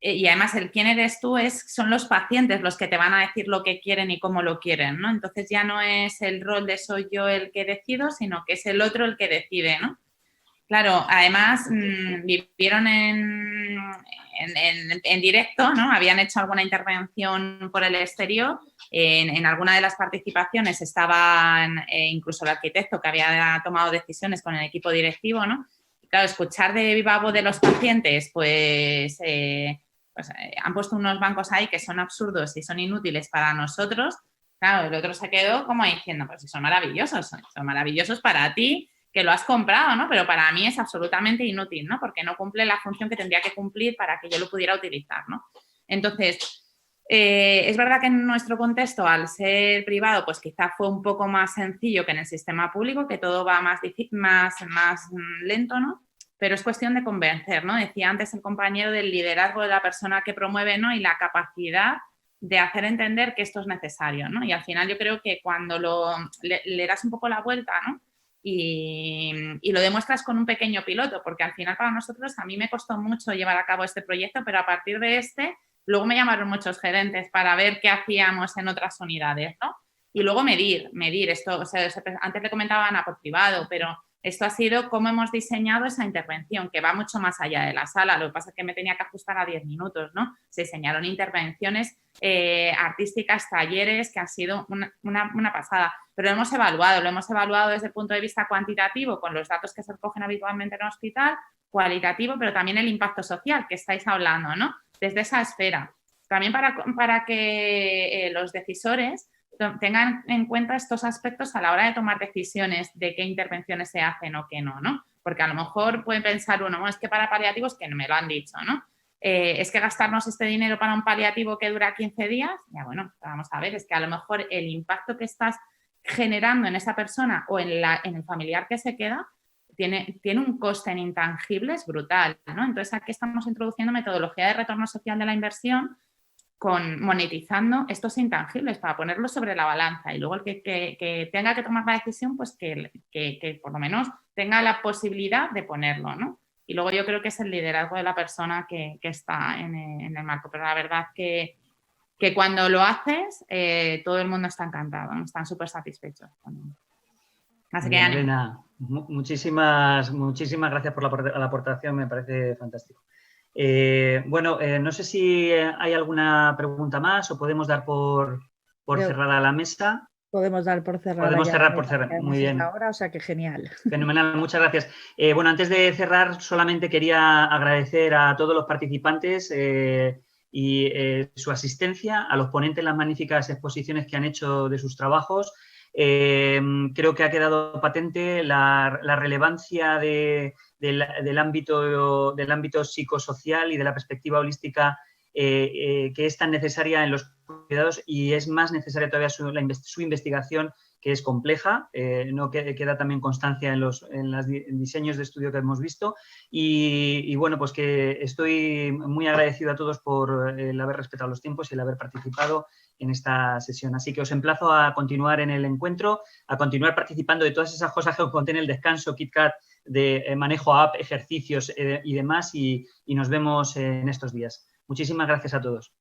y además el quién eres tú son los pacientes los que te van a decir lo que quieren y cómo lo quieren, ¿no? Entonces ya no es el rol de soy yo el que decido, sino que es el otro el que decide, ¿no? Claro, además vivieron en directo, ¿no? Habían hecho alguna intervención por el exterior, en alguna de las participaciones estaban incluso el arquitecto que había tomado decisiones con el equipo directivo, ¿no? Claro, escuchar de viva voz de los pacientes, pues han puesto unos bancos ahí que son absurdos y son inútiles para nosotros. Claro, el otro se quedó como diciendo, pues son maravillosos para ti, que lo has comprado, ¿no? Pero para mí es absolutamente inútil, ¿no? Porque no cumple la función que tendría que cumplir para que yo lo pudiera utilizar, ¿no? Entonces, es verdad que en nuestro contexto, al ser privado, pues quizá fue un poco más sencillo que en el sistema público, que todo va más lento, ¿no? Pero es cuestión de convencer, ¿no? Decía antes el compañero del liderazgo de la persona que promueve, ¿no? Y la capacidad de hacer entender que esto es necesario, ¿no? Y al final yo creo que cuando le das un poco la vuelta, ¿no? Y lo demuestras con un pequeño piloto, porque al final para nosotros, a mí me costó mucho llevar a cabo este proyecto, pero a partir de luego me llamaron muchos gerentes para ver qué hacíamos en otras unidades, ¿no? Y luego medir esto, o sea, antes le comentaba Ana por privado, pero esto ha sido cómo hemos diseñado esa intervención, que va mucho más allá de la sala. Lo que pasa es que me tenía que ajustar a 10 minutos, ¿no? Se diseñaron intervenciones artísticas, talleres, que han sido una pasada. Pero lo hemos evaluado desde el punto de vista cuantitativo, con los datos que se recogen habitualmente en el hospital, cualitativo, pero también el impacto social que estáis hablando, ¿no? Desde esa esfera. También para que los decisores tengan en cuenta estos aspectos a la hora de tomar decisiones de qué intervenciones se hacen o qué no, ¿no? Porque a lo mejor puede pensar uno, bueno, es que para paliativos, que no me lo han dicho, ¿no? Es que gastarnos este dinero para un paliativo que dura 15 días, ya bueno, vamos a ver, es que a lo mejor el impacto que estás generando en esa persona o en el familiar que se queda tiene un coste en intangibles brutal, ¿no? Entonces aquí estamos introduciendo metodología de retorno social de la inversión monetizando estos intangibles para ponerlos sobre la balanza y luego el que tenga que tomar la decisión, pues que por lo menos tenga la posibilidad de ponerlo, ¿no? Y luego yo creo que es el liderazgo de la persona que está en el marco, pero la verdad que cuando lo haces todo el mundo está encantado, ¿no? Están súper satisfechos. Así que Elena, muchísimas gracias por la aportación, me parece fantástico. No sé si hay alguna pregunta más o podemos dar por cerrada la mesa. Podemos dar por cerrada. Podemos cerrar por cerrada. Muy bien. Ahora, o sea que genial. Fenomenal, muchas gracias. Antes de cerrar, solamente quería agradecer a todos los participantes y su asistencia, a los ponentes las magníficas exposiciones que han hecho de sus trabajos. Creo que ha quedado patente la relevancia del ámbito psicosocial y de la perspectiva holística que es tan necesaria en los cuidados y es más necesaria todavía su investigación, que es compleja, no queda también constancia en los diseños de estudio que hemos visto y bueno, pues que estoy muy agradecido a todos por el haber respetado los tiempos y el haber participado en esta sesión. Así que os emplazo a continuar en el encuentro, a continuar participando de todas esas cosas que contiene el descanso, KitKat, de manejo app, ejercicios y demás y nos vemos en estos días. Muchísimas gracias a todos.